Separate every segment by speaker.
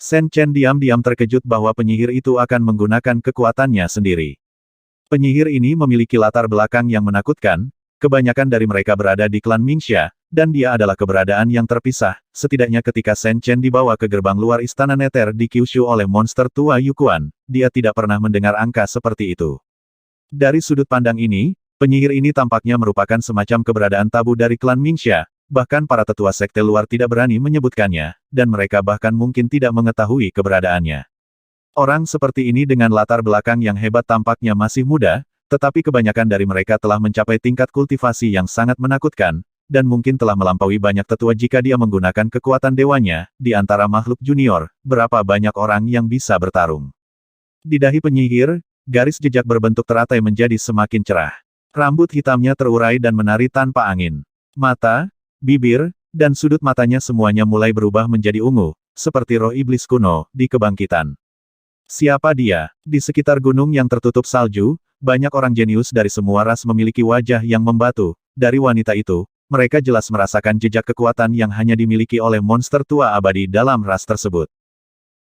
Speaker 1: Sen Chen diam-diam terkejut bahwa penyihir itu akan menggunakan kekuatannya sendiri. Penyihir ini memiliki latar belakang yang menakutkan, kebanyakan dari mereka berada di klan Mingxia, dan dia adalah keberadaan yang terpisah, setidaknya ketika Sen Chen dibawa ke gerbang luar istana Nether di Kyushu oleh monster tua Yukuan, dia tidak pernah mendengar angka seperti itu. Dari sudut pandang ini, penyihir ini tampaknya merupakan semacam keberadaan tabu dari klan Mingxia, bahkan para tetua sekte luar tidak berani menyebutkannya, dan mereka bahkan mungkin tidak mengetahui keberadaannya. Orang seperti ini dengan latar belakang yang hebat tampaknya masih muda, tetapi kebanyakan dari mereka telah mencapai tingkat kultivasi yang sangat menakutkan, dan mungkin telah melampaui banyak tetua jika dia menggunakan kekuatan dewanya. Di antara makhluk junior, berapa banyak orang yang bisa bertarung? Di dahi penyihir, garis jejak berbentuk teratai menjadi semakin cerah. Rambut hitamnya terurai dan menari tanpa angin. Mata, bibir, dan sudut matanya semuanya mulai berubah menjadi ungu, seperti roh iblis kuno di kebangkitan. Siapa dia? Di sekitar gunung yang tertutup salju, banyak orang jenius dari semua ras memiliki wajah yang membatu. Dari wanita itu, mereka jelas merasakan jejak kekuatan yang hanya dimiliki oleh monster tua abadi dalam ras tersebut.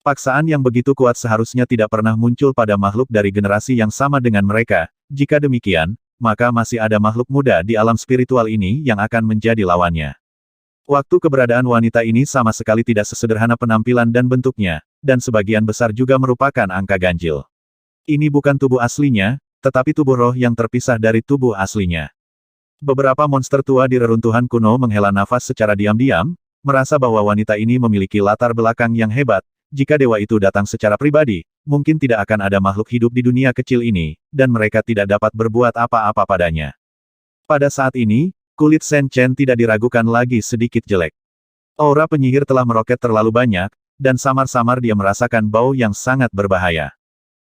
Speaker 1: Paksaan yang begitu kuat seharusnya tidak pernah muncul pada makhluk dari generasi yang sama dengan mereka. Jika demikian, maka masih ada makhluk muda di alam spiritual ini yang akan menjadi lawannya. Waktu keberadaan wanita ini sama sekali tidak sesederhana penampilan dan bentuknya, dan sebagian besar juga merupakan angka ganjil. Ini bukan tubuh aslinya, tetapi tubuh roh yang terpisah dari tubuh aslinya. Beberapa monster tua di reruntuhan kuno menghela nafas secara diam-diam, merasa bahwa wanita ini memiliki latar belakang yang hebat. Jika dewa itu datang secara pribadi, mungkin tidak akan ada makhluk hidup di dunia kecil ini, dan mereka tidak dapat berbuat apa-apa padanya. Pada saat ini, kulit Sen Chen tidak diragukan lagi sedikit jelek. Aura penyihir telah meroket terlalu banyak, dan samar-samar dia merasakan bau yang sangat berbahaya.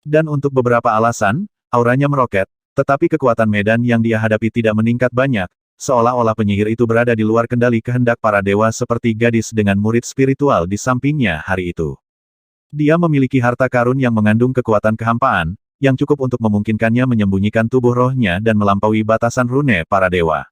Speaker 1: Dan untuk beberapa alasan, auranya meroket, tetapi kekuatan medan yang dia hadapi tidak meningkat banyak, seolah-olah penyihir itu berada di luar kendali kehendak para dewa seperti gadis dengan murid spiritual di sampingnya hari itu. Dia memiliki harta karun yang mengandung kekuatan kehampaan, yang cukup untuk memungkinkannya menyembunyikan tubuh rohnya dan melampaui batasan rune para dewa.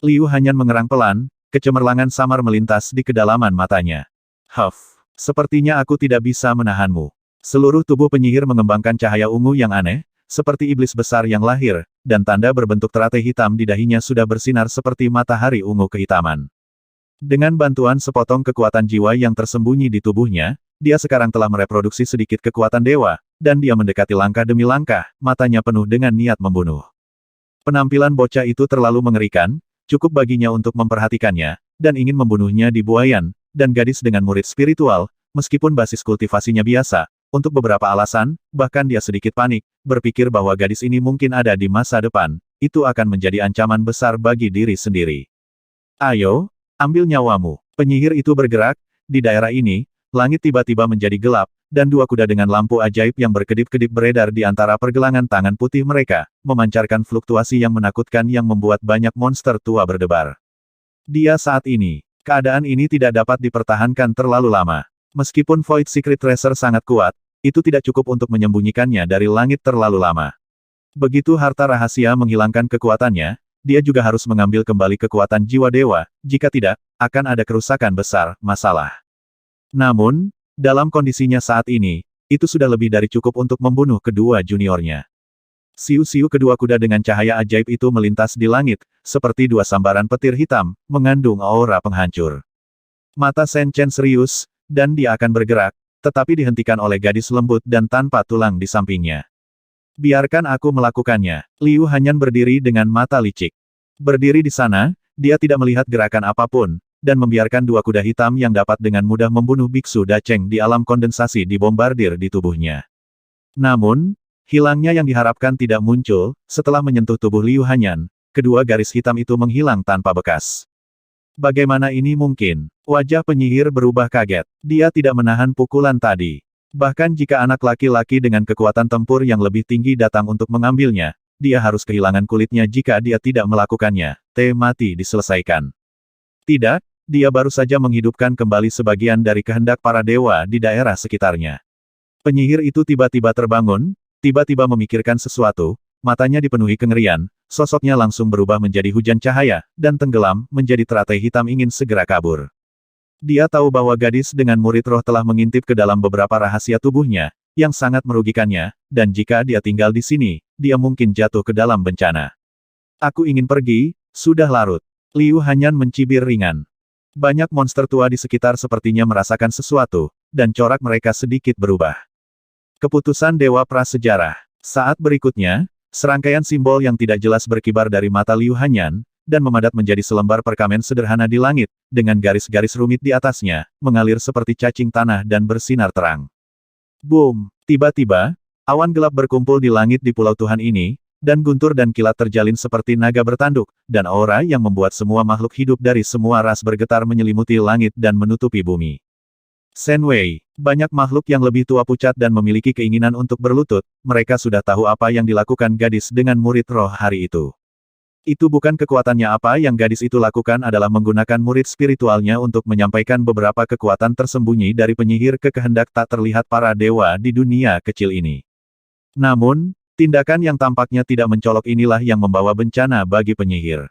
Speaker 1: Liu Hanyan mengerang pelan, kecemerlangan samar melintas di kedalaman matanya. Huff, sepertinya aku tidak bisa menahanmu. Seluruh tubuh penyihir mengembangkan cahaya ungu yang aneh, seperti iblis besar yang lahir, dan tanda berbentuk teratai hitam di dahinya sudah bersinar seperti matahari ungu kehitaman. Dengan bantuan sepotong kekuatan jiwa yang tersembunyi di tubuhnya, dia sekarang telah mereproduksi sedikit kekuatan dewa, dan dia mendekati langkah demi langkah, matanya penuh dengan niat membunuh. Penampilan bocah itu terlalu mengerikan, cukup baginya untuk memperhatikannya, dan ingin membunuhnya di buayan, dan gadis dengan murid spiritual, meskipun basis kultivasinya biasa, untuk beberapa alasan, bahkan dia sedikit panik, berpikir bahwa gadis ini mungkin ada di masa depan, itu akan menjadi ancaman besar bagi diri sendiri. Ayo, ambil nyawamu. Penyihir itu bergerak, di daerah ini, langit tiba-tiba menjadi gelap, dan dua kuda dengan lampu ajaib yang berkedip-kedip beredar di antara pergelangan tangan putih mereka, memancarkan fluktuasi yang menakutkan yang membuat banyak monster tua berdebar. Dia saat ini, keadaan ini tidak dapat dipertahankan terlalu lama. Meskipun Void Secret Tracer sangat kuat, itu tidak cukup untuk menyembunyikannya dari langit terlalu lama. Begitu harta rahasia menghilangkan kekuatannya, dia juga harus mengambil kembali kekuatan jiwa dewa, jika tidak, akan ada kerusakan besar, masalah. Namun, dalam kondisinya saat ini, itu sudah lebih dari cukup untuk membunuh kedua juniornya. Siu-siu kedua kuda dengan cahaya ajaib itu melintas di langit, seperti dua sambaran petir hitam, mengandung aura penghancur. Mata Sen Chen serius, dan dia akan bergerak, tetapi dihentikan oleh gadis lembut dan tanpa tulang di sampingnya. Biarkan aku melakukannya. Liu Hanyan berdiri dengan mata licik. Berdiri di sana, dia tidak melihat gerakan apapun, dan membiarkan dua kuda hitam yang dapat dengan mudah membunuh biksu Dacheng di alam kondensasi dibombardir di tubuhnya. Namun, hilangnya yang diharapkan tidak muncul, setelah menyentuh tubuh Liu Hanyan, kedua garis hitam itu menghilang tanpa bekas. Bagaimana ini mungkin? Wajah penyihir berubah kaget. Dia tidak menahan pukulan tadi. Bahkan jika anak laki-laki dengan kekuatan tempur yang lebih tinggi datang untuk mengambilnya, dia harus kehilangan kulitnya jika dia tidak melakukannya. Mati diselesaikan. Tidak, dia baru saja menghidupkan kembali sebagian dari kehendak para dewa di daerah sekitarnya. Penyihir itu tiba-tiba terbangun, tiba-tiba memikirkan sesuatu, matanya dipenuhi kengerian, sosoknya langsung berubah menjadi hujan cahaya, dan tenggelam, menjadi teratai hitam ingin segera kabur. Dia tahu bahwa gadis dengan murid roh telah mengintip ke dalam beberapa rahasia tubuhnya, yang sangat merugikannya, dan jika dia tinggal di sini, dia mungkin jatuh ke dalam bencana. Aku ingin pergi, sudah larut. Liu Hanyan mencibir ringan. Banyak monster tua di sekitar sepertinya merasakan sesuatu, dan corak mereka sedikit berubah. Keputusan Dewa Prasejarah. Saat berikutnya, serangkaian simbol yang tidak jelas berkibar dari mata Liu Hanyan, dan memadat menjadi selembar perkamen sederhana di langit, dengan garis-garis rumit di atasnya, mengalir seperti cacing tanah dan bersinar terang. Boom! Tiba-tiba, awan gelap berkumpul di langit di Pulau Tuhan ini, dan guntur dan kilat terjalin seperti naga bertanduk, dan aura yang membuat semua makhluk hidup dari semua ras bergetar menyelimuti langit dan menutupi bumi. Shen Wei, banyak makhluk yang lebih tua pucat dan memiliki keinginan untuk berlutut, mereka sudah tahu apa yang dilakukan gadis dengan murid roh hari itu. Itu bukan kekuatannya. Apa yang gadis itu lakukan adalah menggunakan murid spiritualnya untuk menyampaikan beberapa kekuatan tersembunyi dari penyihir ke kehendak tak terlihat para dewa di dunia kecil ini. Namun, tindakan yang tampaknya tidak mencolok inilah yang membawa bencana bagi penyihir.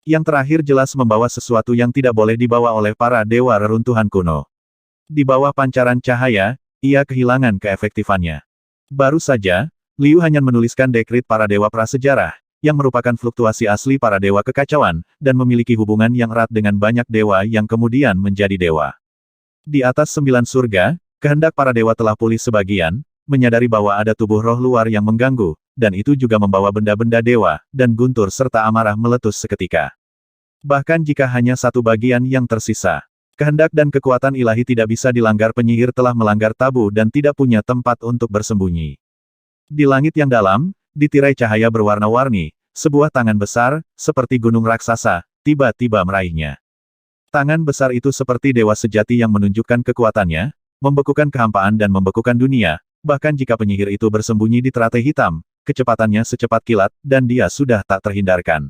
Speaker 1: Yang terakhir jelas membawa sesuatu yang tidak boleh dibawa oleh para dewa reruntuhan kuno. Di bawah pancaran cahaya, ia kehilangan keefektifannya. Baru saja, Liu Hanyan menuliskan dekrit para dewa prasejarah, yang merupakan fluktuasi asli para dewa kekacauan, dan memiliki hubungan yang erat dengan banyak dewa yang kemudian menjadi dewa. Di atas 9 surga, kehendak para dewa telah pulih sebagian, menyadari bahwa ada tubuh roh luar yang mengganggu, dan itu juga membawa benda-benda dewa, dan guntur serta amarah meletus seketika. Bahkan jika hanya satu bagian yang tersisa, kehendak dan kekuatan ilahi tidak bisa dilanggar. Penyihir telah melanggar tabu dan tidak punya tempat untuk bersembunyi. Di langit yang dalam, di tirai cahaya berwarna-warni, sebuah tangan besar, seperti gunung raksasa, tiba-tiba meraihnya. Tangan besar itu seperti dewa sejati yang menunjukkan kekuatannya, membekukan kehampaan dan membekukan dunia, bahkan jika penyihir itu bersembunyi di teratai hitam, kecepatannya secepat kilat, dan dia sudah tak terhindarkan.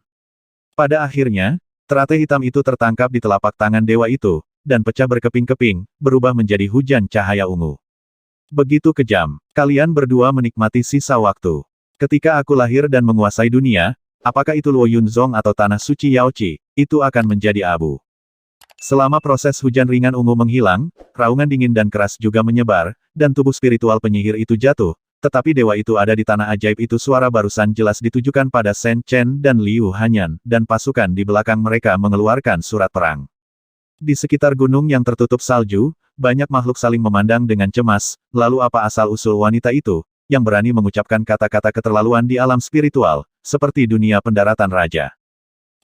Speaker 1: Pada akhirnya, teratai hitam itu tertangkap di telapak tangan dewa itu, dan pecah berkeping-keping, berubah menjadi hujan cahaya ungu. Begitu kejam, kalian berdua menikmati sisa waktu. Ketika aku lahir dan menguasai dunia, apakah itu Luo Yunzong atau Tanah Suci Yaoqi, itu akan menjadi abu. Selama proses hujan ringan ungu menghilang, raungan dingin dan keras juga menyebar, dan tubuh spiritual penyihir itu jatuh, tetapi dewa itu ada di tanah ajaib itu. Suara barusan jelas ditujukan pada Shen Chen dan Liu Hanyan, dan pasukan di belakang mereka mengeluarkan surat perang. Di sekitar gunung yang tertutup salju, banyak makhluk saling memandang dengan cemas, lalu apa asal-usul wanita itu, yang berani mengucapkan kata-kata keterlaluan di alam spiritual, seperti dunia pendaratan raja.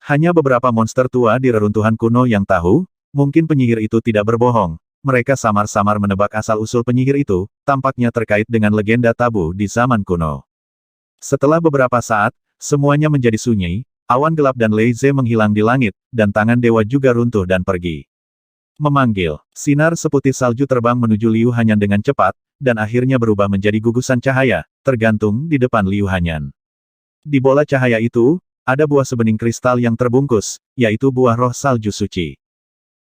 Speaker 1: Hanya beberapa monster tua di reruntuhan kuno yang tahu, mungkin penyihir itu tidak berbohong. Mereka samar-samar menebak asal-usul penyihir itu, tampaknya terkait dengan legenda tabu di zaman kuno. Setelah beberapa saat, semuanya menjadi sunyi, awan gelap dan Lei-Ze menghilang di langit, dan tangan dewa juga runtuh dan pergi. Memanggil, sinar seputih salju terbang menuju Liu Hanyan dengan cepat, dan akhirnya berubah menjadi gugusan cahaya, tergantung di depan Liu Hanyan. Di bola cahaya itu, ada buah sebening kristal yang terbungkus, yaitu buah roh salju suci.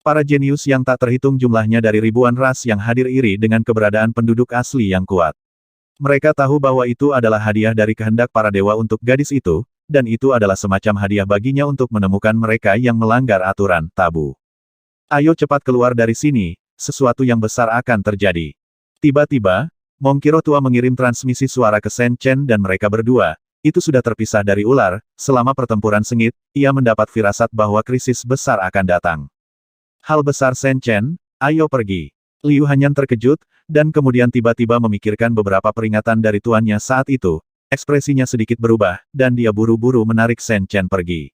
Speaker 1: Para jenius yang tak terhitung jumlahnya dari ribuan ras yang hadir iri dengan keberadaan penduduk asli yang kuat. Mereka tahu bahwa itu adalah hadiah dari kehendak para dewa untuk gadis itu, dan itu adalah semacam hadiah baginya untuk menemukan mereka yang melanggar aturan tabu. Ayo cepat keluar dari sini, sesuatu yang besar akan terjadi. Tiba-tiba, Mongkiro tua mengirim transmisi suara ke Shen Chen dan mereka berdua, itu sudah terpisah dari ular. Selama pertempuran sengit, ia mendapat firasat bahwa krisis besar akan datang. Hal besar Shen Chen, ayo pergi. Liu Hanyan terkejut, dan kemudian tiba-tiba memikirkan beberapa peringatan dari tuannya saat itu. Ekspresinya sedikit berubah, dan dia buru-buru menarik Shen Chen pergi.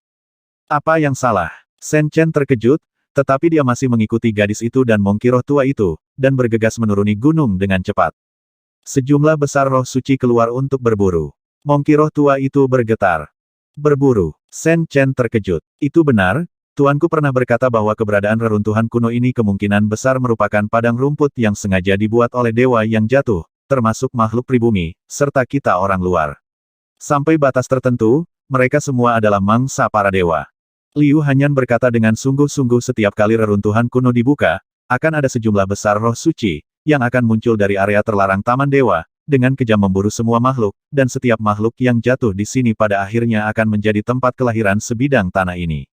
Speaker 1: Apa yang salah? Shen Chen terkejut, tetapi dia masih mengikuti gadis itu dan Mongkiro tua itu, dan bergegas menuruni gunung dengan cepat. Sejumlah besar roh suci keluar untuk berburu. Mongkiro tua itu bergetar. Berburu. Shen Chen terkejut. Itu benar, tuanku pernah berkata bahwa keberadaan reruntuhan kuno ini kemungkinan besar merupakan padang rumput yang sengaja dibuat oleh dewa yang jatuh, termasuk makhluk pribumi, serta kita orang luar. Sampai batas tertentu, mereka semua adalah mangsa para dewa. Liu Hanyan berkata dengan sungguh-sungguh, setiap kali reruntuhan kuno dibuka, akan ada sejumlah besar roh suci, yang akan muncul dari area terlarang Taman Dewa, dengan kejam memburu semua makhluk, dan setiap makhluk yang jatuh di sini pada akhirnya akan menjadi tempat kelahiran sebidang tanah ini.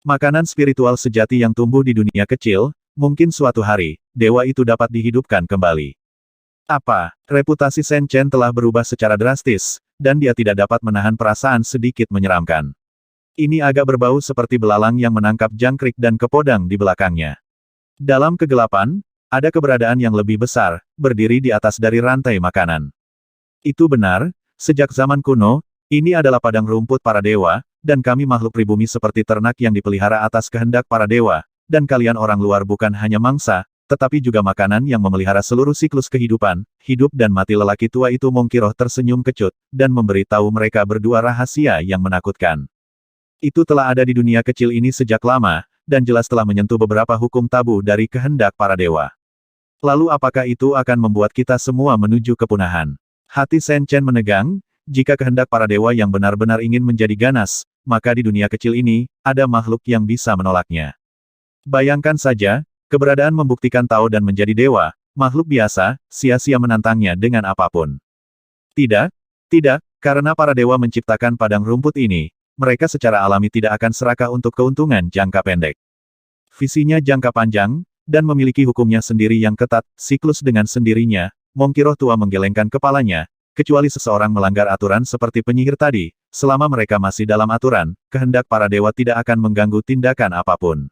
Speaker 1: Makanan spiritual sejati yang tumbuh di dunia kecil, Mungkin suatu hari, dewa itu dapat dihidupkan kembali. Apa? Reputasi Shen Chen telah berubah secara drastis, dan dia tidak dapat menahan perasaan sedikit menyeramkan. Ini agak berbau seperti belalang yang menangkap jangkrik dan kepodang di belakangnya. Dalam kegelapan, ada keberadaan yang lebih besar, berdiri di atas dari rantai makanan. Itu benar, sejak zaman kuno, ini adalah padang rumput para dewa, dan kami makhluk pribumi seperti ternak yang dipelihara atas kehendak para dewa, dan kalian orang luar bukan hanya mangsa, tetapi juga makanan yang memelihara seluruh siklus kehidupan, hidup dan mati. Lelaki tua itu Mongkiroh tersenyum kecut, dan memberi tahu mereka berdua rahasia yang menakutkan. Itu telah ada di dunia kecil ini sejak lama, dan jelas telah menyentuh beberapa hukum tabu dari kehendak para dewa. Lalu apakah itu akan membuat kita semua menuju kepunahan? Hati Shen Chen menegang, jika kehendak para dewa yang benar-benar ingin menjadi ganas, maka di dunia kecil ini, ada makhluk yang bisa menolaknya. Bayangkan saja, keberadaan membuktikan Tao dan menjadi dewa, makhluk biasa, sia-sia menantangnya dengan apapun. Tidak, karena para dewa menciptakan padang rumput ini, mereka secara alami tidak akan serakah untuk keuntungan jangka pendek. Visinya jangka panjang, dan memiliki hukumnya sendiri yang ketat, siklus dengan sendirinya. Mongkiroh tua menggelengkan kepalanya, kecuali seseorang melanggar aturan seperti penyihir tadi, selama mereka masih dalam aturan, kehendak para dewa tidak akan mengganggu tindakan apapun.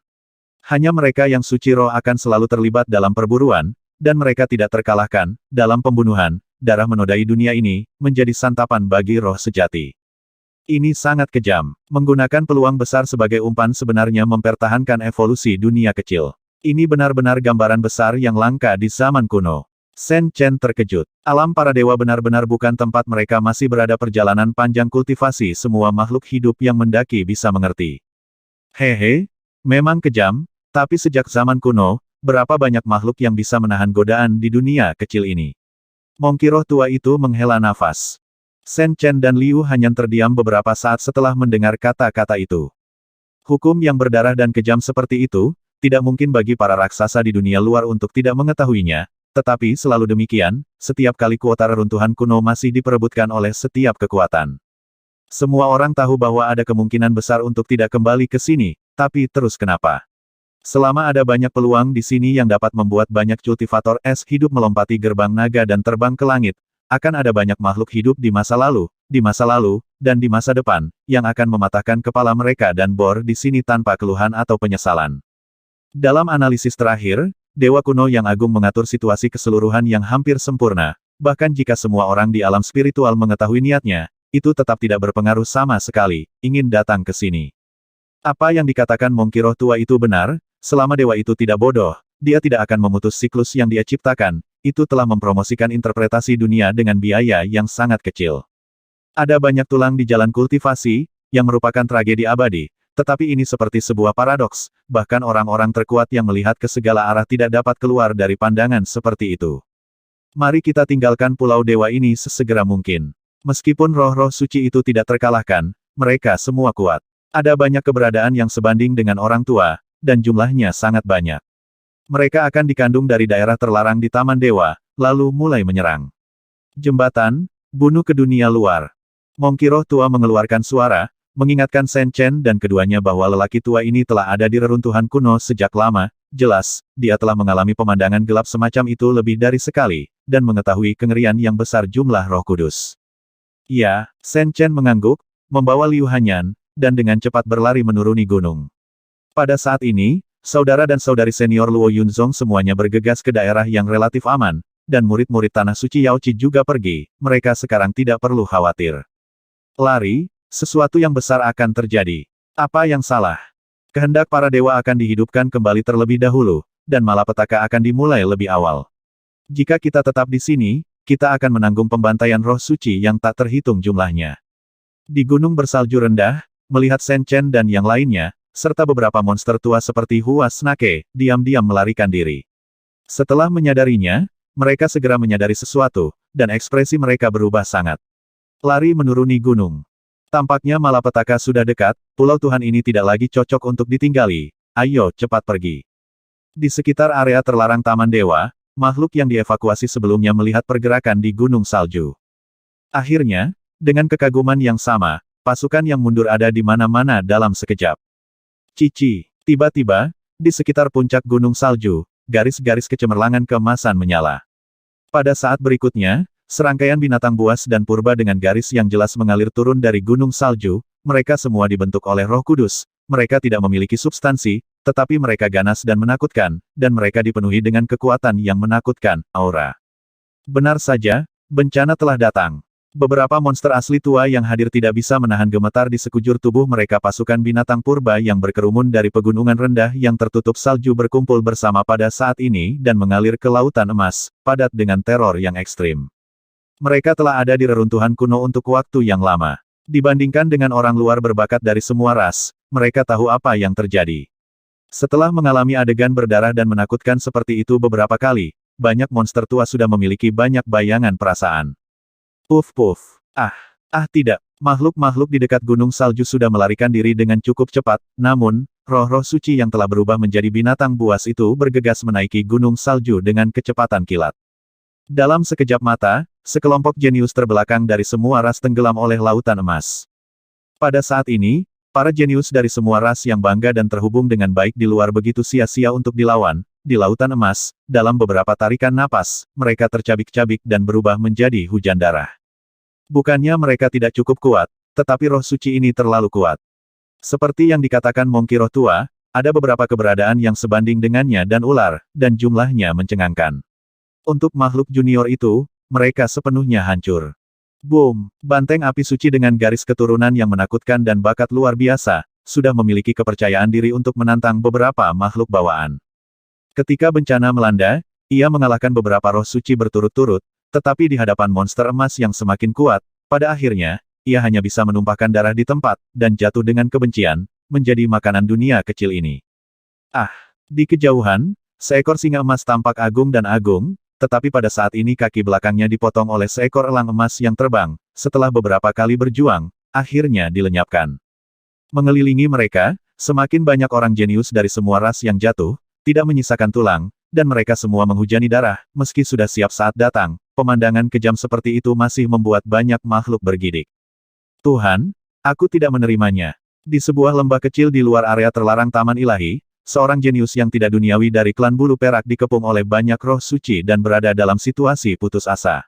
Speaker 1: Hanya mereka yang suci roh akan selalu terlibat dalam perburuan, dan mereka tidak terkalahkan, dalam pembunuhan. Darah menodai dunia ini, menjadi santapan bagi roh sejati. Ini sangat kejam. Menggunakan peluang besar sebagai umpan sebenarnya mempertahankan evolusi dunia kecil. Ini benar-benar gambaran besar yang langka di zaman kuno. Shen Chen terkejut. Alam para dewa benar-benar bukan tempat mereka masih berada. Perjalanan panjang kultivasi semua makhluk hidup yang mendaki bisa mengerti. Hehe, memang kejam, tapi sejak zaman kuno, berapa banyak makhluk yang bisa menahan godaan di dunia kecil ini. Mongkiroh tua itu menghela nafas. Shen Chen dan Liu Hanyan terdiam beberapa saat setelah mendengar kata-kata itu. Hukum yang berdarah dan kejam seperti itu, tidak mungkin bagi para raksasa di dunia luar untuk tidak mengetahuinya, tetapi selalu demikian, setiap kali kuota reruntuhan kuno masih diperebutkan oleh setiap kekuatan. Semua orang tahu bahwa ada kemungkinan besar untuk tidak kembali ke sini, tapi terus kenapa? Selama ada banyak peluang di sini yang dapat membuat banyak cultivator es hidup melompati gerbang naga dan terbang ke langit, akan ada banyak makhluk hidup di masa lalu, dan di masa depan, yang akan mematahkan kepala mereka dan bor di sini tanpa keluhan atau penyesalan. Dalam analisis terakhir, Dewa Kuno yang Agung mengatur situasi keseluruhan yang hampir sempurna, bahkan jika semua orang di alam spiritual mengetahui niatnya, itu tetap tidak berpengaruh sama sekali, ingin datang ke sini. Apa yang dikatakan Mongkiroh tua itu benar, selama dewa itu tidak bodoh, dia tidak akan memutus siklus yang dia ciptakan. Itu telah mempromosikan interpretasi dunia dengan biaya yang sangat kecil. Ada banyak tulang di jalan kultivasi, yang merupakan tragedi abadi, tetapi ini seperti sebuah paradoks, bahkan orang-orang terkuat yang melihat ke segala arah tidak dapat keluar dari pandangan seperti itu. Mari kita tinggalkan pulau dewa ini sesegera mungkin. Meskipun roh-roh suci itu tidak terkalahkan, mereka semua kuat. Ada banyak keberadaan yang sebanding dengan orang tua, dan jumlahnya sangat banyak. Mereka akan dikandung dari daerah terlarang di Taman Dewa, lalu mulai menyerang. Jembatan, bunuh ke dunia luar. Mongkiroh tua mengeluarkan suara, mengingatkan Shen Chen dan keduanya bahwa lelaki tua ini telah ada di reruntuhan kuno sejak lama. Jelas, dia telah mengalami pemandangan gelap semacam itu lebih dari sekali, dan mengetahui kengerian yang besar jumlah roh kudus. Ya, Shen Chen mengangguk, membawa Liu Hanyan, dan dengan cepat berlari menuruni gunung. Pada saat ini, saudara dan saudari senior Luo Yunzong semuanya bergegas ke daerah yang relatif aman, dan murid-murid Tanah Suci Yao Qi juga pergi, mereka sekarang tidak perlu khawatir. Lari, sesuatu yang besar akan terjadi. Apa yang salah? Kehendak para dewa akan dihidupkan kembali terlebih dahulu, dan malapetaka akan dimulai lebih awal. Jika kita tetap di sini, kita akan menanggung pembantaian roh suci yang tak terhitung jumlahnya. Di gunung bersalju rendah, melihat Shen Chen dan yang lainnya, serta beberapa monster tua seperti Hua Snake, diam-diam melarikan diri. Setelah menyadarinya, mereka segera menyadari sesuatu, dan ekspresi mereka berubah sangat. Lari menuruni gunung. Tampaknya malapetaka sudah dekat, pulau Tuhan ini tidak lagi cocok untuk ditinggali, ayo cepat pergi. Di sekitar area terlarang Taman Dewa, makhluk yang dievakuasi sebelumnya melihat pergerakan di gunung salju. Akhirnya, dengan kekaguman yang sama, pasukan yang mundur ada di mana-mana dalam sekejap. Cici. Tiba-tiba, Di sekitar puncak gunung salju, garis-garis kecemerlangan keemasan menyala. Pada saat berikutnya, serangkaian binatang buas dan purba dengan garis yang jelas mengalir turun dari gunung salju, mereka semua dibentuk oleh Roh Kudus. Mereka tidak memiliki substansi, tetapi mereka ganas dan menakutkan, dan mereka dipenuhi dengan kekuatan yang menakutkan, aura. Benar saja, bencana telah datang. Beberapa monster asli tua yang hadir tidak bisa menahan gemetar di sekujur tubuh mereka. Pasukan binatang purba yang berkerumun dari pegunungan rendah yang tertutup salju berkumpul bersama pada saat ini dan mengalir ke lautan emas, padat dengan teror yang ekstrim. Mereka telah ada di reruntuhan kuno untuk waktu yang lama. Dibandingkan dengan orang luar berbakat dari semua ras, mereka tahu apa yang terjadi. Setelah mengalami adegan berdarah dan menakutkan seperti itu beberapa kali, banyak monster tua sudah memiliki banyak bayangan perasaan. Puf. Tidak. Makhluk-makhluk di dekat gunung salju sudah melarikan diri dengan cukup cepat, namun, roh-roh suci yang telah berubah menjadi binatang buas itu bergegas menaiki gunung salju dengan kecepatan kilat. Dalam sekejap mata, sekelompok jenius terbelakang dari semua ras tenggelam oleh lautan emas. Pada saat ini, para jenius dari semua ras yang bangga dan terhubung dengan baik di luar begitu sia-sia untuk dilawan. Di lautan emas, dalam beberapa tarikan napas, mereka tercabik-cabik dan berubah menjadi hujan darah. Bukannya mereka tidak cukup kuat, tetapi roh suci ini terlalu kuat. Seperti yang dikatakan Mongki roh tua, ada beberapa keberadaan yang sebanding dengannya dan ular, dan jumlahnya mencengangkan. Untuk makhluk junior itu, mereka sepenuhnya hancur. Boom! Banteng api suci dengan garis keturunan yang menakutkan dan bakat luar biasa, sudah memiliki kepercayaan diri untuk menantang beberapa makhluk bawaan. Ketika bencana melanda, ia mengalahkan beberapa roh suci berturut-turut, tetapi di hadapan monster emas yang semakin kuat, pada akhirnya, ia hanya bisa menumpahkan darah di tempat, dan jatuh dengan kebencian, menjadi makanan dunia kecil ini. Di kejauhan, seekor singa emas tampak agung dan agung, tetapi pada saat ini kaki belakangnya dipotong oleh seekor elang emas yang terbang, setelah beberapa kali berjuang, akhirnya dilenyapkan. Mengelilingi mereka, semakin banyak orang jenius dari semua ras yang jatuh, tidak menyisakan tulang, dan mereka semua menghujani darah, meski sudah siap saat datang, pemandangan kejam seperti itu masih membuat banyak makhluk bergidik. Tuhan, aku tidak menerimanya. Di sebuah lembah kecil di luar area terlarang Taman Ilahi, seorang jenius yang tidak duniawi dari klan bulu perak dikepung oleh banyak roh suci dan berada dalam situasi putus asa.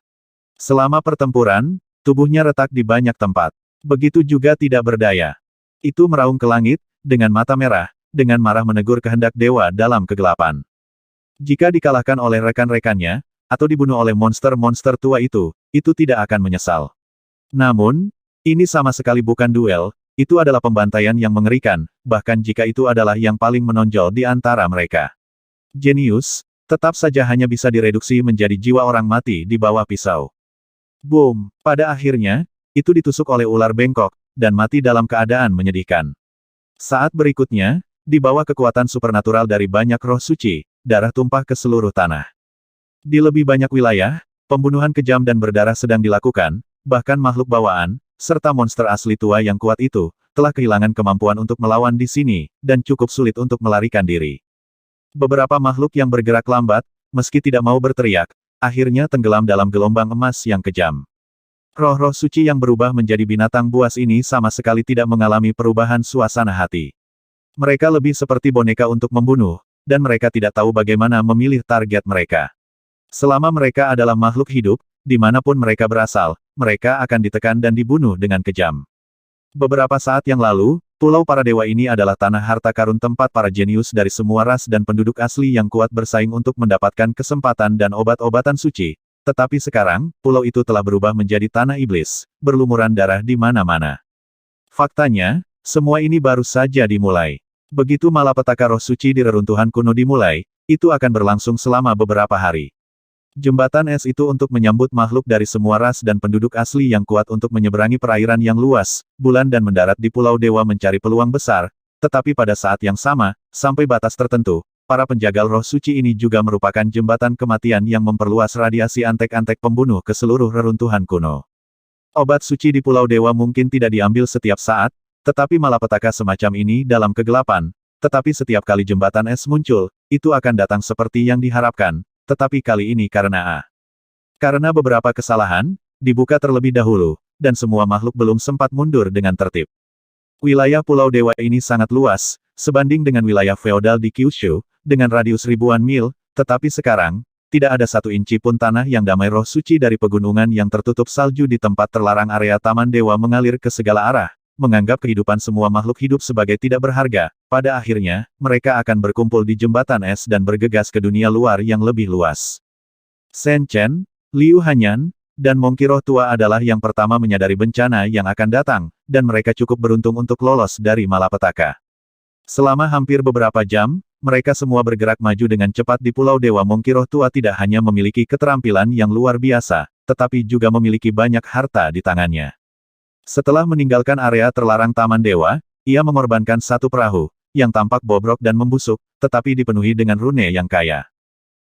Speaker 1: Selama pertempuran, tubuhnya retak di banyak tempat. Begitu juga tidak berdaya. Itu meraung ke langit, dengan mata merah, dengan marah menegur kehendak dewa dalam kegelapan. Jika dikalahkan oleh rekan-rekannya, atau dibunuh oleh monster-monster tua itu tidak akan menyesal. Namun, ini sama sekali bukan duel, itu adalah pembantaian yang mengerikan, bahkan jika itu adalah yang paling menonjol di antara mereka. Jenius, tetap saja hanya bisa direduksi menjadi jiwa orang mati di bawah pisau. Boom! Pada akhirnya, itu ditusuk oleh ular bengkok, dan mati dalam keadaan menyedihkan. Saat berikutnya, di bawah kekuatan supernatural dari banyak roh suci, darah tumpah ke seluruh tanah. Di lebih banyak wilayah, pembunuhan kejam dan berdarah sedang dilakukan, bahkan makhluk bawaan, serta monster asli tua yang kuat itu, telah kehilangan kemampuan untuk melawan di sini, dan cukup sulit untuk melarikan diri. Beberapa makhluk yang bergerak lambat, meski tidak mau berteriak, akhirnya tenggelam dalam gelombang emas yang kejam. Roh-roh suci yang berubah menjadi binatang buas ini sama sekali tidak mengalami perubahan suasana hati. Mereka lebih seperti boneka untuk membunuh, dan mereka tidak tahu bagaimana memilih target mereka. Selama mereka adalah makhluk hidup, dimanapun mereka berasal, mereka akan ditekan dan dibunuh dengan kejam. Beberapa saat yang lalu, Pulau Para Dewa ini adalah tanah harta karun tempat para jenius dari semua ras dan penduduk asli yang kuat bersaing untuk mendapatkan kesempatan dan obat-obatan suci. Tetapi sekarang, pulau itu telah berubah menjadi tanah iblis, berlumuran darah di mana-mana. Faktanya, semua ini baru saja dimulai. Begitu malapetaka roh suci di reruntuhan kuno dimulai, itu akan berlangsung selama beberapa hari. Jembatan es itu untuk menyambut makhluk dari semua ras dan penduduk asli yang kuat untuk menyeberangi perairan yang luas, bulan dan mendarat di Pulau Dewa mencari peluang besar, tetapi pada saat yang sama, sampai batas tertentu, para penjagal roh suci ini juga merupakan jembatan kematian yang memperluas radiasi antek-antek pembunuh ke seluruh reruntuhan kuno. Obat suci di Pulau Dewa mungkin tidak diambil setiap saat, tetapi malapetaka semacam ini dalam kegelapan, tetapi setiap kali jembatan es muncul, itu akan datang seperti yang diharapkan. Tetapi kali ini karena beberapa kesalahan, dibuka terlebih dahulu, dan semua makhluk belum sempat mundur dengan tertib. Wilayah Pulau Dewa ini sangat luas, sebanding dengan wilayah feodal di Kyushu, dengan radius ribuan mil, tetapi sekarang, tidak ada satu inci pun tanah yang damai. Roh suci dari pegunungan yang tertutup salju di tempat terlarang area Taman Dewa mengalir ke segala arah, menganggap kehidupan semua makhluk hidup sebagai tidak berharga. Pada akhirnya, mereka akan berkumpul di jembatan es dan bergegas ke dunia luar yang lebih luas. Sen Chen, Liu Hanyan, dan Monkey Roh Tua adalah yang pertama menyadari bencana yang akan datang, dan mereka cukup beruntung untuk lolos dari malapetaka. Selama hampir beberapa jam, mereka semua bergerak maju dengan cepat di Pulau Dewa. Monkey Roh Tua tidak hanya memiliki keterampilan yang luar biasa, tetapi juga memiliki banyak harta di tangannya. Setelah meninggalkan area terlarang Taman Dewa, ia mengorbankan satu perahu, yang tampak bobrok dan membusuk, tetapi dipenuhi dengan rune yang kaya.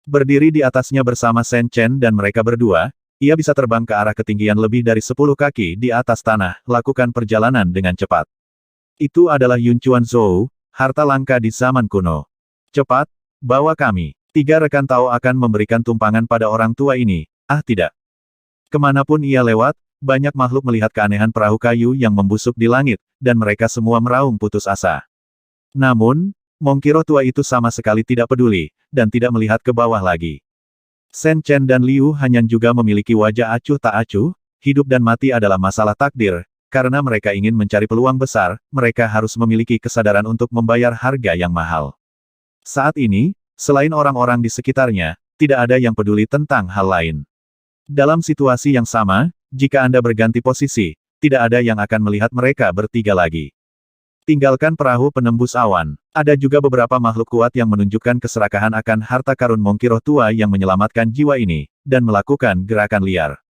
Speaker 1: Berdiri di atasnya bersama Sen Chen dan mereka berdua, ia bisa terbang ke arah ketinggian lebih dari 10 kaki di atas tanah, lakukan perjalanan dengan cepat. Itu adalah Yunchuan Zhou, harta langka di zaman kuno. Cepat, bawa kami. 3 rekan Tao akan memberikan tumpangan pada orang tua ini. Ah tidak. Kemanapun ia lewat, banyak makhluk melihat keanehan perahu kayu yang membusuk di langit, dan mereka semua meraung putus asa. Namun, Monkey Roh Tua itu sama sekali tidak peduli, dan tidak melihat ke bawah lagi. Sen Chen dan Liu Hanyan juga memiliki wajah acuh tak acuh, hidup dan mati adalah masalah takdir, karena mereka ingin mencari peluang besar, mereka harus memiliki kesadaran untuk membayar harga yang mahal. Saat ini, selain orang-orang di sekitarnya, tidak ada yang peduli tentang hal lain. Dalam situasi yang sama, jika Anda berganti posisi, tidak ada yang akan melihat mereka bertiga lagi. Tinggalkan perahu penembus awan. Ada juga beberapa makhluk kuat yang menunjukkan keserakahan akan harta karun Monkey Roh Tua yang menyelamatkan jiwa ini, dan melakukan gerakan liar.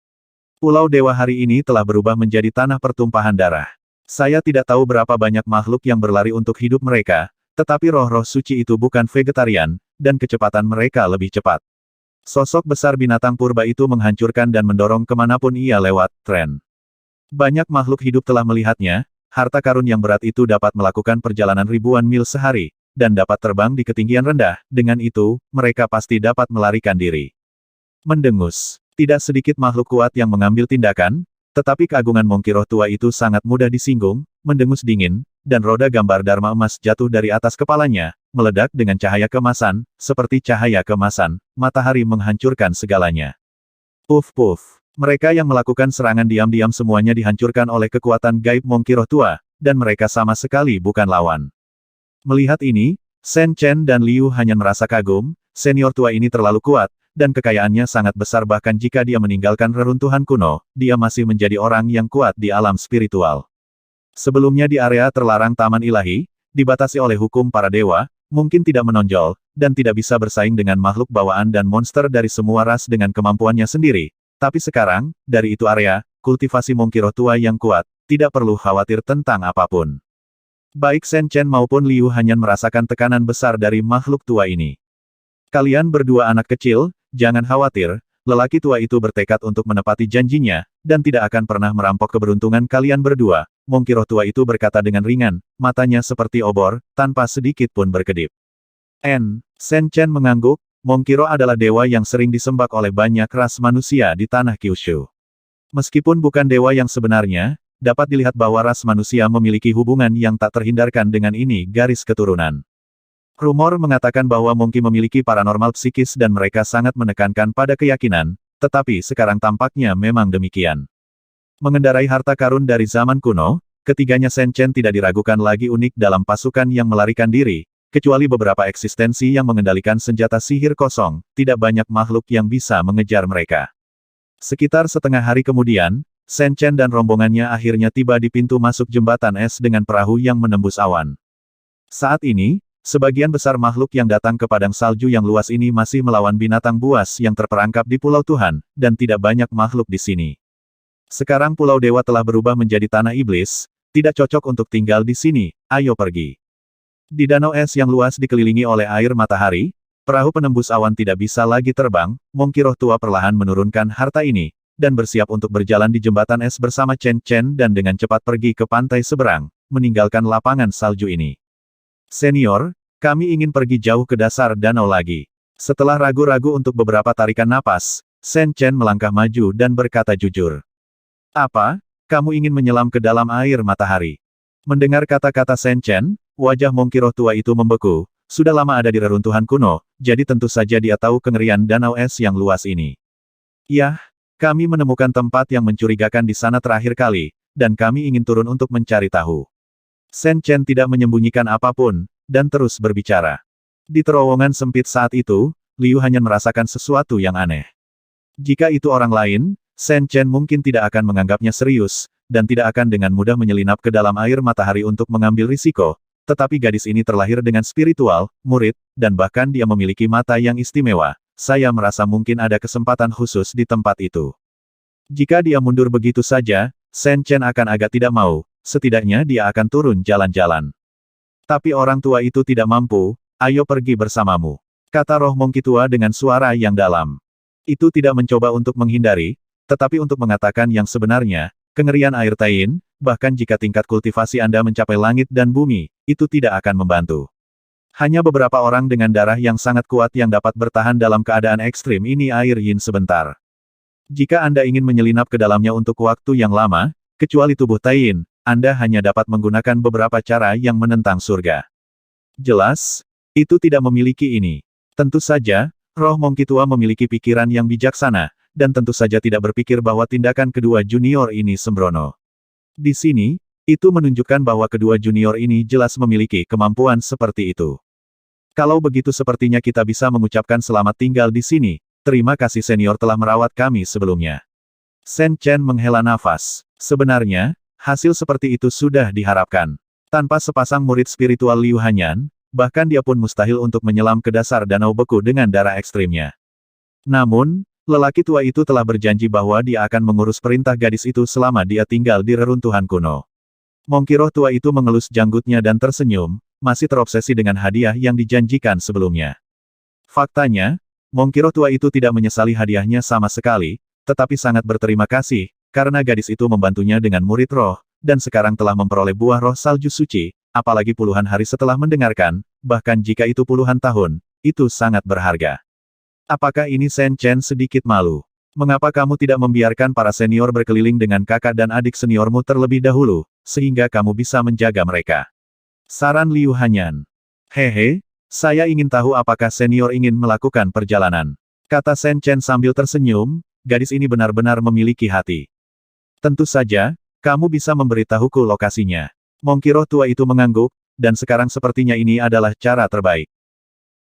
Speaker 1: Pulau Dewa hari ini telah berubah menjadi tanah pertumpahan darah. Saya tidak tahu berapa banyak makhluk yang berlari untuk hidup mereka, tetapi roh-roh suci itu bukan vegetarian, dan kecepatan mereka lebih cepat. Sosok besar binatang purba itu menghancurkan dan mendorong kemanapun ia lewat, tren. Banyak makhluk hidup telah melihatnya, harta karun yang berat itu dapat melakukan perjalanan ribuan mil sehari, dan dapat terbang di ketinggian rendah, dengan itu, mereka pasti dapat melarikan diri. Mendengus. Tidak sedikit makhluk kuat yang mengambil tindakan, tetapi keagungan Monkey Roh Tua itu sangat mudah disinggung, mendengus dingin, dan roda gambar Dharma emas jatuh dari atas kepalanya, meledak dengan cahaya kemasan, seperti cahaya kemasan, matahari menghancurkan segalanya. Puf-puf. Mereka yang melakukan serangan diam-diam semuanya dihancurkan oleh kekuatan gaib Monkey Roh Tua, dan mereka sama sekali bukan lawan. Melihat ini, Sen Chen dan Liu hanya merasa kagum, senior tua ini terlalu kuat, dan kekayaannya sangat besar bahkan jika dia meninggalkan reruntuhan kuno, dia masih menjadi orang yang kuat di alam spiritual. Sebelumnya di area terlarang Taman Ilahi, dibatasi oleh hukum para dewa, mungkin tidak menonjol, dan tidak bisa bersaing dengan makhluk bawaan dan monster dari semua ras dengan kemampuannya sendiri. Tapi sekarang, dari itu area, kultivasi Monkey Roh Tua yang kuat, tidak perlu khawatir tentang apapun. Baik Sen Chen maupun Liu Hanyan merasakan tekanan besar dari makhluk tua ini. Kalian berdua anak kecil, jangan khawatir, lelaki tua itu bertekad untuk menepati janjinya, dan tidak akan pernah merampok keberuntungan kalian berdua. Monkey Roh Tua itu berkata dengan ringan, matanya seperti obor, tanpa sedikit pun berkedip. Sen Chen mengangguk, Monkey Roh adalah dewa yang sering disembah oleh banyak ras manusia di tanah Kyushu. Meskipun bukan dewa yang sebenarnya, dapat dilihat bahwa ras manusia memiliki hubungan yang tak terhindarkan dengan ini garis keturunan. Rumor mengatakan bahwa Monkey memiliki paranormal psikis dan mereka sangat menekankan pada keyakinan, tetapi sekarang tampaknya memang demikian. Mengendarai harta karun dari zaman kuno, ketiganya Sen Chen tidak diragukan lagi unik dalam pasukan yang melarikan diri, kecuali beberapa eksistensi yang mengendalikan senjata sihir kosong, tidak banyak makhluk yang bisa mengejar mereka. Sekitar setengah hari kemudian, Sen Chen dan rombongannya akhirnya tiba di pintu masuk jembatan es dengan perahu yang menembus awan. Saat ini, sebagian besar makhluk yang datang ke padang salju yang luas ini masih melawan binatang buas yang terperangkap di Pulau Tuhan, dan tidak banyak makhluk di sini. Sekarang Pulau Dewa telah berubah menjadi tanah iblis, tidak cocok untuk tinggal di sini, ayo pergi. Di danau es yang luas dikelilingi oleh air matahari, perahu penembus awan tidak bisa lagi terbang, Monkey Roh Tua perlahan menurunkan harta ini, dan bersiap untuk berjalan di jembatan es bersama Chen Chen dan dengan cepat pergi ke pantai seberang, meninggalkan lapangan salju ini. Senior, kami ingin pergi jauh ke dasar danau lagi. Setelah ragu-ragu untuk beberapa tarikan napas, Sen Chen melangkah maju dan berkata jujur. Apa? Kamu ingin menyelam ke dalam air matahari? Mendengar kata-kata Sen Chen, Wajah Mongki roh tua itu membeku, sudah lama ada di reruntuhan kuno, jadi tentu saja dia tahu kengerian danau es yang luas ini. Yah, kami menemukan tempat yang mencurigakan di sana terakhir kali, dan kami ingin turun untuk mencari tahu. Sen Chen tidak menyembunyikan apapun, dan terus berbicara. Di terowongan sempit saat itu, Liu hanya merasakan sesuatu yang aneh. Jika itu orang lain, Sen Chen mungkin tidak akan menganggapnya serius, dan tidak akan dengan mudah menyelinap ke dalam air matahari untuk mengambil risiko, tetapi gadis ini terlahir dengan spiritual, murid, dan bahkan dia memiliki mata yang istimewa. Saya merasa mungkin ada kesempatan khusus di tempat itu. Jika dia mundur begitu saja, Sen Chen akan agak tidak mau, setidaknya dia akan turun jalan-jalan. Tapi orang tua itu tidak mampu, ayo pergi bersamamu, kata roh Mongki tua dengan suara yang dalam. Itu tidak mencoba untuk menghindari, tetapi untuk mengatakan yang sebenarnya, kengerian air Tain, bahkan jika tingkat kultivasi Anda mencapai langit dan bumi, itu tidak akan membantu. Hanya beberapa orang dengan darah yang sangat kuat yang dapat bertahan dalam keadaan ekstrim ini air yin sebentar. Jika Anda ingin menyelinap ke dalamnya untuk waktu yang lama, kecuali tubuh Tain, Anda hanya dapat menggunakan beberapa cara yang menentang surga. Jelas, itu tidak memiliki ini. Tentu saja, roh Mongki tua memiliki pikiran yang bijaksana, dan tentu saja tidak berpikir bahwa tindakan kedua junior ini sembrono. Di sini, itu menunjukkan bahwa kedua junior ini jelas memiliki kemampuan seperti itu. Kalau begitu sepertinya kita bisa mengucapkan selamat tinggal di sini, terima kasih senior telah merawat kami sebelumnya. Sen Chen menghela nafas. Sebenarnya, hasil seperti itu sudah diharapkan. Tanpa sepasang murid spiritual Liu Hanyan, bahkan dia pun mustahil untuk menyelam ke dasar danau beku dengan darah ekstrimnya. Namun, lelaki tua itu telah berjanji bahwa dia akan mengurus perintah gadis itu selama dia tinggal di reruntuhan kuno. Mongki roh tua itu mengelus janggutnya dan tersenyum, masih terobsesi dengan hadiah yang dijanjikan sebelumnya. Faktanya, Mongki roh tua itu tidak menyesali hadiahnya sama sekali, tetapi sangat berterima kasih, karena gadis itu membantunya dengan murid roh, dan sekarang telah memperoleh buah roh salju suci, apalagi puluhan hari setelah mendengarkan, bahkan jika itu puluhan tahun, itu sangat berharga. Apakah ini Sen Chen sedikit malu? Mengapa kamu tidak membiarkan para senior berkeliling dengan kakak dan adik seniormu terlebih dahulu, sehingga kamu bisa menjaga mereka? Saran Liu Hanyan. Hehe, saya ingin tahu apakah senior ingin melakukan perjalanan, kata Sen Chen sambil tersenyum, gadis ini benar-benar memiliki hati. Tentu saja, kamu bisa memberitahuku lokasinya. Mongki roh tua itu mengangguk, dan sekarang sepertinya ini adalah cara terbaik.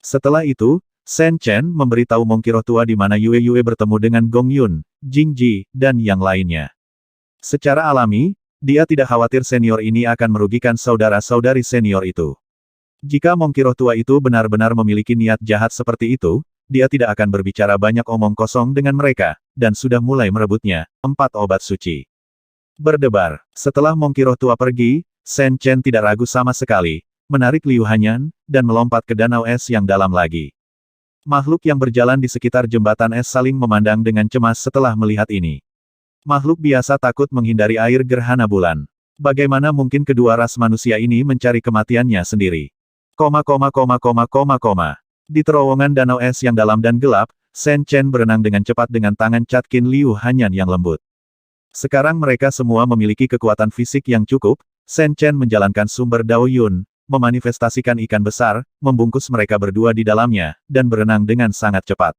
Speaker 1: Setelah itu, Sen Chen memberitahu Mongki roh tua di mana Yue Yue bertemu dengan Gong Yun, Jing Ji, dan yang lainnya. Secara alami, dia tidak khawatir senior ini akan merugikan saudara-saudari senior itu. Jika Mongki roh tua itu benar-benar memiliki niat jahat seperti itu, dia tidak akan berbicara banyak omong kosong dengan mereka, dan sudah mulai merebutnya, 4 obat suci. Berdebar. Setelah Mongki roh tua pergi, Sen Chen tidak ragu sama sekali, menarik Liu Hanyan, dan melompat ke danau es yang dalam lagi. Makhluk yang berjalan di sekitar jembatan es saling memandang dengan cemas setelah melihat ini. Makhluk biasa takut menghindari air gerhana bulan. Bagaimana mungkin kedua ras manusia ini mencari kematiannya sendiri? Di terowongan danau es yang dalam dan gelap, Sen Chen berenang dengan cepat dengan tangan catkin Liu Hanyan yang lembut. Sekarang mereka semua memiliki kekuatan fisik yang cukup. Sen Chen menjalankan sumber Dao Yun, memanifestasikan ikan besar, membungkus mereka berdua di dalamnya, dan berenang dengan sangat cepat.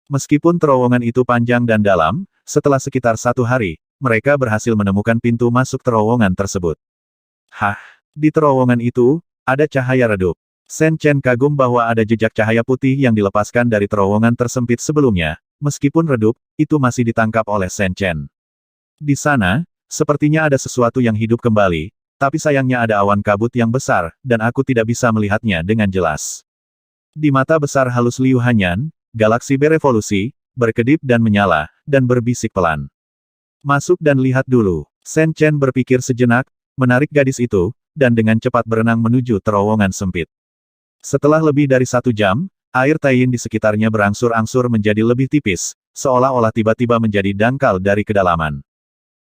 Speaker 1: Meskipun terowongan itu panjang dan dalam, setelah sekitar 1 hari, mereka berhasil menemukan pintu masuk terowongan tersebut. Hah, di terowongan itu, ada cahaya redup. Sen Chen kagum bahwa ada jejak cahaya putih yang dilepaskan dari terowongan tersempit sebelumnya, meskipun redup, itu masih ditangkap oleh Sen Chen. Di sana, sepertinya ada sesuatu yang hidup kembali, tapi sayangnya ada awan kabut yang besar, dan aku tidak bisa melihatnya dengan jelas. Di mata besar halus Liu Hanyan, galaksi berevolusi, berkedip dan menyala, dan berbisik pelan. Masuk dan lihat dulu. Sen Chen berpikir sejenak, menarik gadis itu, dan dengan cepat berenang menuju terowongan sempit. Setelah lebih dari 1 jam, air Tain di sekitarnya berangsur-angsur menjadi lebih tipis, seolah-olah tiba-tiba menjadi dangkal dari kedalaman.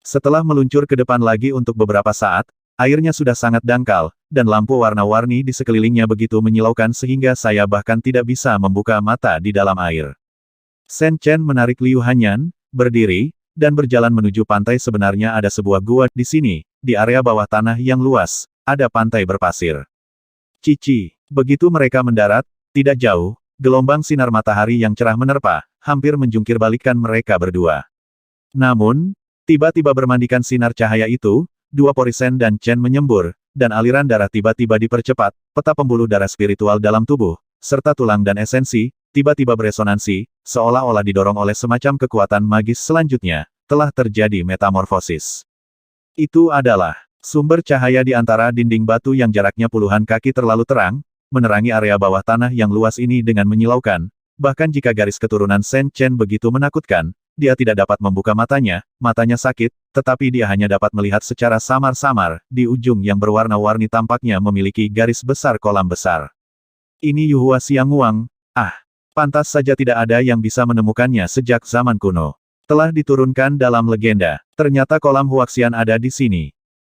Speaker 1: Setelah meluncur ke depan lagi untuk beberapa saat, airnya sudah sangat dangkal, dan lampu warna-warni di sekelilingnya begitu menyilaukan sehingga saya bahkan tidak bisa membuka mata di dalam air. Sen Chen menarik Liu Hanyan, berdiri, dan berjalan menuju pantai. Sebenarnya ada sebuah gua di sini, di area bawah tanah yang luas, ada pantai berpasir. Cici. Begitu mereka mendarat, tidak jauh, gelombang sinar matahari yang cerah menerpa, hampir menjungkir balikkan mereka berdua. Namun, tiba-tiba bermandikan sinar cahaya itu, dua pori Sen dan Chen menyembur, dan aliran darah tiba-tiba dipercepat, peta pembuluh darah spiritual dalam tubuh, serta tulang dan esensi, tiba-tiba beresonansi, seolah-olah didorong oleh semacam kekuatan magis selanjutnya, telah terjadi metamorfosis. Itu adalah sumber cahaya di antara dinding batu yang jaraknya puluhan kaki terlalu terang, menerangi area bawah tanah yang luas ini dengan menyilaukan, bahkan jika garis keturunan Sen Chen begitu menakutkan, dia tidak dapat membuka matanya sakit, tetapi dia hanya dapat melihat secara samar-samar, di ujung yang berwarna-warni tampaknya memiliki garis besar kolam besar. Ini Yuhua Xiangwang, pantas saja tidak ada yang bisa menemukannya sejak zaman kuno. Telah diturunkan dalam legenda, ternyata kolam Huaxian ada di sini.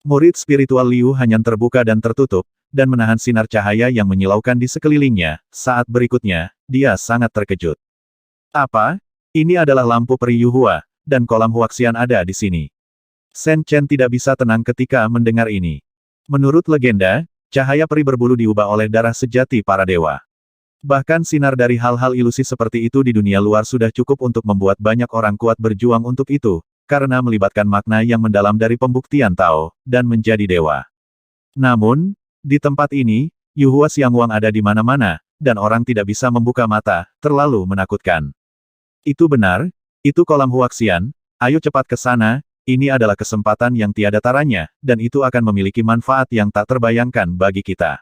Speaker 1: Murid spiritual Liu Hanyan terbuka dan tertutup, dan menahan sinar cahaya yang menyilaukan di sekelilingnya. Saat berikutnya, dia sangat terkejut. Apa? Ini adalah lampu peri Yuhua, dan kolam Huaxian ada di sini. Sen Chen tidak bisa tenang ketika mendengar ini. Menurut legenda, cahaya peri berbulu diubah oleh darah sejati para dewa. Bahkan sinar dari hal-hal ilusi seperti itu di dunia luar sudah cukup untuk membuat banyak orang kuat berjuang untuk itu, karena melibatkan makna yang mendalam dari pembuktian Tao, dan menjadi dewa. Namun, di tempat ini, Yuhua Xiangwang ada di mana-mana, dan orang tidak bisa membuka mata, terlalu menakutkan. Itu benar, itu kolam Huaxian, ayo cepat ke sana, ini adalah kesempatan yang tiada taranya, dan itu akan memiliki manfaat yang tak terbayangkan bagi kita.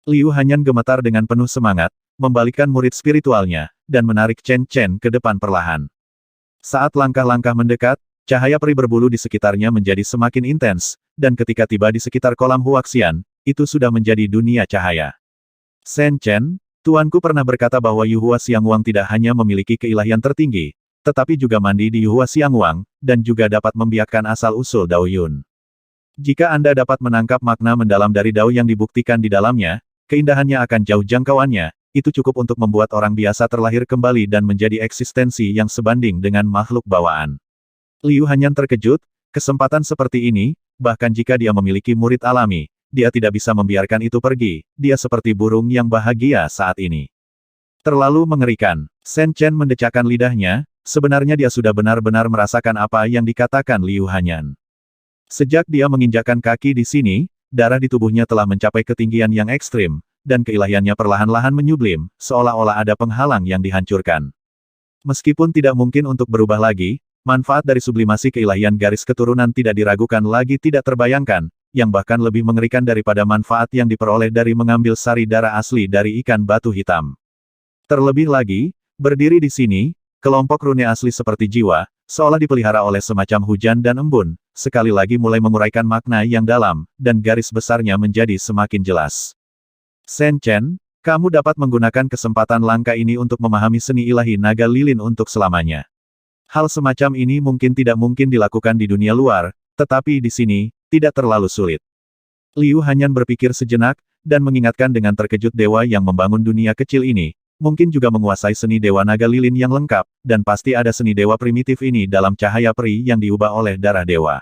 Speaker 1: Liu Hanyan gemetar dengan penuh semangat, membalikkan murid spiritualnya, dan menarik Chen Chen ke depan perlahan. Saat langkah-langkah mendekat, cahaya peri berbulu di sekitarnya menjadi semakin intens, dan ketika tiba di sekitar kolam Huaxian, itu sudah menjadi dunia cahaya. Sen Chen, tuanku pernah berkata bahwa Yuhua Xiangwang tidak hanya memiliki keilahian tertinggi, tetapi juga mandi di Yuhua Xiangwang, dan juga dapat membiakkan asal-usul Dao Yun. Jika Anda dapat menangkap makna mendalam dari Dao yang dibuktikan di dalamnya, keindahannya akan jauh jangkauannya, itu cukup untuk membuat orang biasa terlahir kembali dan menjadi eksistensi yang sebanding dengan makhluk bawaan. Liu Hanyan terkejut, kesempatan seperti ini, bahkan jika dia memiliki murid alami, dia tidak bisa membiarkan itu pergi, dia seperti burung yang bahagia saat ini. Terlalu mengerikan. Sen Chen mendecakkan lidahnya, sebenarnya dia sudah benar-benar merasakan apa yang dikatakan Liu Hanyan. Sejak dia menginjakkan kaki di sini, darah di tubuhnya telah mencapai ketinggian yang ekstrim, dan keilahiannya perlahan-lahan menyublim, seolah-olah ada penghalang yang dihancurkan. Meskipun tidak mungkin untuk berubah lagi, manfaat dari sublimasi keilahian garis keturunan tidak diragukan lagi tidak terbayangkan, yang bahkan lebih mengerikan daripada manfaat yang diperoleh dari mengambil sari darah asli dari ikan batu hitam. Terlebih lagi, berdiri di sini, kelompok rune asli seperti jiwa, seolah dipelihara oleh semacam hujan dan embun, sekali lagi mulai menguraikan makna yang dalam, dan garis besarnya menjadi semakin jelas. Sen Chen, kamu dapat menggunakan kesempatan langka ini untuk memahami seni ilahi naga lilin untuk selamanya. Hal semacam ini mungkin tidak mungkin dilakukan di dunia luar, tetapi di sini, tidak terlalu sulit. Liu Hanyan berpikir sejenak, dan mengingatkan dengan terkejut dewa yang membangun dunia kecil ini, mungkin juga menguasai seni dewa naga lilin yang lengkap, dan pasti ada seni dewa primitif ini dalam cahaya peri yang diubah oleh darah dewa.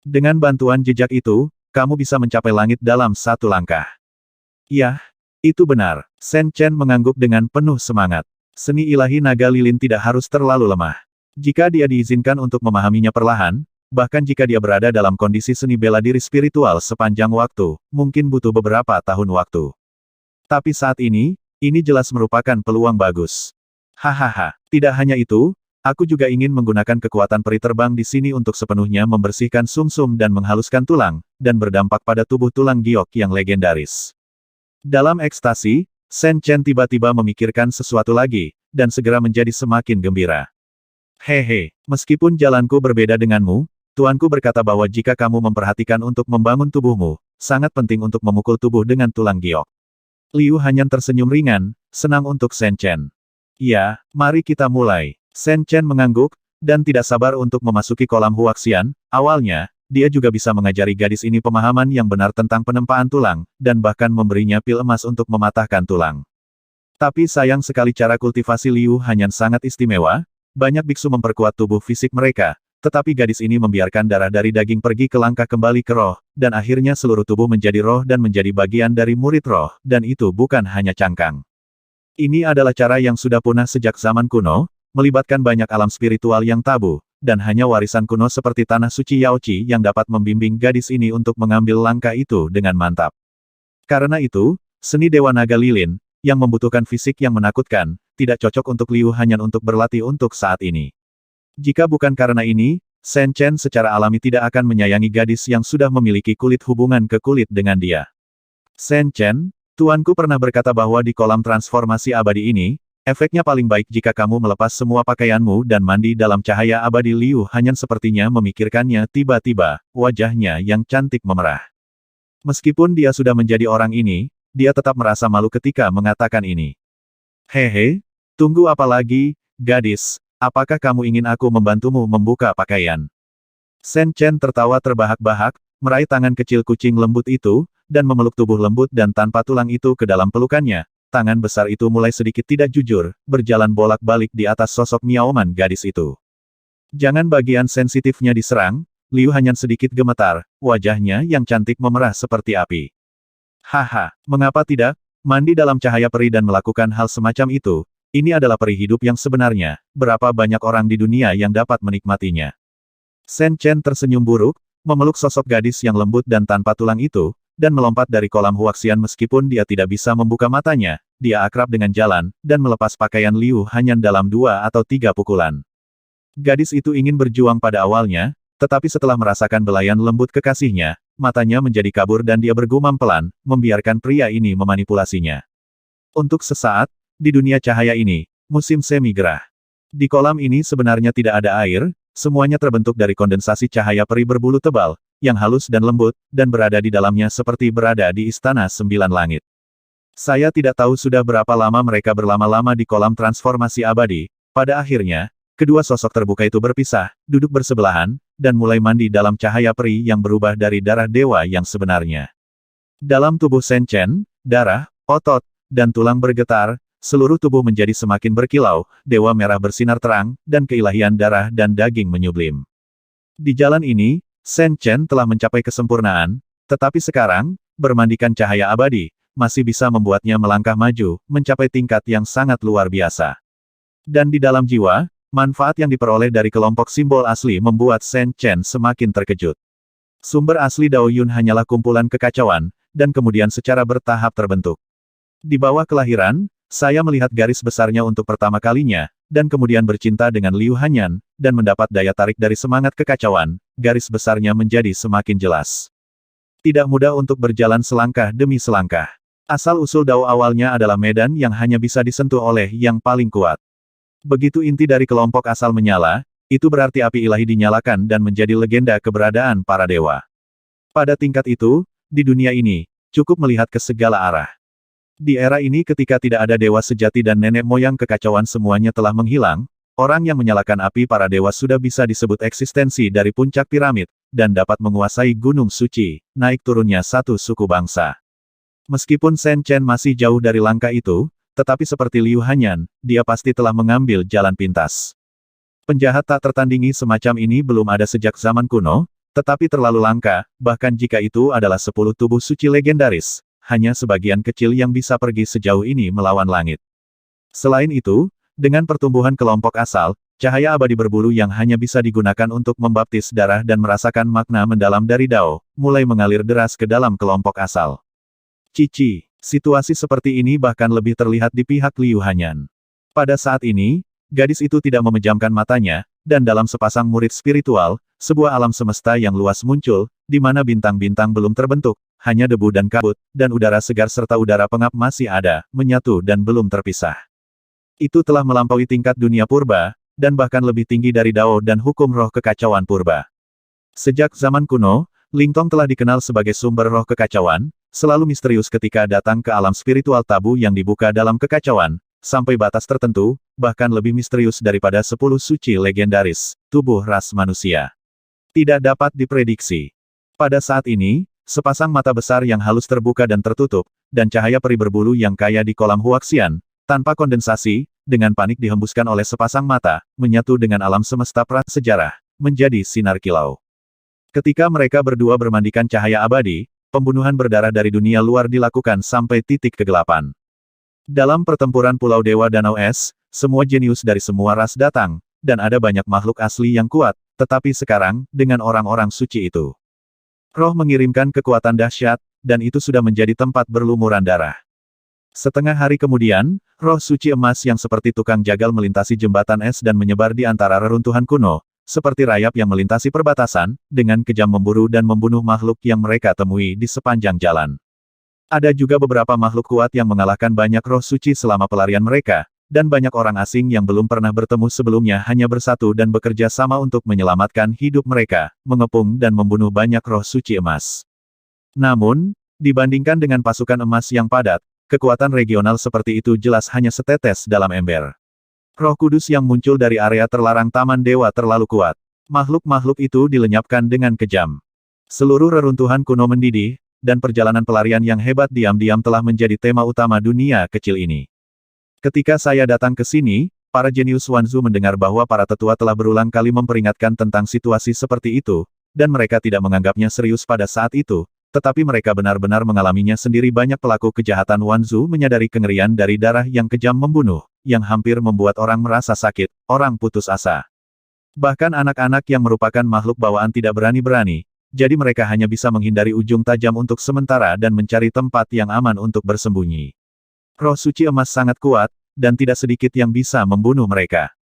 Speaker 1: Dengan bantuan jejak itu, kamu bisa mencapai langit dalam satu langkah. Yah, itu benar. Sen Chen mengangguk dengan penuh semangat. Seni ilahi naga lilin tidak harus terlalu lemah. Jika dia diizinkan untuk memahaminya perlahan, bahkan jika dia berada dalam kondisi seni bela diri spiritual sepanjang waktu, mungkin butuh beberapa tahun waktu. Tapi saat ini jelas merupakan peluang bagus. Hahaha, tidak hanya itu, aku juga ingin menggunakan kekuatan peri terbang di sini untuk sepenuhnya membersihkan sumsum dan menghaluskan tulang, dan berdampak pada tubuh tulang giok yang legendaris. Dalam ekstasi, Sen Chen tiba-tiba memikirkan sesuatu lagi, dan segera menjadi semakin gembira. Hehe, meskipun jalanku berbeda denganmu, tuanku berkata bahwa jika kamu memperhatikan untuk membangun tubuhmu, sangat penting untuk memukul tubuh dengan tulang giok. Liu Hanyan tersenyum ringan, senang untuk Sen Chen. Ya, mari kita mulai. Sen Chen mengangguk, dan tidak sabar untuk memasuki kolam Huaxian. Awalnya, dia juga bisa mengajari gadis ini pemahaman yang benar tentang penempaan tulang, dan bahkan memberinya pil emas untuk mematahkan tulang. Tapi sayang sekali cara kultivasi Liu Hanyan sangat istimewa. Banyak biksu memperkuat tubuh fisik mereka, Tetapi gadis ini membiarkan darah dari daging pergi ke langkah kembali ke roh, dan akhirnya seluruh tubuh menjadi roh dan menjadi bagian dari murid roh, dan itu bukan hanya cangkang. Ini adalah cara yang sudah punah sejak zaman kuno, melibatkan banyak alam spiritual yang tabu, dan hanya warisan kuno seperti tanah suci Yaoqi yang dapat membimbing gadis ini untuk mengambil langkah itu dengan mantap. Karena itu, seni Dewa Naga Lilin, yang membutuhkan fisik yang menakutkan, tidak cocok untuk Liu Hanyan untuk berlatih untuk saat ini. Jika bukan karena ini, Shen Chen secara alami tidak akan menyayangi gadis yang sudah memiliki kulit hubungan ke kulit dengan dia. Shen Chen, tuanku pernah berkata bahwa di kolam transformasi abadi ini, efeknya paling baik jika kamu melepas semua pakaianmu dan mandi dalam cahaya abadi. Liu Hanyan sepertinya memikirkannya tiba-tiba, wajahnya yang cantik memerah. Meskipun dia sudah menjadi orang ini, dia tetap merasa malu ketika mengatakan ini. Hehe, tunggu apa lagi, gadis? Apakah kamu ingin aku membantumu membuka pakaian? Shen Chen tertawa terbahak-bahak, meraih tangan kecil kucing lembut itu, dan memeluk tubuh lembut dan tanpa tulang itu ke dalam pelukannya. Tangan besar itu mulai sedikit tidak jujur, berjalan bolak-balik di atas sosok Miaoman gadis itu. Jangan bagian sensitifnya diserang, Liu Hanyan sedikit gemetar, wajahnya yang cantik memerah seperti api. Haha, mengapa tidak? Mandi dalam cahaya peri dan melakukan hal semacam itu. Ini adalah peri hidup yang sebenarnya, berapa banyak orang di dunia yang dapat menikmatinya. Shen Chen tersenyum buruk, memeluk sosok gadis yang lembut dan tanpa tulang itu, dan melompat dari kolam huaxian meskipun dia tidak bisa membuka matanya, dia akrab dengan jalan, dan melepas pakaian Liu Hanyan dalam 2 atau 3 pukulan. Gadis itu ingin berjuang pada awalnya, tetapi setelah merasakan belayan lembut kekasihnya, matanya menjadi kabur dan dia bergumam pelan, membiarkan pria ini memanipulasinya. Untuk sesaat, di dunia cahaya ini, musim semi gerah. Di kolam ini sebenarnya tidak ada air, semuanya terbentuk dari kondensasi cahaya peri berbulu tebal, yang halus dan lembut, dan berada di dalamnya seperti berada di istana 9 langit. Saya tidak tahu sudah berapa lama mereka berlama-lama di kolam transformasi abadi. Pada akhirnya, kedua sosok terbuka itu berpisah, duduk bersebelahan, dan mulai mandi dalam cahaya peri yang berubah dari darah dewa yang sebenarnya. Dalam tubuh Shen Chen, darah, otot, dan tulang bergetar, seluruh tubuh menjadi semakin berkilau, dewa merah bersinar terang, dan keilahian darah dan daging menyublim. Di jalan ini, Shen Chen telah mencapai kesempurnaan, tetapi sekarang, bermandikan cahaya abadi, masih bisa membuatnya melangkah maju, mencapai tingkat yang sangat luar biasa. Dan di dalam jiwa, manfaat yang diperoleh dari kelompok simbol asli membuat Shen Chen semakin terkejut. Sumber asli Dao Yun hanyalah kumpulan kekacauan, dan kemudian secara bertahap terbentuk. Di bawah kelahiran, saya melihat garis besarnya untuk pertama kalinya, dan kemudian bercinta dengan Liu Hanyan, dan mendapat daya tarik dari semangat kekacauan, garis besarnya menjadi semakin jelas. Tidak mudah untuk berjalan selangkah demi selangkah. Asal-usul Dao awalnya adalah medan yang hanya bisa disentuh oleh yang paling kuat. Begitu inti dari kelompok asal menyala, itu berarti api ilahi dinyalakan dan menjadi legenda keberadaan para dewa. Pada tingkat itu, di dunia ini, cukup melihat ke segala arah. Di era ini ketika tidak ada dewa sejati dan nenek moyang kekacauan semuanya telah menghilang, orang yang menyalakan api para dewa sudah bisa disebut eksistensi dari puncak piramid, dan dapat menguasai gunung suci, naik turunnya satu suku bangsa. Meskipun Shen Chen masih jauh dari langkah itu, tetapi seperti Liu Hanyan, dia pasti telah mengambil jalan pintas. Penjahat tak tertandingi semacam ini belum ada sejak zaman kuno, tetapi terlalu langka, bahkan jika itu adalah 10 tubuh suci legendaris. Hanya sebagian kecil yang bisa pergi sejauh ini melawan langit. Selain itu, dengan pertumbuhan kelompok asal, cahaya abadi berbulu yang hanya bisa digunakan untuk membaptis darah dan merasakan makna mendalam dari Dao, mulai mengalir deras ke dalam kelompok asal. Cici, situasi seperti ini bahkan lebih terlihat di pihak Liu Hanyan. Pada saat ini, gadis itu tidak memejamkan matanya, dan dalam sepasang murid spiritual, sebuah alam semesta yang luas muncul, di mana bintang-bintang belum terbentuk, hanya debu dan kabut, dan udara segar serta udara pengap masih ada, menyatu dan belum terpisah. Itu telah melampaui tingkat dunia purba, dan bahkan lebih tinggi dari Dao dan hukum roh kekacauan purba. Sejak zaman kuno, Lingtong telah dikenal sebagai sumber roh kekacauan, selalu misterius ketika datang ke alam spiritual tabu yang dibuka dalam kekacauan, sampai batas tertentu, bahkan lebih misterius daripada 10 suci legendaris, tubuh ras manusia. Tidak dapat diprediksi. Pada saat ini, sepasang mata besar yang halus terbuka dan tertutup, dan cahaya peri berbulu yang kaya di kolam huaxian, tanpa kondensasi, dengan panik dihembuskan oleh sepasang mata, menyatu dengan alam semesta prasejarah, menjadi sinar kilau. Ketika mereka berdua bermandikan cahaya abadi, pembunuhan berdarah dari dunia luar dilakukan sampai titik kegelapan. Dalam pertempuran Pulau Dewa Danau Es, semua jenius dari semua ras datang, dan ada banyak makhluk asli yang kuat, tetapi sekarang, dengan orang-orang suci itu. Roh mengirimkan kekuatan dahsyat, dan itu sudah menjadi tempat berlumuran darah. Setengah hari kemudian, roh suci emas yang seperti tukang jagal melintasi jembatan es dan menyebar di antara reruntuhan kuno, seperti rayap yang melintasi perbatasan, dengan kejam memburu dan membunuh makhluk yang mereka temui di sepanjang jalan. Ada juga beberapa makhluk kuat yang mengalahkan banyak roh suci selama pelarian mereka, dan banyak orang asing yang belum pernah bertemu sebelumnya hanya bersatu dan bekerja sama untuk menyelamatkan hidup mereka, mengepung dan membunuh banyak roh suci emas. Namun, dibandingkan dengan pasukan emas yang padat, kekuatan regional seperti itu jelas hanya setetes dalam ember. Roh kudus yang muncul dari area terlarang Taman Dewa terlalu kuat. Makhluk-makhluk itu dilenyapkan dengan kejam. Seluruh reruntuhan kuno mendidih, dan perjalanan pelarian yang hebat diam-diam telah menjadi tema utama dunia kecil ini. Ketika saya datang ke sini, para jenius Wanzu mendengar bahwa para tetua telah berulang kali memperingatkan tentang situasi seperti itu, dan mereka tidak menganggapnya serius pada saat itu, tetapi mereka benar-benar mengalaminya sendiri. Banyak pelaku kejahatan Wanzu menyadari kengerian dari darah yang kejam membunuh, yang hampir membuat orang merasa sakit, orang putus asa. Bahkan anak-anak yang merupakan makhluk bawaan tidak berani-berani, jadi mereka hanya bisa menghindari ujung tajam untuk sementara dan mencari tempat yang aman untuk bersembunyi. Roh suci emas sangat kuat, dan tidak sedikit yang bisa membunuh mereka.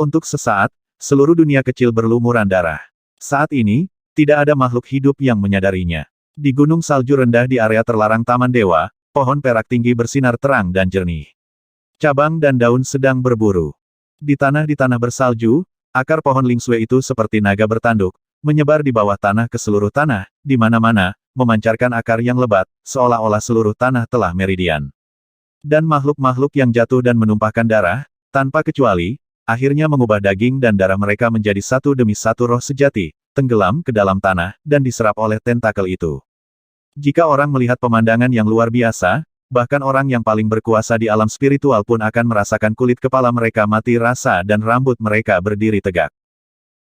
Speaker 1: Untuk sesaat, seluruh dunia kecil berlumuran darah. Saat ini, tidak ada makhluk hidup yang menyadarinya. Di gunung salju rendah di area terlarang Taman Dewa, pohon perak tinggi bersinar terang dan jernih. Cabang dan daun sedang berburu. Di tanah bersalju, akar pohon lingsue itu seperti naga bertanduk, menyebar di bawah tanah ke seluruh tanah, di mana-mana, memancarkan akar yang lebat, seolah-olah seluruh tanah telah meridian. Dan makhluk-makhluk yang jatuh dan menumpahkan darah, tanpa kecuali, akhirnya mengubah daging dan darah mereka menjadi satu demi satu roh sejati, tenggelam ke dalam tanah, dan diserap oleh tentakel itu. Jika orang melihat pemandangan yang luar biasa, bahkan orang yang paling berkuasa di alam spiritual pun akan merasakan kulit kepala mereka mati rasa dan rambut mereka berdiri tegak.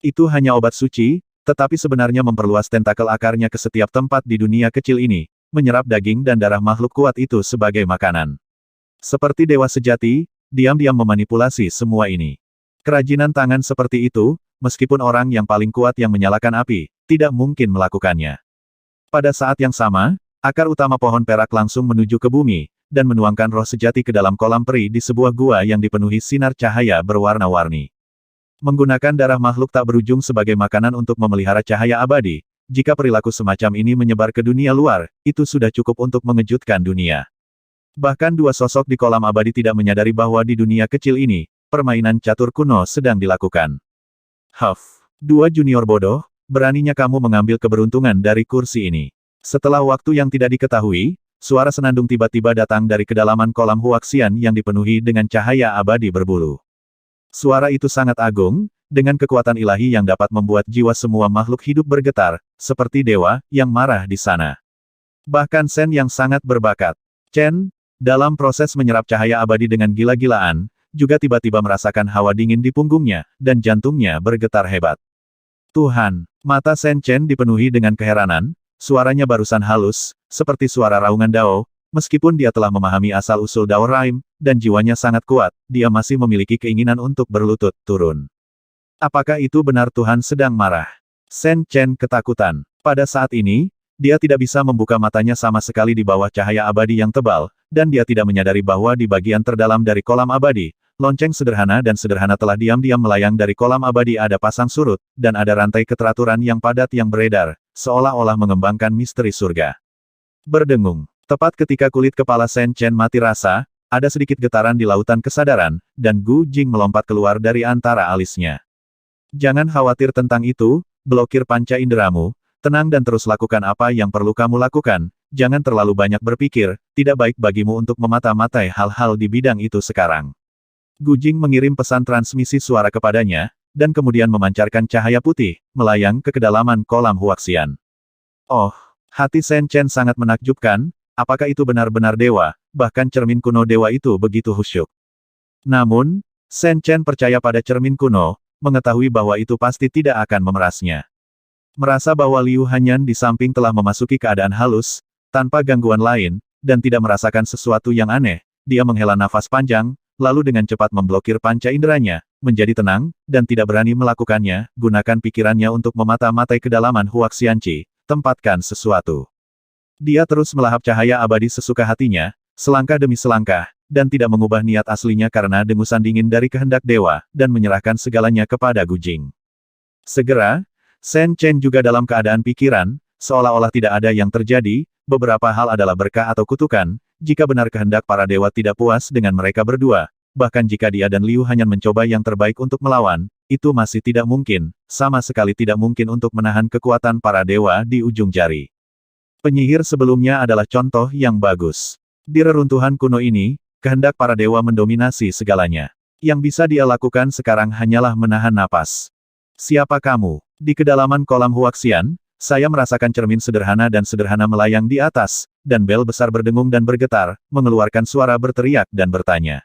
Speaker 1: Itu hanya obat suci, tetapi sebenarnya memperluas tentakel akarnya ke setiap tempat di dunia kecil ini, menyerap daging dan darah makhluk kuat itu sebagai makanan. Seperti dewa sejati, diam-diam memanipulasi semua ini. Kerajinan tangan seperti itu, meskipun orang yang paling kuat yang menyalakan api, tidak mungkin melakukannya. Pada saat yang sama, akar utama pohon perak langsung menuju ke bumi, dan menuangkan roh sejati ke dalam kolam peri di sebuah gua yang dipenuhi sinar cahaya berwarna-warni. Menggunakan darah makhluk tak berujung sebagai makanan untuk memelihara cahaya abadi, jika perilaku semacam ini menyebar ke dunia luar, itu sudah cukup untuk mengejutkan dunia. Bahkan dua sosok di kolam abadi tidak menyadari bahwa di dunia kecil ini, permainan catur kuno sedang dilakukan. Huff, dua junior bodoh, beraninya kamu mengambil keberuntungan dari kursi ini. Setelah waktu yang tidak diketahui, suara senandung tiba-tiba datang dari kedalaman kolam Huaxian yang dipenuhi dengan cahaya abadi berbulu. Suara itu sangat agung, dengan kekuatan ilahi yang dapat membuat jiwa semua makhluk hidup bergetar, seperti dewa yang marah di sana. Bahkan Sen yang sangat berbakat, Chen, dalam proses menyerap cahaya abadi dengan gila-gilaan, juga tiba-tiba merasakan hawa dingin di punggungnya, dan jantungnya bergetar hebat. Tuhan, mata Sen Chen dipenuhi dengan keheranan, suaranya barusan halus, seperti suara raungan Dao, meskipun dia telah memahami asal-usul Dao Raim, dan jiwanya sangat kuat, dia masih memiliki keinginan untuk berlutut turun. Apakah itu benar Tuhan sedang marah? Sen Chen ketakutan. Pada saat ini, dia tidak bisa membuka matanya sama sekali di bawah cahaya abadi yang tebal, dan dia tidak menyadari bahwa di bagian terdalam dari kolam abadi, lonceng sederhana telah diam-diam melayang dari kolam abadi. Ada pasang surut, dan ada rantai keteraturan yang padat yang beredar, seolah-olah mengembangkan misteri surga. Berdengung. Tepat ketika kulit kepala Sen Chen mati rasa, ada sedikit getaran di lautan kesadaran, dan Gu Jing melompat keluar dari antara alisnya. Jangan khawatir tentang itu, blokir panca inderamu, tenang dan terus lakukan apa yang perlu kamu lakukan, jangan terlalu banyak berpikir, tidak baik bagimu untuk memata-matai hal-hal di bidang itu sekarang. Gu Jing mengirim pesan transmisi suara kepadanya, dan kemudian memancarkan cahaya putih, melayang ke kedalaman kolam Huaxian. Oh, hati Sen Chen sangat menakjubkan, apakah itu benar-benar dewa, bahkan cermin kuno dewa itu begitu khusyuk. Namun, Sen Chen percaya pada cermin kuno, mengetahui bahwa itu pasti tidak akan memerasnya. Merasa bahwa Liu Hanyan di samping telah memasuki keadaan halus, tanpa gangguan lain, dan tidak merasakan sesuatu yang aneh, dia menghela nafas panjang, lalu dengan cepat memblokir panca inderanya, menjadi tenang, dan tidak berani melakukannya, gunakan pikirannya untuk memata-matai kedalaman Huaxianqi, tempatkan sesuatu. Dia terus melahap cahaya abadi sesuka hatinya, selangkah demi selangkah, dan tidak mengubah niat aslinya karena dengusan dingin dari kehendak dewa, dan menyerahkan segalanya kepada Gu Jing. Segera, Shen Chen juga dalam keadaan pikiran, seolah-olah tidak ada yang terjadi, beberapa hal adalah berkah atau kutukan, jika benar kehendak para dewa tidak puas dengan mereka berdua, bahkan jika dia dan Liu Hanyan mencoba yang terbaik untuk melawan, itu masih tidak mungkin, sama sekali tidak mungkin untuk menahan kekuatan para dewa di ujung jari. Penyihir sebelumnya adalah contoh yang bagus. Di reruntuhan kuno ini, kehendak para dewa mendominasi segalanya. Yang bisa dia lakukan sekarang hanyalah menahan napas. Siapa kamu? Di kedalaman kolam Huaxian, saya merasakan cermin sederhana dan sederhana melayang di atas, dan bel besar berdengung dan bergetar, mengeluarkan suara berteriak dan bertanya.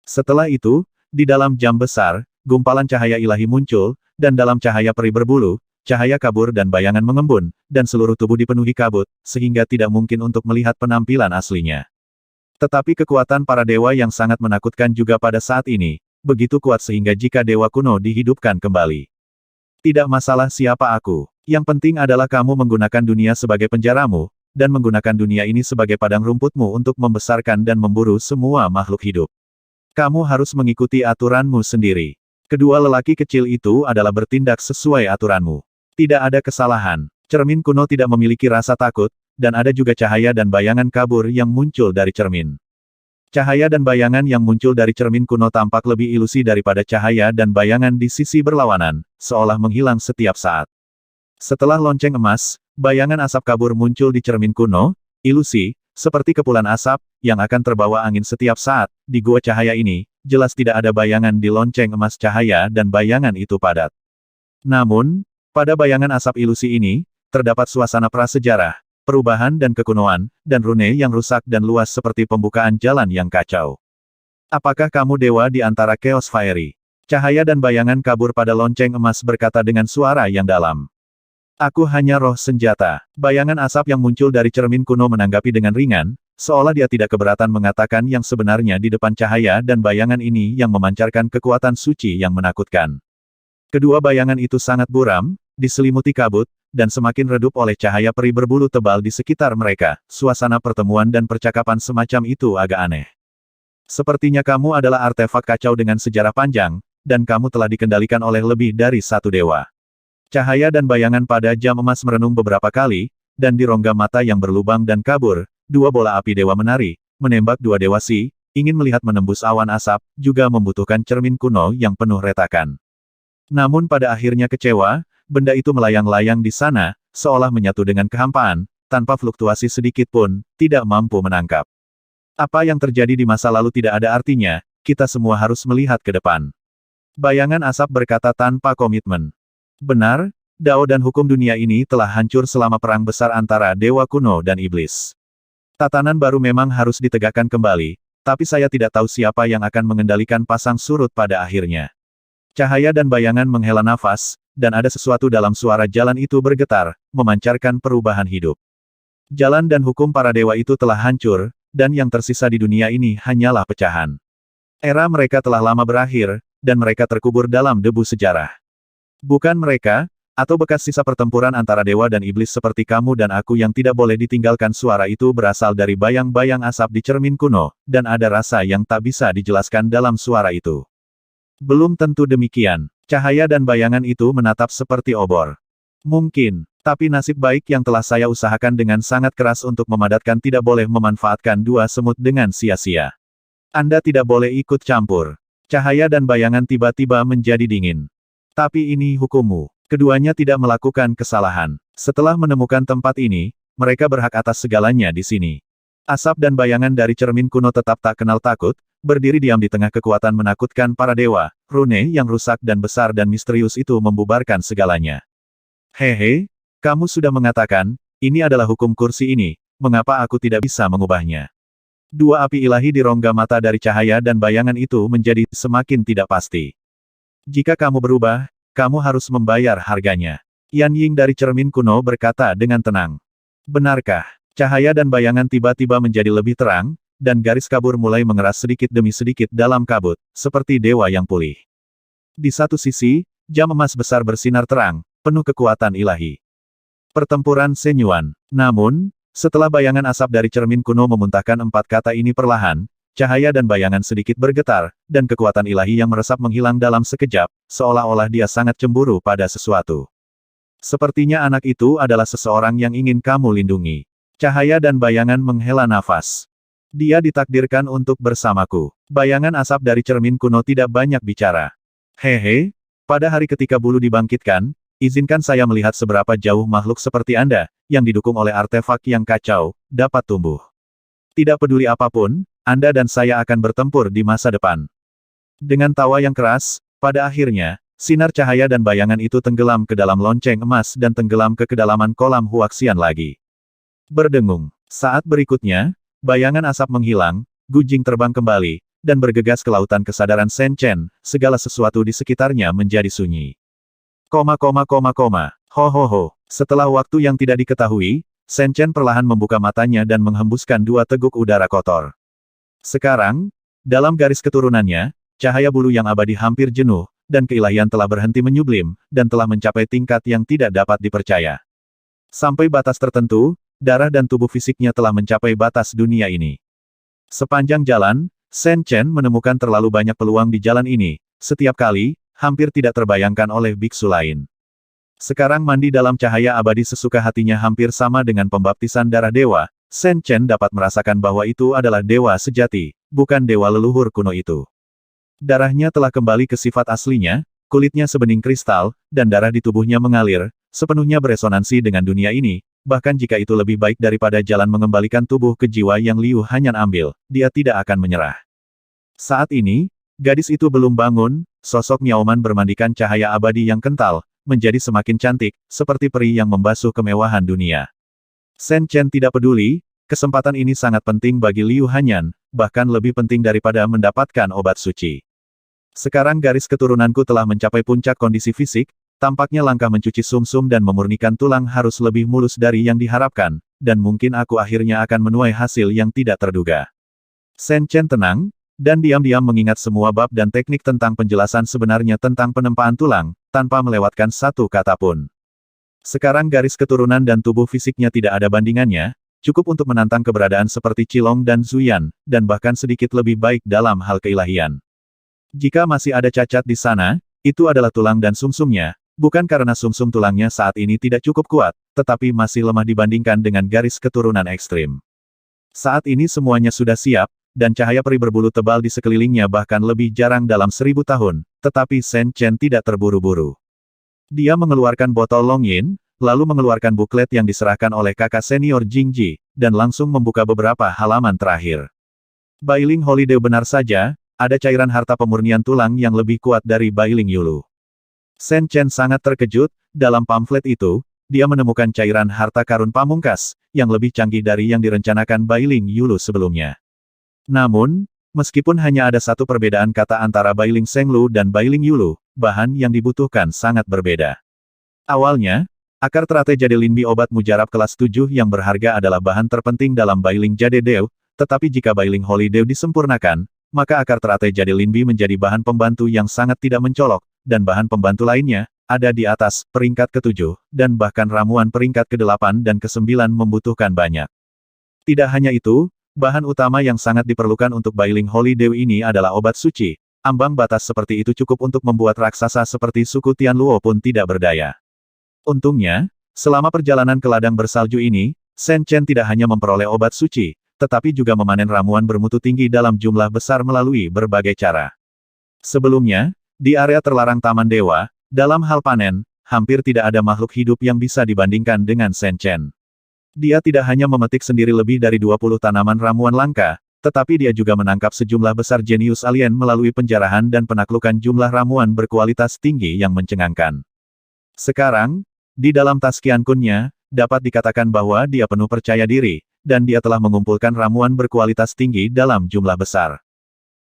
Speaker 1: Setelah itu, di dalam jam besar, gumpalan cahaya ilahi muncul, dan dalam cahaya peri berbulu, cahaya kabur dan bayangan mengembun, dan seluruh tubuh dipenuhi kabut, sehingga tidak mungkin untuk melihat penampilan aslinya. Tetapi kekuatan para dewa yang sangat menakutkan juga pada saat ini, begitu kuat sehingga jika dewa kuno dihidupkan kembali. Tidak masalah siapa aku. Yang penting adalah kamu menggunakan dunia sebagai penjaramu, dan menggunakan dunia ini sebagai padang rumputmu untuk membesarkan dan memburu semua makhluk hidup. Kamu harus mengikuti aturanmu sendiri. Kedua lelaki kecil itu adalah bertindak sesuai aturanmu. Tidak ada kesalahan. Cermin kuno tidak memiliki rasa takut, dan ada juga cahaya dan bayangan kabur yang muncul dari cermin. Cahaya dan bayangan yang muncul dari cermin kuno tampak lebih ilusi daripada cahaya dan bayangan di sisi berlawanan, seolah menghilang setiap saat. Setelah lonceng emas, bayangan asap kabur muncul di cermin kuno, ilusi, seperti kepulan asap, yang akan terbawa angin setiap saat. Di gua cahaya ini, jelas tidak ada bayangan di lonceng emas cahaya dan bayangan itu padat. Namun, pada bayangan asap ilusi ini, terdapat suasana prasejarah, perubahan dan kekunoan, dan rune yang rusak dan luas seperti pembukaan jalan yang kacau. Apakah kamu dewa di antara Chaos Fiery? Cahaya dan bayangan kabur pada lonceng emas berkata dengan suara yang dalam. Aku hanya roh senjata. Bayangan asap yang muncul dari cermin kuno menanggapi dengan ringan, seolah dia tidak keberatan mengatakan yang sebenarnya di depan cahaya dan bayangan ini yang memancarkan kekuatan suci yang menakutkan. Kedua bayangan itu sangat buram, diselimuti kabut, dan semakin redup oleh cahaya peri berbulu tebal di sekitar mereka. Suasana pertemuan dan percakapan semacam itu agak aneh. Sepertinya kamu adalah artefak kacau dengan sejarah panjang, dan kamu telah dikendalikan oleh lebih dari satu dewa. Cahaya dan bayangan pada jam emas merenung beberapa kali, dan di rongga mata yang berlubang dan kabur, dua bola api dewa menari, menembak dua dewa si, ingin melihat menembus awan asap, juga membutuhkan cermin kuno yang penuh retakan. Namun pada akhirnya kecewa, benda itu melayang-layang di sana, seolah menyatu dengan kehampaan, tanpa fluktuasi sedikit pun, tidak mampu menangkap. Apa yang terjadi di masa lalu tidak ada artinya, kita semua harus melihat ke depan. Bayangan asap berkata tanpa komitmen. Benar, Dao dan hukum dunia ini telah hancur selama perang besar antara Dewa Kuno dan Iblis. Tatanan baru memang harus ditegakkan kembali, tapi saya tidak tahu siapa yang akan mengendalikan pasang surut pada akhirnya. Cahaya dan bayangan menghela nafas, dan ada sesuatu dalam suara jalan itu bergetar, memancarkan perubahan hidup. Jalan dan hukum para dewa itu telah hancur, dan yang tersisa di dunia ini hanyalah pecahan. Era mereka telah lama berakhir, dan mereka terkubur dalam debu sejarah. Bukan mereka, atau bekas sisa pertempuran antara dewa dan iblis seperti kamu dan aku yang tidak boleh ditinggalkan. Suara itu berasal dari bayang-bayang asap di cermin kuno, dan ada rasa yang tak bisa dijelaskan dalam suara itu. Belum tentu demikian. Cahaya dan bayangan itu menatap seperti obor. Mungkin, tapi nasib baik yang telah saya usahakan dengan sangat keras untuk memadatkan tidak boleh memanfaatkan dua semut dengan sia-sia. Anda tidak boleh ikut campur. Cahaya dan bayangan tiba-tiba menjadi dingin. Tapi ini hukummu. Keduanya tidak melakukan kesalahan. Setelah menemukan tempat ini, mereka berhak atas segalanya di sini. Asap dan bayangan dari cermin kuno tetap tak kenal takut, berdiri diam di tengah kekuatan menakutkan para dewa. Rune yang rusak dan besar dan misterius itu membubarkan segalanya. Hehe, kamu sudah mengatakan, ini adalah hukum kursi ini, mengapa aku tidak bisa mengubahnya? Dua api ilahi di rongga mata dari cahaya dan bayangan itu menjadi semakin tidak pasti. Jika kamu berubah, kamu harus membayar harganya. Yan Ying dari cermin kuno berkata dengan tenang. Benarkah? Cahaya dan bayangan tiba-tiba menjadi lebih terang, dan garis kabur mulai mengeras sedikit demi sedikit dalam kabut, seperti dewa yang pulih. Di satu sisi, jam emas besar bersinar terang, penuh kekuatan ilahi. Pertempuran Senyuan. Namun, setelah bayangan asap dari cermin kuno memuntahkan 4 kata ini perlahan, cahaya dan bayangan sedikit bergetar, dan kekuatan ilahi yang meresap menghilang dalam sekejap, seolah-olah dia sangat cemburu pada sesuatu. Sepertinya anak itu adalah seseorang yang ingin kamu lindungi. Cahaya dan bayangan menghela nafas. Dia ditakdirkan untuk bersamaku. Bayangan asap dari cermin kuno tidak banyak bicara. Hehe, pada hari ketika bulu dibangkitkan, izinkan saya melihat seberapa jauh makhluk seperti Anda, yang didukung oleh artefak yang kacau, dapat tumbuh. Tidak peduli apapun, Anda dan saya akan bertempur di masa depan. Dengan tawa yang keras, pada akhirnya, sinar cahaya dan bayangan itu tenggelam ke dalam lonceng emas dan tenggelam ke kedalaman kolam huaksian lagi. Berdengung. Saat berikutnya, bayangan asap menghilang, Gu Jing terbang kembali, dan bergegas ke lautan kesadaran Shen Chen, segala sesuatu di sekitarnya menjadi sunyi. Ho. Setelah waktu yang tidak diketahui, Shen Chen perlahan membuka matanya dan menghembuskan 2 teguk udara kotor. Sekarang, dalam garis keturunannya, cahaya bulu yang abadi hampir jenuh, dan keilahian telah berhenti menyublim, dan telah mencapai tingkat yang tidak dapat dipercaya. Sampai batas tertentu, darah dan tubuh fisiknya telah mencapai batas dunia ini. Sepanjang jalan, Shen Chen menemukan terlalu banyak peluang di jalan ini, setiap kali, hampir tidak terbayangkan oleh biksu lain. Sekarang mandi dalam cahaya abadi sesuka hatinya hampir sama dengan pembaptisan darah dewa, Shen Chen dapat merasakan bahwa itu adalah dewa sejati, bukan dewa leluhur kuno itu. Darahnya telah kembali ke sifat aslinya, kulitnya sebening kristal, dan darah di tubuhnya mengalir, sepenuhnya beresonansi dengan dunia ini, bahkan jika itu lebih baik daripada jalan mengembalikan tubuh ke jiwa yang Liu Hanyan ambil, dia tidak akan menyerah. Saat ini, gadis itu belum bangun, sosok Miaoman bermandikan cahaya abadi yang kental, menjadi semakin cantik, seperti peri yang membasuh kemewahan dunia. Shen Chen tidak peduli, kesempatan ini sangat penting bagi Liu Hanyan, bahkan lebih penting daripada mendapatkan obat suci. Sekarang garis keturunanku telah mencapai puncak kondisi fisik, tampaknya langkah mencuci sumsum dan memurnikan tulang harus lebih mulus dari yang diharapkan, dan mungkin aku akhirnya akan menuai hasil yang tidak terduga. Shen Chen tenang, dan diam-diam mengingat semua bab dan teknik tentang penjelasan sebenarnya tentang penempaan tulang, tanpa melewatkan satu kata pun. Sekarang garis keturunan dan tubuh fisiknya tidak ada bandingannya, cukup untuk menantang keberadaan seperti Qilong dan Zuyan, dan bahkan sedikit lebih baik dalam hal keilahian. Jika masih ada cacat di sana, itu adalah tulang dan sumsumnya, bukan karena sumsum tulangnya saat ini tidak cukup kuat, tetapi masih lemah dibandingkan dengan garis keturunan ekstrim. Saat ini semuanya sudah siap, dan cahaya peri berbulu tebal di sekelilingnya bahkan lebih jarang dalam 1000 tahun, tetapi Shen Chen tidak terburu-buru. Dia mengeluarkan botol Long Yin, lalu mengeluarkan buklet yang diserahkan oleh kakak senior Jing Ji, dan langsung membuka beberapa halaman terakhir. Bailing Holiday benar saja, ada cairan harta pemurnian tulang yang lebih kuat dari Bailing Yulu. Shen Chen sangat terkejut, dalam pamflet itu, dia menemukan cairan harta karun pamungkas, yang lebih canggih dari yang direncanakan Bailing Yulu sebelumnya. Namun, meskipun hanya ada satu perbedaan kata antara Bailing Shenglu dan Bailing Yulu, bahan yang dibutuhkan sangat berbeda. Awalnya, akar teratai jade linbi obat mujarab kelas 7 yang berharga adalah bahan terpenting dalam Bailing Jade Dew, tetapi jika Bailing Holy Dew disempurnakan, maka akar teratai jade linbi menjadi bahan pembantu yang sangat tidak mencolok, dan bahan pembantu lainnya, ada di atas, peringkat ke-7, dan bahkan ramuan peringkat ke-8 dan ke-9 membutuhkan banyak. Tidak hanya itu, bahan utama yang sangat diperlukan untuk Bailing Holy Dew ini adalah obat suci. Ambang batas seperti itu cukup untuk membuat raksasa seperti suku Tianluo pun tidak berdaya. Untungnya, selama perjalanan ke ladang bersalju ini, Shen Chen tidak hanya memperoleh obat suci, tetapi juga memanen ramuan bermutu tinggi dalam jumlah besar melalui berbagai cara. Sebelumnya, di area terlarang Taman Dewa, dalam hal panen, hampir tidak ada makhluk hidup yang bisa dibandingkan dengan Shen Chen. Dia tidak hanya memetik sendiri lebih dari 20 tanaman ramuan langka, tetapi dia juga menangkap sejumlah besar jenius alien melalui penjarahan dan penaklukan jumlah ramuan berkualitas tinggi yang mencengangkan. Sekarang, di dalam tas Qiankunnya, dapat dikatakan bahwa dia penuh percaya diri, dan dia telah mengumpulkan ramuan berkualitas tinggi dalam jumlah besar.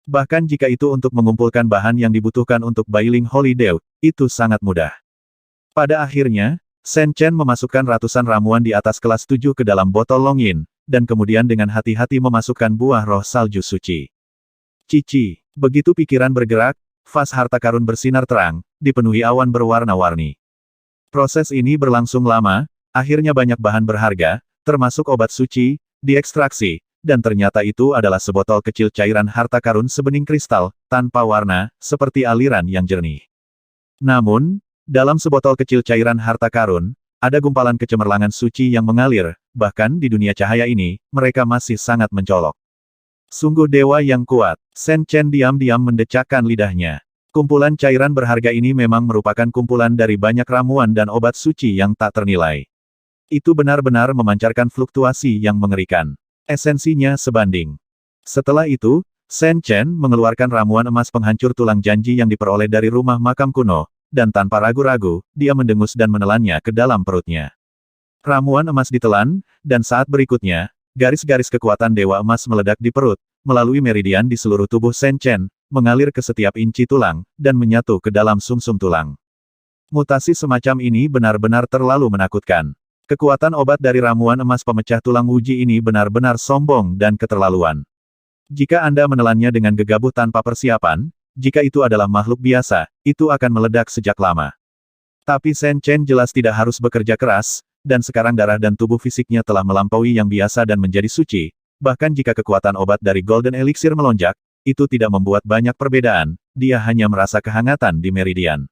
Speaker 1: Bahkan jika itu untuk mengumpulkan bahan yang dibutuhkan untuk Bailing Holy Dew, itu sangat mudah. Pada akhirnya, Shen Chen memasukkan ratusan ramuan di atas kelas 7 ke dalam botol Longyin, dan kemudian dengan hati-hati memasukkan buah roh salju suci. Cici, begitu pikiran bergerak, vas harta karun bersinar terang, dipenuhi awan berwarna-warni. Proses ini berlangsung lama, akhirnya banyak bahan berharga, termasuk obat suci, diekstraksi, dan ternyata itu adalah sebotol kecil cairan harta karun sebening kristal, tanpa warna, seperti aliran yang jernih. Namun, dalam sebotol kecil cairan harta karun, ada gumpalan kecemerlangan suci yang mengalir, bahkan di dunia cahaya ini, mereka masih sangat mencolok. Sungguh dewa yang kuat. Shen Chen diam-diam mendecakkan lidahnya. Kumpulan cairan berharga ini memang merupakan kumpulan dari banyak ramuan dan obat suci yang tak ternilai. Itu benar-benar memancarkan fluktuasi yang mengerikan. Esensinya sebanding. Setelah itu, Shen Chen mengeluarkan ramuan emas penghancur tulang janji yang diperoleh dari rumah makam kuno, dan tanpa ragu-ragu, dia mendengus dan menelannya ke dalam perutnya. Ramuan emas ditelan, dan saat berikutnya, garis-garis kekuatan dewa emas meledak di perut, melalui meridian di seluruh tubuh Shen Chen, mengalir ke setiap inci tulang, dan menyatu ke dalam sumsum tulang. Mutasi semacam ini benar-benar terlalu menakutkan. Kekuatan obat dari ramuan emas pemecah tulang Wuji ini benar-benar sombong dan keterlaluan. Jika Anda menelannya dengan gegabah tanpa persiapan, jika itu adalah makhluk biasa, itu akan meledak sejak lama. Tapi Shen Chen jelas tidak harus bekerja keras, dan sekarang darah dan tubuh fisiknya telah melampaui yang biasa dan menjadi suci. Bahkan jika kekuatan obat dari Golden Elixir melonjak, itu tidak membuat banyak perbedaan, dia hanya merasa kehangatan di meridian.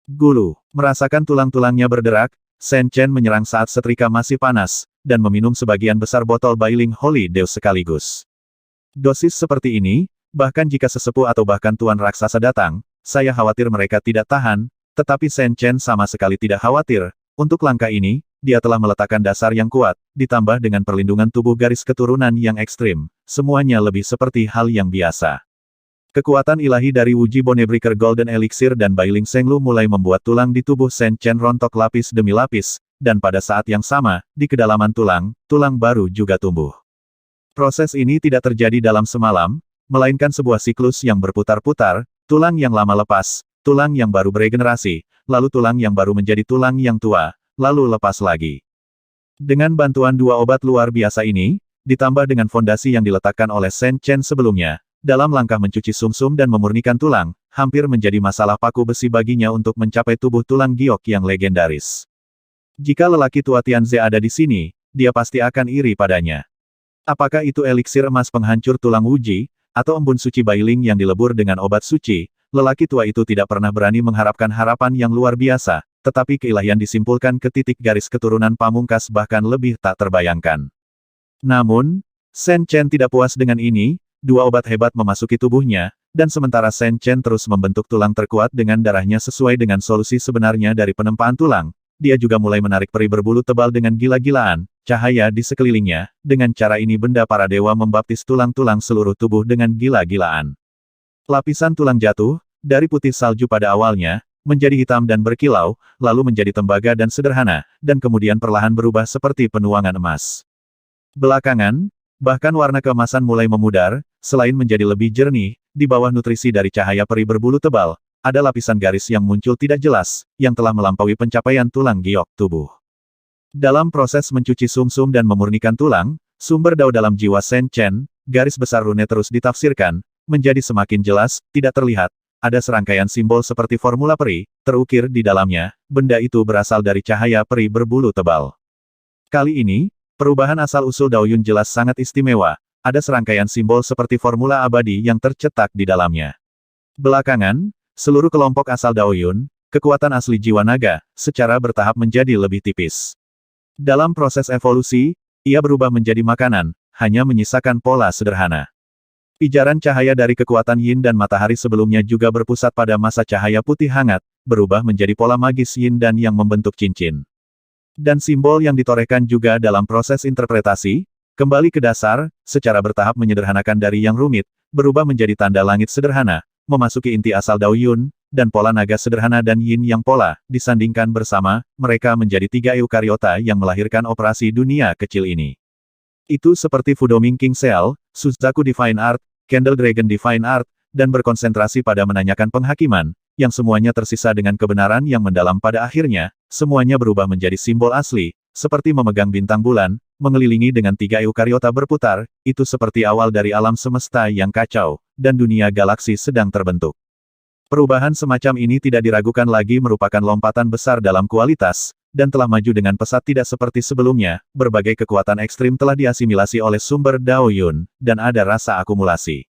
Speaker 1: Gulu, merasakan tulang-tulangnya berderak, Shen Chen menyerang saat setrika masih panas, dan meminum sebagian besar botol Bailing Holy Dew sekaligus. Dosis seperti ini, bahkan jika sesepuh atau bahkan tuan raksasa datang, saya khawatir mereka tidak tahan, tetapi Shen Chen sama sekali tidak khawatir. Untuk langkah ini, dia telah meletakkan dasar yang kuat, ditambah dengan perlindungan tubuh garis keturunan yang ekstrim, semuanya lebih seperti hal yang biasa. Kekuatan ilahi dari Wuji Bonebreaker Golden Elixir dan Bailing Shenglu mulai membuat tulang di tubuh Shen Chen rontok lapis demi lapis, dan pada saat yang sama, di kedalaman tulang, tulang baru juga tumbuh. Proses ini tidak terjadi dalam semalam, melainkan sebuah siklus yang berputar-putar, tulang yang lama lepas, tulang yang baru beregenerasi, lalu tulang yang baru menjadi tulang yang tua, lalu lepas lagi. Dengan bantuan dua obat luar biasa ini, ditambah dengan fondasi yang diletakkan oleh Shen Chen sebelumnya, dalam langkah mencuci sumsum dan memurnikan tulang, hampir menjadi masalah paku besi baginya untuk mencapai tubuh tulang giok yang legendaris. Jika lelaki tua Tianze ada di sini, dia pasti akan iri padanya. Apakah itu eliksir emas penghancur tulang Wuji, atau embun suci Bailing yang dilebur dengan obat suci, lelaki tua itu tidak pernah berani mengharapkan harapan yang luar biasa, tetapi keilahian disimpulkan ke titik garis keturunan pamungkas bahkan lebih tak terbayangkan. Namun, Shen Chen tidak puas dengan ini. Dua obat hebat memasuki tubuhnya, dan sementara Shen Chen terus membentuk tulang terkuat dengan darahnya sesuai dengan solusi sebenarnya dari penempaan tulang, dia juga mulai menarik peri berbulu tebal dengan gila-gilaan, cahaya di sekelilingnya, dengan cara ini benda para dewa membaptis tulang-tulang seluruh tubuh dengan gila-gilaan. Lapisan tulang jatuh, dari putih salju pada awalnya, menjadi hitam dan berkilau, lalu menjadi tembaga dan sederhana, dan kemudian perlahan berubah seperti penuangan emas. Belakangan, bahkan warna keemasan mulai memudar, selain menjadi lebih jernih, di bawah nutrisi dari cahaya peri berbulu tebal, ada lapisan garis yang muncul tidak jelas, yang telah melampaui pencapaian tulang giok tubuh. Dalam proses mencuci sumsum dan memurnikan tulang, sumber dao dalam jiwa Shen Chen, garis besar rune terus ditafsirkan, menjadi semakin jelas, tidak terlihat, ada serangkaian simbol seperti formula peri, terukir di dalamnya, benda itu berasal dari cahaya peri berbulu tebal. Kali ini, perubahan asal-usul Daoyun jelas sangat istimewa, ada serangkaian simbol seperti formula abadi yang tercetak di dalamnya. Belakangan, seluruh kelompok asal Daoyun, kekuatan asli jiwa naga, secara bertahap menjadi lebih tipis. Dalam proses evolusi, ia berubah menjadi makanan, hanya menyisakan pola sederhana. Pijaran cahaya dari kekuatan Yin dan matahari sebelumnya juga berpusat pada masa cahaya putih hangat, berubah menjadi pola magis Yin dan yang membentuk cincin. Dan simbol yang ditorehkan juga dalam proses interpretasi, kembali ke dasar, secara bertahap menyederhanakan dari yang rumit, berubah menjadi tanda langit sederhana, memasuki inti asal Daoyun, dan pola naga sederhana dan Yin yang pola, disandingkan bersama, mereka menjadi tiga eukariota yang melahirkan operasi dunia kecil ini. Itu seperti Fudoming King Cell, Suzaku Divine Art, Candle Dragon Divine Art, dan berkonsentrasi pada menanyakan penghakiman, yang semuanya tersisa dengan kebenaran yang mendalam pada akhirnya, semuanya berubah menjadi simbol asli, seperti memegang bintang bulan, mengelilingi dengan 3 eukariota berputar, itu seperti awal dari alam semesta yang kacau, dan dunia galaksi sedang terbentuk. Perubahan semacam ini tidak diragukan lagi merupakan lompatan besar dalam kualitas, dan telah maju dengan pesat tidak seperti sebelumnya, berbagai kekuatan ekstrim telah diasimilasi oleh sumber Dao Yun, dan ada rasa akumulasi.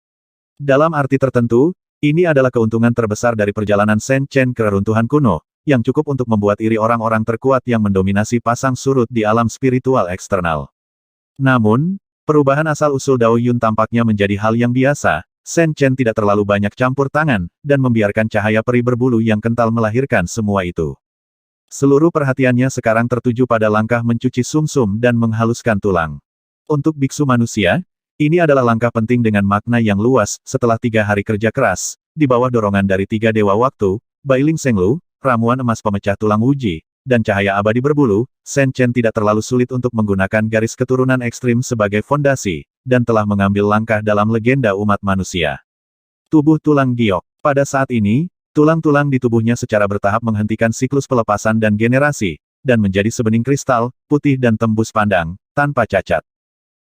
Speaker 1: Dalam arti tertentu, ini adalah keuntungan terbesar dari perjalanan Shen Chen ke reruntuhan kuno, yang cukup untuk membuat iri orang-orang terkuat yang mendominasi pasang surut di alam spiritual eksternal. Namun, perubahan asal-usul Dao Yun tampaknya menjadi hal yang biasa, Shen Chen tidak terlalu banyak campur tangan, dan membiarkan cahaya peri berbulu yang kental melahirkan semua itu. Seluruh perhatiannya sekarang tertuju pada langkah mencuci sumsum dan menghaluskan tulang. Untuk biksu manusia, ini adalah langkah penting dengan makna yang luas, setelah 3 hari kerja keras, di bawah dorongan dari 3 dewa waktu, Bailing Shenglu, ramuan emas pemecah tulang Wuji, dan cahaya abadi berbulu, Shen Chen tidak terlalu sulit untuk menggunakan garis keturunan ekstrim sebagai fondasi, dan telah mengambil langkah dalam legenda umat manusia. Tubuh tulang giok. Pada saat ini, tulang-tulang di tubuhnya secara bertahap menghentikan siklus pelepasan dan generasi, dan menjadi sebening kristal, putih dan tembus pandang, tanpa cacat.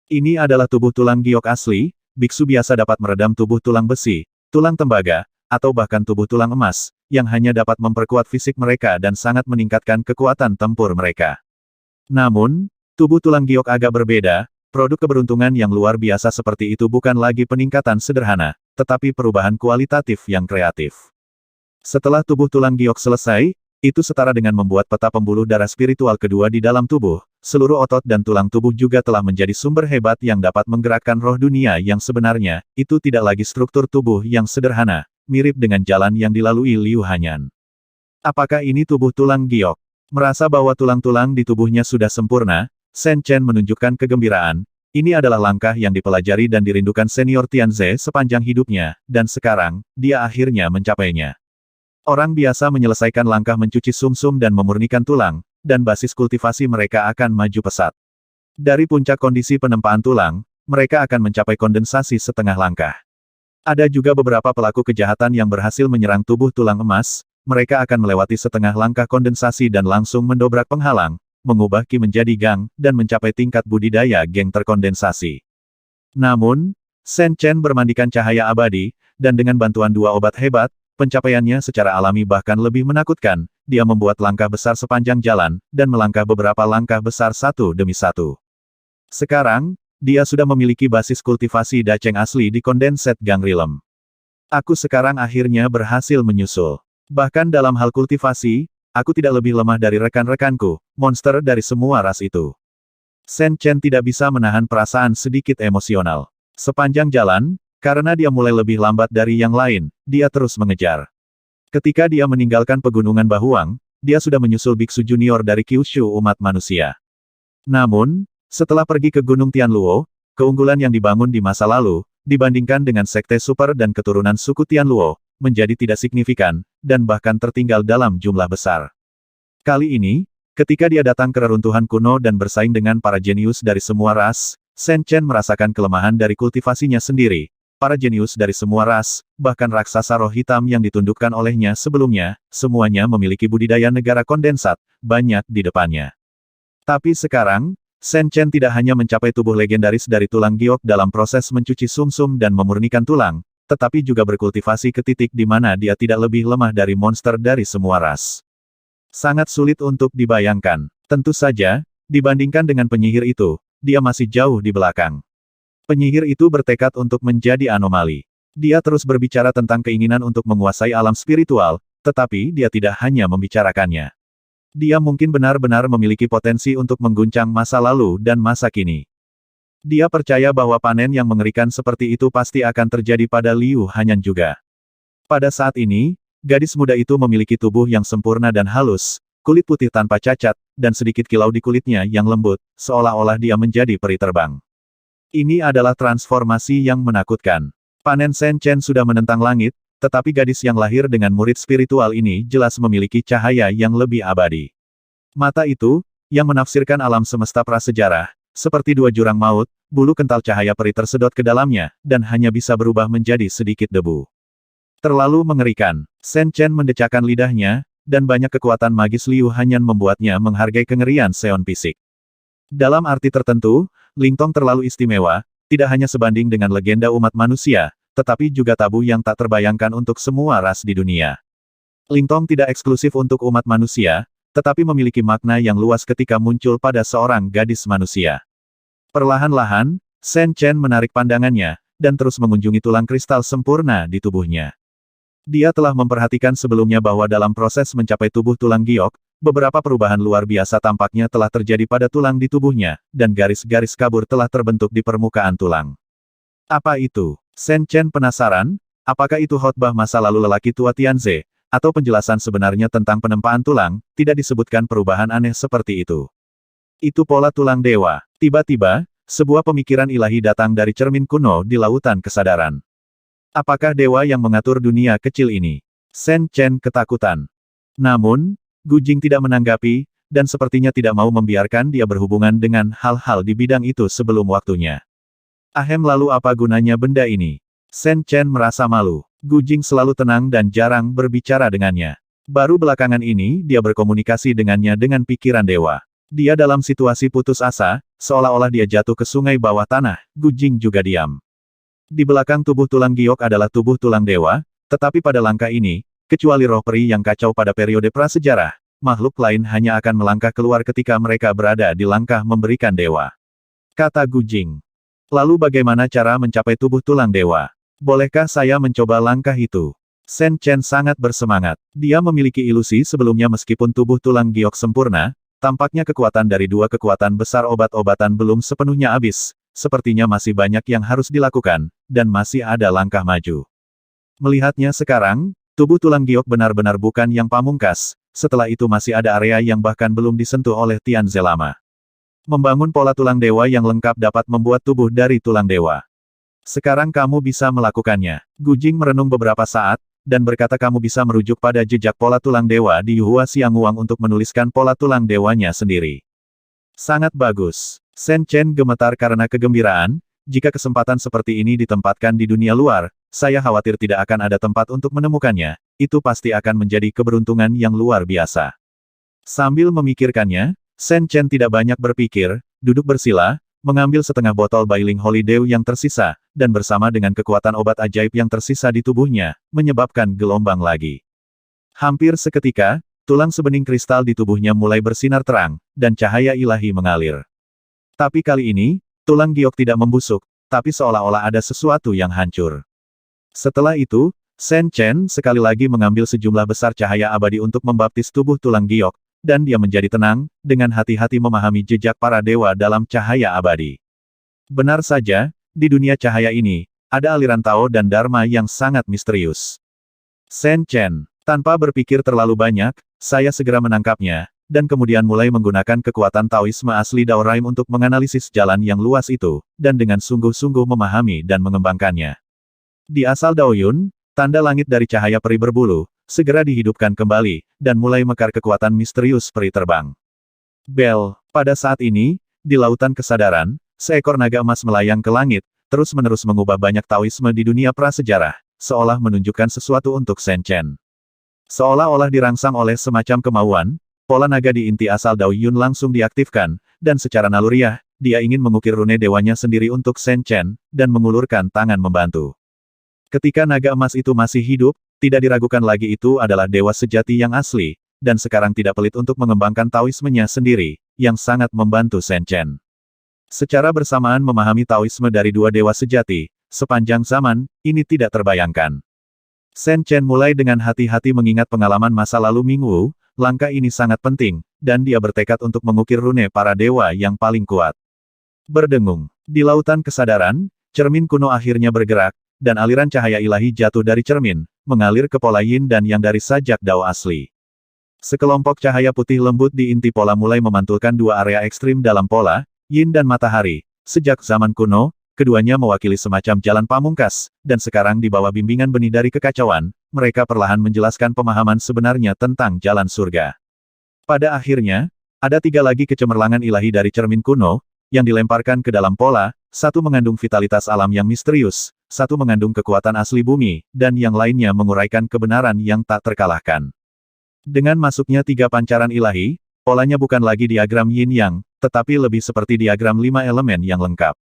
Speaker 1: Ini adalah tubuh tulang giok asli, biksu biasa dapat meredam tubuh tulang besi, tulang tembaga, atau bahkan tubuh tulang emas, yang hanya dapat memperkuat fisik mereka dan sangat meningkatkan kekuatan tempur mereka. Namun, tubuh tulang giok agak berbeda, produk keberuntungan yang luar biasa seperti itu bukan lagi peningkatan sederhana, tetapi perubahan kualitatif yang kreatif. Setelah tubuh tulang giok selesai, itu setara dengan membuat peta pembuluh darah spiritual kedua di dalam tubuh. Seluruh otot dan tulang tubuh juga telah menjadi sumber hebat yang dapat menggerakkan roh dunia yang sebenarnya, itu tidak lagi struktur tubuh yang sederhana, mirip dengan jalan yang dilalui Liu Hanyan. Apakah ini tubuh tulang giok? Merasa bahwa tulang-tulang di tubuhnya sudah sempurna, Shen Chen menunjukkan kegembiraan. Ini adalah langkah yang dipelajari dan dirindukan senior Tianze sepanjang hidupnya, dan sekarang, dia akhirnya mencapainya. Orang biasa menyelesaikan langkah mencuci sumsum dan memurnikan tulang, dan basis kultivasi mereka akan maju pesat. Dari puncak kondisi penempaan tulang, mereka akan mencapai kondensasi setengah langkah. Ada juga beberapa pelaku kejahatan yang berhasil menyerang tubuh tulang emas, mereka akan melewati setengah langkah kondensasi dan langsung mendobrak penghalang, mengubah Qi menjadi Gang, dan mencapai tingkat budidaya Geng terkondensasi. Namun, Shen Chen bermandikan cahaya abadi, dan dengan bantuan 2 obat hebat, pencapaiannya secara alami bahkan lebih menakutkan, dia membuat langkah besar sepanjang jalan, dan melangkah beberapa langkah besar satu demi satu. Sekarang, dia sudah memiliki basis kultivasi Dacheng asli di kondenset Gang Rilem. Aku sekarang akhirnya berhasil menyusul. Bahkan dalam hal kultivasi, aku tidak lebih lemah dari rekan-rekanku, monster dari semua ras itu. Shen Chen tidak bisa menahan perasaan sedikit emosional. Sepanjang jalan, karena dia mulai lebih lambat dari yang lain, dia terus mengejar. Ketika dia meninggalkan pegunungan Bahuang, dia sudah menyusul biksu junior dari Kyushu umat manusia. Namun, setelah pergi ke Gunung Tianluo, keunggulan yang dibangun di masa lalu, dibandingkan dengan sekte super dan keturunan suku Tianluo, menjadi tidak signifikan, dan bahkan tertinggal dalam jumlah besar. Kali ini, ketika dia datang ke reruntuhan kuno dan bersaing dengan para jenius dari semua ras, Shen Chen merasakan kelemahan dari kultivasinya sendiri. Para jenius dari semua ras, bahkan raksasa roh hitam yang ditundukkan olehnya sebelumnya, semuanya memiliki budidaya negara kondensat, banyak di depannya. Tapi sekarang, Shen Chen tidak hanya mencapai tubuh legendaris dari tulang giok dalam proses mencuci sumsum dan memurnikan tulang, tetapi juga berkultivasi ke titik di mana dia tidak lebih lemah dari monster dari semua ras. Sangat sulit untuk dibayangkan. Tentu saja, dibandingkan dengan penyihir itu, dia masih jauh di belakang. Penyihir itu bertekad untuk menjadi anomali. Dia terus berbicara tentang keinginan untuk menguasai alam spiritual, tetapi dia tidak hanya membicarakannya. Dia mungkin benar-benar memiliki potensi untuk mengguncang masa lalu dan masa kini. Dia percaya bahwa panen yang mengerikan seperti itu pasti akan terjadi pada Liu Hanyan juga. Pada saat ini, gadis muda itu memiliki tubuh yang sempurna dan halus, kulit putih tanpa cacat, dan sedikit kilau di kulitnya yang lembut, seolah-olah dia menjadi peri terbang. Ini adalah transformasi yang menakutkan. Panen Shen Chen sudah menentang langit, tetapi gadis yang lahir dengan murid spiritual ini jelas memiliki cahaya yang lebih abadi. Mata itu, yang menafsirkan alam semesta prasejarah, seperti 2 jurang maut, bulu kental cahaya peri tersedot ke dalamnya, dan hanya bisa berubah menjadi sedikit debu. Terlalu mengerikan. Shen Chen mendecakkan lidahnya, dan banyak kekuatan magis Liu Hanyan membuatnya menghargai kengerian Seon fisik. Dalam arti tertentu, Ling Tong terlalu istimewa, tidak hanya sebanding dengan legenda umat manusia, tetapi juga tabu yang tak terbayangkan untuk semua ras di dunia. Ling Tong tidak eksklusif untuk umat manusia, tetapi memiliki makna yang luas ketika muncul pada seorang gadis manusia. Perlahan-lahan, Shen Chen menarik pandangannya, dan terus mengunjungi tulang kristal sempurna di tubuhnya. Dia telah memperhatikan sebelumnya bahwa dalam proses mencapai tubuh tulang giok, beberapa perubahan luar biasa tampaknya telah terjadi pada tulang di tubuhnya, dan garis-garis kabur telah terbentuk di permukaan tulang. Apa itu? Shen Chen penasaran, apakah itu khotbah masa lalu lelaki tua Tianze, atau penjelasan sebenarnya tentang penempaan tulang, tidak disebutkan perubahan aneh seperti itu. Itu pola tulang dewa. Tiba-tiba, sebuah pemikiran ilahi datang dari cermin kuno di lautan kesadaran. Apakah dewa yang mengatur dunia kecil ini? Shen Chen ketakutan. Namun, Gu Jing tidak menanggapi, dan sepertinya tidak mau membiarkan dia berhubungan dengan hal-hal di bidang itu sebelum waktunya. Ahem, lalu apa gunanya benda ini? Shen Chen merasa malu. Gu Jing selalu tenang dan jarang berbicara dengannya. Baru belakangan ini dia berkomunikasi dengannya dengan pikiran dewa. Dia dalam situasi putus asa, seolah-olah dia jatuh ke sungai bawah tanah. Gu Jing juga diam. Di belakang tubuh tulang giok adalah tubuh tulang dewa, tetapi pada langkah ini, kecuali roh peri yang kacau pada periode prasejarah, makhluk lain hanya akan melangkah keluar ketika mereka berada di langkah memberikan dewa. Kata Gu Jing. Lalu bagaimana cara mencapai tubuh tulang dewa? Bolehkah saya mencoba langkah itu? Shen Chen sangat bersemangat. Dia memiliki ilusi sebelumnya meskipun tubuh tulang giok sempurna, tampaknya kekuatan dari dua kekuatan besar obat-obatan belum sepenuhnya habis. Sepertinya masih banyak yang harus dilakukan, dan masih ada langkah maju. Melihatnya sekarang, tubuh tulang giok benar-benar bukan yang pamungkas, setelah itu masih ada area yang bahkan belum disentuh oleh Tianze lama. Membangun pola tulang dewa yang lengkap dapat membuat tubuh dari tulang dewa. Sekarang kamu bisa melakukannya. Gu Jing merenung beberapa saat, dan berkata kamu bisa merujuk pada jejak pola tulang dewa di Yuhua Xianguang untuk menuliskan pola tulang dewanya sendiri. Sangat bagus. Shen Chen gemetar karena kegembiraan, jika kesempatan seperti ini ditempatkan di dunia luar, saya khawatir tidak akan ada tempat untuk menemukannya, itu pasti akan menjadi keberuntungan yang luar biasa. Sambil memikirkannya, Shen Chen tidak banyak berpikir, duduk bersila, mengambil setengah botol Bailing Holy Dew yang tersisa, dan bersama dengan kekuatan obat ajaib yang tersisa di tubuhnya, menyebabkan gelombang lagi. Hampir seketika, tulang sebening kristal di tubuhnya mulai bersinar terang, dan cahaya ilahi mengalir. Tapi kali ini, tulang giok tidak membusuk, tapi seolah-olah ada sesuatu yang hancur. Setelah itu, Shen Chen sekali lagi mengambil sejumlah besar cahaya abadi untuk membaptis tubuh tulang giok, dan dia menjadi tenang, dengan hati-hati memahami jejak para dewa dalam cahaya abadi. Benar saja, di dunia cahaya ini, ada aliran Tao dan Dharma yang sangat misterius. Shen Chen, tanpa berpikir terlalu banyak, saya segera menangkapnya, dan kemudian mulai menggunakan kekuatan Taoisme asli Dao Raim untuk menganalisis jalan yang luas itu, dan dengan sungguh-sungguh memahami dan mengembangkannya. Di asal Dao Yun, tanda langit dari cahaya peri berbulu, segera dihidupkan kembali, dan mulai mekar kekuatan misterius peri terbang. Bel, pada saat ini, di lautan kesadaran, seekor naga emas melayang ke langit, terus-menerus mengubah banyak Taoisme di dunia prasejarah, seolah menunjukkan sesuatu untuk Shen Chen. Seolah-olah dirangsang oleh semacam kemauan, pola naga di inti asal Dao Yun langsung diaktifkan, dan secara naluriah, dia ingin mengukir rune dewanya sendiri untuk Shen Chen, dan mengulurkan tangan membantu. Ketika naga emas itu masih hidup, tidak diragukan lagi itu adalah dewa sejati yang asli, dan sekarang tidak pelit untuk mengembangkan Taoismenya sendiri, yang sangat membantu Shen Chen. Secara bersamaan memahami Taoisme dari dua dewa sejati, sepanjang zaman, ini tidak terbayangkan. Shen Chen mulai dengan hati-hati mengingat pengalaman masa lalu Ming Wu. Langkah ini sangat penting, dan dia bertekad untuk mengukir rune para dewa yang paling kuat. Berdengung. Di lautan kesadaran, cermin kuno akhirnya bergerak, dan aliran cahaya ilahi jatuh dari cermin, mengalir ke pola yin dan yang dari sajak Dao asli. Sekelompok cahaya putih lembut di inti pola mulai memantulkan dua area ekstrim dalam pola, yin dan matahari. Sejak zaman kuno, keduanya mewakili semacam jalan pamungkas, dan sekarang di bawah bimbingan benih dari kekacauan, mereka perlahan menjelaskan pemahaman sebenarnya tentang jalan surga. Pada akhirnya, ada tiga lagi kecemerlangan ilahi dari cermin kuno, yang dilemparkan ke dalam pola, satu mengandung vitalitas alam yang misterius, satu mengandung kekuatan asli bumi, dan yang lainnya menguraikan kebenaran yang tak terkalahkan. Dengan masuknya 3 pancaran ilahi, polanya bukan lagi diagram yin-yang, tetapi lebih seperti diagram 5 elemen yang lengkap.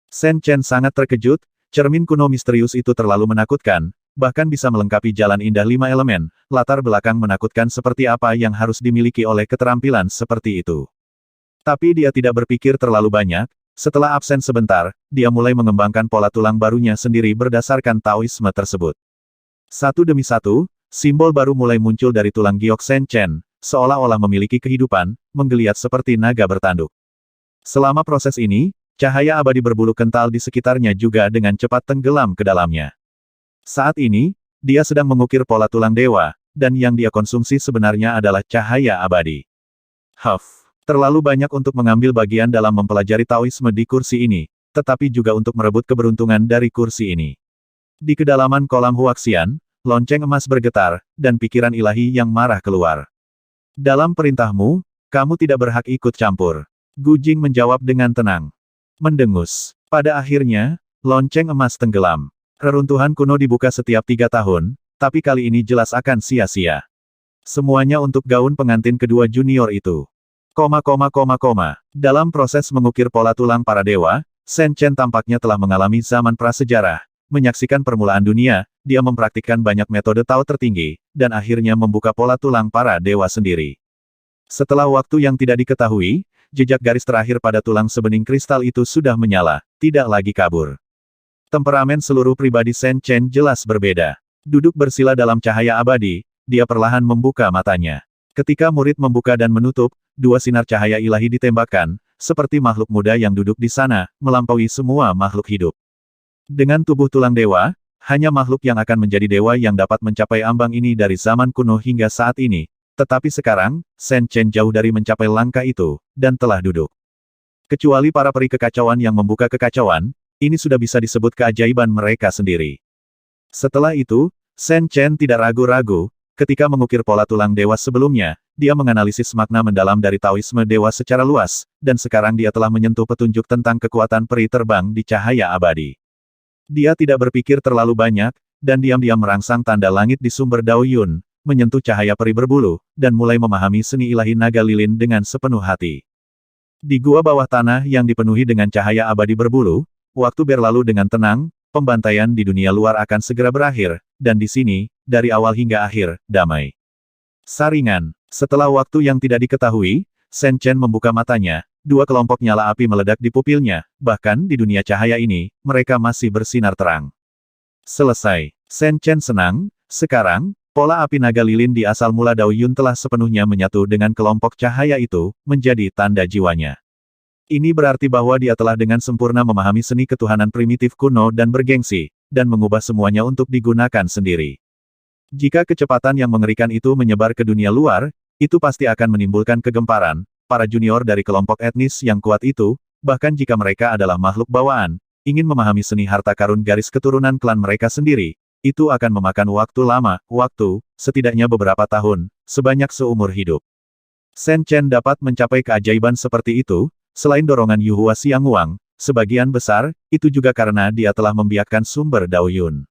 Speaker 1: Shen Chen sangat terkejut, cermin kuno misterius itu terlalu menakutkan, bahkan bisa melengkapi jalan indah 5 elemen, latar belakang menakutkan seperti apa yang harus dimiliki oleh keterampilan seperti itu. Tapi dia tidak berpikir terlalu banyak, setelah absen sebentar, dia mulai mengembangkan pola tulang barunya sendiri berdasarkan Taoisme tersebut. Satu demi satu, simbol baru mulai muncul dari tulang giok Shen Chen, seolah-olah memiliki kehidupan, menggeliat seperti naga bertanduk. Selama proses ini, cahaya abadi berbulu kental di sekitarnya juga dengan cepat tenggelam ke dalamnya. Saat ini, dia sedang mengukir pola tulang dewa, dan yang dia konsumsi sebenarnya adalah cahaya abadi. Terlalu banyak untuk mengambil bagian dalam mempelajari Taoisme di kursi ini, tetapi juga untuk merebut keberuntungan dari kursi ini. Di kedalaman kolam Huaxian, lonceng emas bergetar, dan pikiran ilahi yang marah keluar. Dalam perintahmu, kamu tidak berhak ikut campur. Gu Jing menjawab dengan tenang. Mendengus. Pada akhirnya, lonceng emas tenggelam. Reruntuhan kuno dibuka setiap 3 tahun, tapi kali ini jelas akan sia-sia. Semuanya untuk gaun pengantin kedua junior itu. Dalam proses mengukir pola tulang para dewa, Shen Chen tampaknya telah mengalami zaman prasejarah. Menyaksikan permulaan dunia, dia mempraktikkan banyak metode Tao tertinggi, dan akhirnya membuka pola tulang para dewa sendiri. Setelah waktu yang tidak diketahui, jejak garis terakhir pada tulang sebening kristal itu sudah menyala, tidak lagi kabur. Temperamen seluruh pribadi Shen Chen jelas berbeda. Duduk bersila dalam cahaya abadi, dia perlahan membuka matanya. Ketika murid membuka dan menutup, 2 sinar cahaya ilahi ditembakkan, seperti makhluk muda yang duduk di sana, melampaui semua makhluk hidup. Dengan tubuh tulang dewa, hanya makhluk yang akan menjadi dewa yang dapat mencapai ambang ini dari zaman kuno hingga saat ini. Tetapi sekarang, Shen Chen jauh dari mencapai langkah itu, dan telah duduk. Kecuali para peri kekacauan yang membuka kekacauan, ini sudah bisa disebut keajaiban mereka sendiri. Setelah itu, Shen Chen tidak ragu-ragu, ketika mengukir pola tulang dewa sebelumnya, dia menganalisis makna mendalam dari Taoisme dewa secara luas, dan sekarang dia telah menyentuh petunjuk tentang kekuatan peri terbang di cahaya abadi. Dia tidak berpikir terlalu banyak, dan diam-diam merangsang tanda langit di sumber Dao Yun, menyentuh cahaya peri berbulu, dan mulai memahami seni ilahi naga lilin dengan sepenuh hati. Di gua bawah tanah yang dipenuhi dengan cahaya abadi berbulu, waktu berlalu dengan tenang, pembantaian di dunia luar akan segera berakhir, dan di sini, dari awal hingga akhir, damai. Saringan. Setelah waktu yang tidak diketahui, Shen Chen membuka matanya, 2 kelompok nyala api meledak di pupilnya, bahkan di dunia cahaya ini, mereka masih bersinar terang. Selesai. Shen Chen senang, sekarang, pola api naga lilin di asal mula Dao Yun telah sepenuhnya menyatu dengan kelompok cahaya itu, menjadi tanda jiwanya. Ini berarti bahwa dia telah dengan sempurna memahami seni ketuhanan primitif kuno dan bergengsi, dan mengubah semuanya untuk digunakan sendiri. Jika kecepatan yang mengerikan itu menyebar ke dunia luar, itu pasti akan menimbulkan kegemparan. Para junior dari kelompok etnis yang kuat itu, bahkan jika mereka adalah makhluk bawaan, ingin memahami seni harta karun garis keturunan klan mereka sendiri, itu akan memakan waktu lama, setidaknya beberapa tahun, sebanyak seumur hidup. Shen Chen dapat mencapai keajaiban seperti itu, selain dorongan Yuhua Xiangwang, sebagian besar, itu juga karena dia telah membiakkan sumber Dao Yun.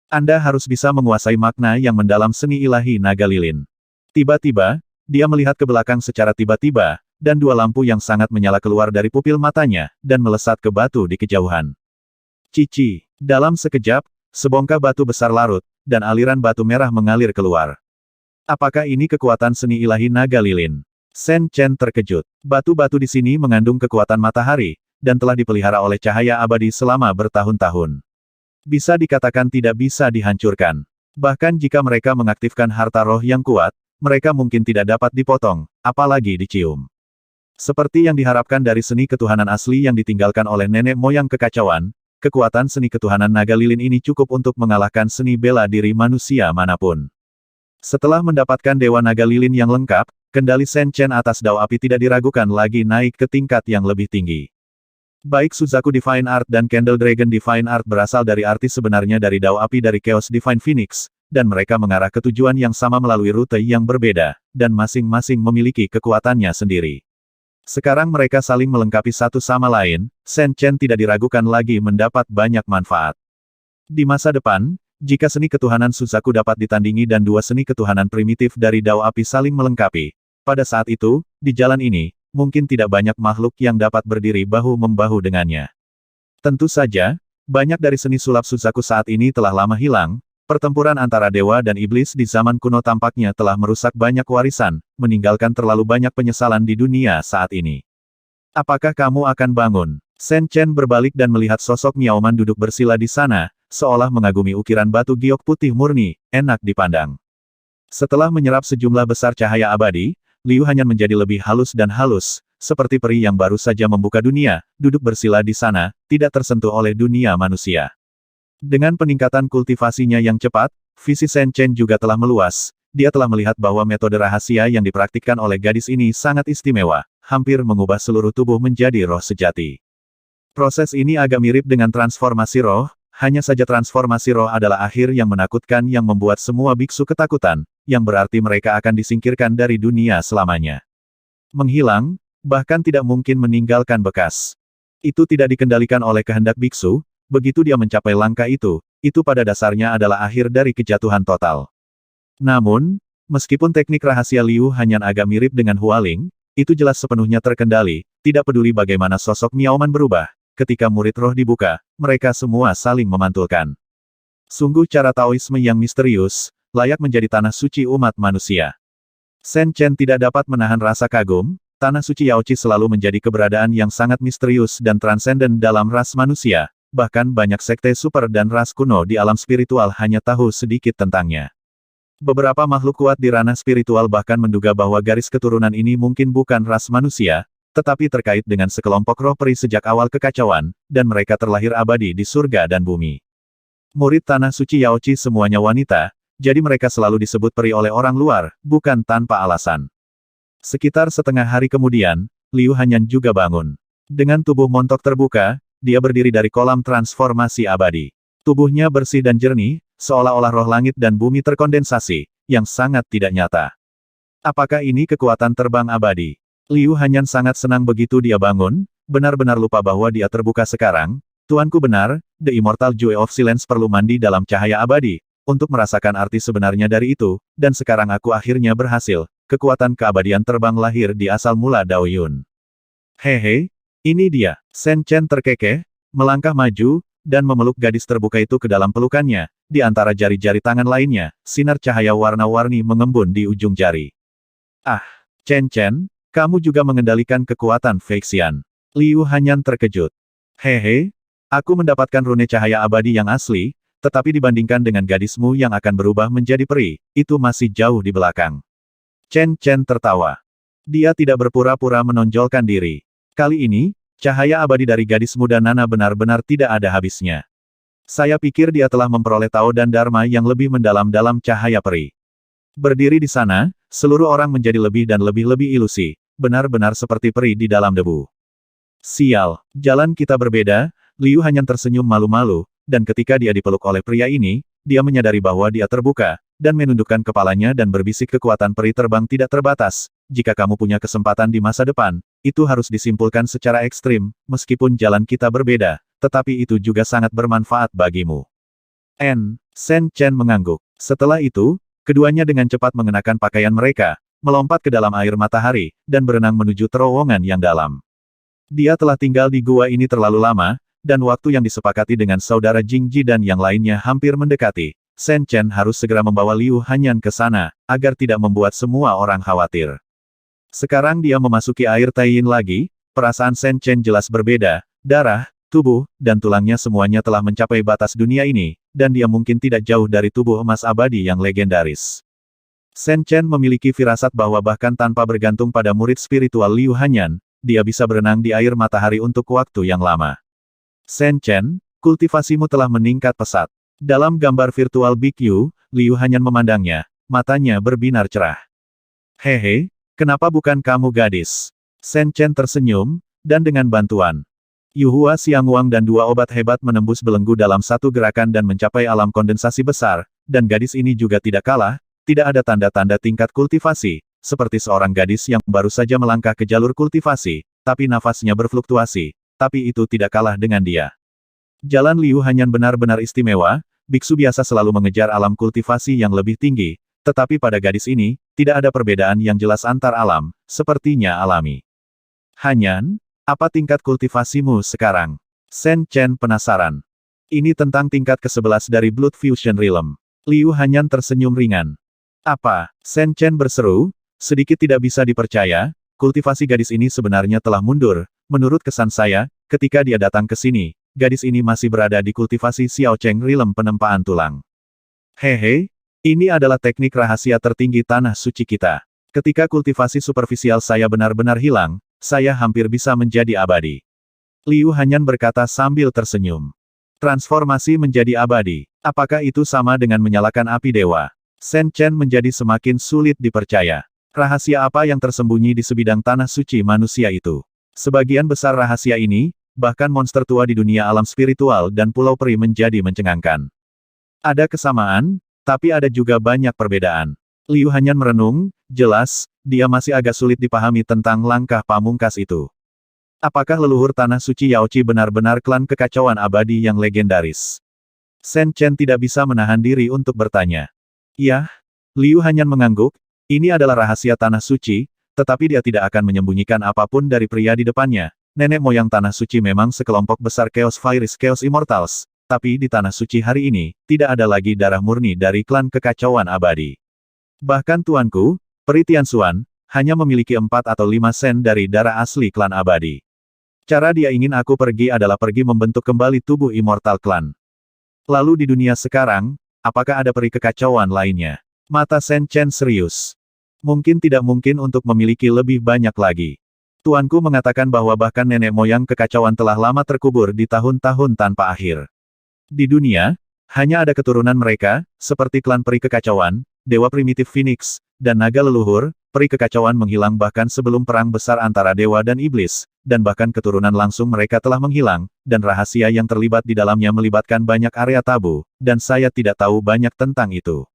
Speaker 1: Anda harus bisa menguasai makna yang mendalam seni ilahi naga lilin. Tiba-tiba, dia melihat ke belakang secara tiba-tiba, dan 2 lampu yang sangat menyala keluar dari pupil matanya, dan melesat ke batu di kejauhan. Cici. Dalam sekejap, sebongkah batu besar larut, dan aliran batu merah mengalir keluar. Apakah ini kekuatan seni ilahi naga lilin? Shen Chen terkejut. Batu-batu di sini mengandung kekuatan matahari, dan telah dipelihara oleh cahaya abadi selama bertahun-tahun. Bisa dikatakan tidak bisa dihancurkan. Bahkan jika mereka mengaktifkan harta roh yang kuat, mereka mungkin tidak dapat dipotong, apalagi dicium. Seperti yang diharapkan dari seni ketuhanan asli yang ditinggalkan oleh nenek moyang kekacauan, kekuatan seni ketuhanan naga lilin ini cukup untuk mengalahkan seni bela diri manusia manapun. Setelah mendapatkan dewa naga lilin yang lengkap, kendali Shen Chen atas Dao Api tidak diragukan lagi naik ke tingkat yang lebih tinggi. Baik Suzaku Divine Art dan Candle Dragon Divine Art berasal dari arti sebenarnya dari Dao Api dari Chaos Divine Phoenix, dan mereka mengarah ke tujuan yang sama melalui rute yang berbeda, dan masing-masing memiliki kekuatannya sendiri. Sekarang mereka saling melengkapi satu sama lain, Shen Chen tidak diragukan lagi mendapat banyak manfaat. Di masa depan, jika seni ketuhanan Suzaku dapat ditandingi dan dua seni ketuhanan primitif dari Dao Api saling melengkapi, pada saat itu, di jalan ini, mungkin tidak banyak makhluk yang dapat berdiri bahu-membahu dengannya. Tentu saja, banyak dari seni sulap Suzaku saat ini telah lama hilang. Pertempuran antara dewa dan iblis di zaman kuno tampaknya telah merusak banyak warisan, meninggalkan terlalu banyak penyesalan di dunia saat ini. Apakah kamu akan bangun? Shen Chen berbalik dan melihat sosok Miao Man duduk bersila di sana, seolah mengagumi ukiran batu giok putih murni, enak dipandang. Setelah menyerap sejumlah besar cahaya abadi, Liu Hanyan menjadi lebih halus dan halus, seperti peri yang baru saja membuka dunia, duduk bersila di sana, tidak tersentuh oleh dunia manusia. Dengan peningkatan kultivasinya yang cepat, visi Shen Chen juga telah meluas. Dia telah melihat bahwa metode rahasia yang dipraktikkan oleh gadis ini sangat istimewa, hampir mengubah seluruh tubuh menjadi roh sejati. Proses ini agak mirip dengan transformasi roh, hanya saja transformasi roh adalah akhir yang menakutkan yang membuat semua biksu ketakutan, yang berarti mereka akan disingkirkan dari dunia selamanya. Menghilang, bahkan tidak mungkin meninggalkan bekas. Itu tidak dikendalikan oleh kehendak biksu. Begitu dia mencapai langkah itu pada dasarnya adalah akhir dari kejatuhan total. Namun, meskipun teknik rahasia Liu Hanyan agak mirip dengan Hualing, itu jelas sepenuhnya terkendali, tidak peduli bagaimana sosok Miao Man berubah, ketika murid roh dibuka, mereka semua saling memantulkan. Sungguh cara Taoisme yang misterius, layak menjadi tanah suci umat manusia. Shen Chen tidak dapat menahan rasa kagum, tanah suci Yaoqi selalu menjadi keberadaan yang sangat misterius dan transenden dalam ras manusia. Bahkan banyak sekte super dan ras kuno di alam spiritual hanya tahu sedikit tentangnya. Beberapa makhluk kuat di ranah spiritual bahkan menduga bahwa garis keturunan ini mungkin bukan ras manusia, tetapi terkait dengan sekelompok roh peri sejak awal kekacauan, dan mereka terlahir abadi di surga dan bumi. Murid tanah suci Yaoqi semuanya wanita, jadi mereka selalu disebut peri oleh orang luar, bukan tanpa alasan. Sekitar setengah hari kemudian, Liu Hanyan juga bangun. Dengan tubuh montok terbuka, dia berdiri dari kolam transformasi abadi. Tubuhnya bersih dan jernih, seolah-olah roh langit dan bumi terkondensasi, yang sangat tidak nyata. Apakah ini kekuatan terbang abadi? Liu Hanyan sangat senang begitu dia bangun, benar-benar lupa bahwa dia terbuka sekarang. Tuanku benar, The Immortal Jewel of Silence perlu mandi dalam cahaya abadi, untuk merasakan arti sebenarnya dari itu, dan sekarang aku akhirnya berhasil. Kekuatan keabadian terbang lahir di asal mula Dao Yun. Hehe. Ini dia. Shen Chen terkekeh, melangkah maju, dan memeluk gadis terbuka itu ke dalam pelukannya. Di antara jari-jari tangan lainnya, sinar cahaya warna-warni mengembun di ujung jari. Ah, Chen Chen, kamu juga mengendalikan kekuatan Feixian. Liu Hanyan terkejut. Hehe, aku mendapatkan rune cahaya abadi yang asli, tetapi dibandingkan dengan gadismu yang akan berubah menjadi peri, itu masih jauh di belakang. Chen Chen tertawa. Dia tidak berpura-pura menonjolkan diri. Kali ini, cahaya abadi dari gadis muda Nana benar-benar tidak ada habisnya. Saya pikir dia telah memperoleh Tao dan Dharma yang lebih mendalam dalam cahaya peri. Berdiri di sana, seluruh orang menjadi lebih dan lebih ilusi, benar-benar seperti peri di dalam debu. Sial, jalan kita berbeda, Liu Hanyan tersenyum malu-malu, dan ketika dia dipeluk oleh pria ini, dia menyadari bahwa dia terbuka, dan menundukkan kepalanya dan berbisik kekuatan peri terbang tidak terbatas. Jika kamu punya kesempatan di masa depan, itu harus disimpulkan secara ekstrim, meskipun jalan kita berbeda, tetapi itu juga sangat bermanfaat bagimu. Shen Chen mengangguk. Setelah itu, keduanya dengan cepat mengenakan pakaian mereka, melompat ke dalam air matahari, dan berenang menuju terowongan yang dalam. Dia telah tinggal di gua ini terlalu lama, dan waktu yang disepakati dengan saudara Jingji dan yang lainnya hampir mendekati. Shen Chen harus segera membawa Liu Hanyan ke sana, agar tidak membuat semua orang khawatir. Sekarang dia memasuki air Taiyin lagi, perasaan Shen Chen jelas berbeda, darah, tubuh, dan tulangnya semuanya telah mencapai batas dunia ini, dan dia mungkin tidak jauh dari tubuh emas abadi yang legendaris. Shen Chen memiliki firasat bahwa bahkan tanpa bergantung pada murid spiritual Liu Hanyan, dia bisa berenang di air matahari untuk waktu yang lama. Shen Chen, kultivasimu telah meningkat pesat. Dalam gambar virtual Big Yu, Liu Hanyan memandangnya, matanya berbinar cerah. Hehe. Kenapa bukan kamu gadis? Shen Chen tersenyum, dan dengan bantuan Yuhua Xiangwang dan dua obat hebat menembus belenggu dalam satu gerakan dan mencapai alam kondensasi besar, dan gadis ini juga tidak kalah, tidak ada tanda-tanda tingkat kultivasi, seperti seorang gadis yang baru saja melangkah ke jalur kultivasi, tapi nafasnya berfluktuasi, tapi itu tidak kalah dengan dia. Jalan Liu Hanyan benar-benar istimewa, biksu biasa selalu mengejar alam kultivasi yang lebih tinggi, tetapi pada gadis ini, tidak ada perbedaan yang jelas antar alam, sepertinya alami. Hanyan, apa tingkat kultivasimu sekarang? Shen Chen penasaran. Ini tentang tingkat ke-11 dari Blood Fusion Realm. Liu Hanyan tersenyum ringan. Apa? Shen Chen berseru, sedikit tidak bisa dipercaya, kultivasi gadis ini sebenarnya telah mundur. Menurut kesan saya, ketika dia datang ke sini, gadis ini masih berada di kultivasi Xiao Cheng Realm penempaan tulang. Hehe, ini adalah teknik rahasia tertinggi tanah suci kita. Ketika kultivasi superficial saya benar-benar hilang, saya hampir bisa menjadi abadi. Liu Hanyan berkata sambil tersenyum. Transformasi menjadi abadi. Apakah itu sama dengan menyalakan api dewa? Shen Chen menjadi semakin sulit dipercaya. Rahasia apa yang tersembunyi di sebidang tanah suci manusia itu? Sebagian besar rahasia ini, bahkan monster tua di dunia alam spiritual dan pulau peri menjadi mencengangkan. Ada kesamaan, tapi ada juga banyak perbedaan. Liu Hanyan merenung, jelas, dia masih agak sulit dipahami tentang langkah pamungkas itu. Apakah leluhur tanah suci Yaoqi benar-benar klan kekacauan abadi yang legendaris? Shen Chen tidak bisa menahan diri untuk bertanya. Yah, Liu Hanyan mengangguk, ini adalah rahasia tanah suci, tetapi dia tidak akan menyembunyikan apapun dari pria di depannya. Nenek moyang tanah suci memang sekelompok besar Chaos Fires Chaos Immortals, tapi di tanah suci hari ini, tidak ada lagi darah murni dari klan kekacauan abadi. Bahkan tuanku, Peri Tianxuan, hanya memiliki 4 atau 5 sen dari darah asli klan abadi. Cara dia ingin aku pergi adalah pergi membentuk kembali tubuh Immortal Clan. Lalu di dunia sekarang, apakah ada peri kekacauan lainnya? Mata Shen Chen serius. Mungkin tidak mungkin untuk memiliki lebih banyak lagi. Tuanku mengatakan bahwa bahkan nenek moyang kekacauan telah lama terkubur di tahun-tahun tanpa akhir. Di dunia, hanya ada keturunan mereka, seperti klan peri kekacauan, dewa primitif Phoenix, dan naga leluhur. Peri kekacauan menghilang bahkan sebelum perang besar antara dewa dan iblis, dan bahkan keturunan langsung mereka telah menghilang, dan rahasia yang terlibat di dalamnya melibatkan banyak area tabu, dan saya tidak tahu banyak tentang itu.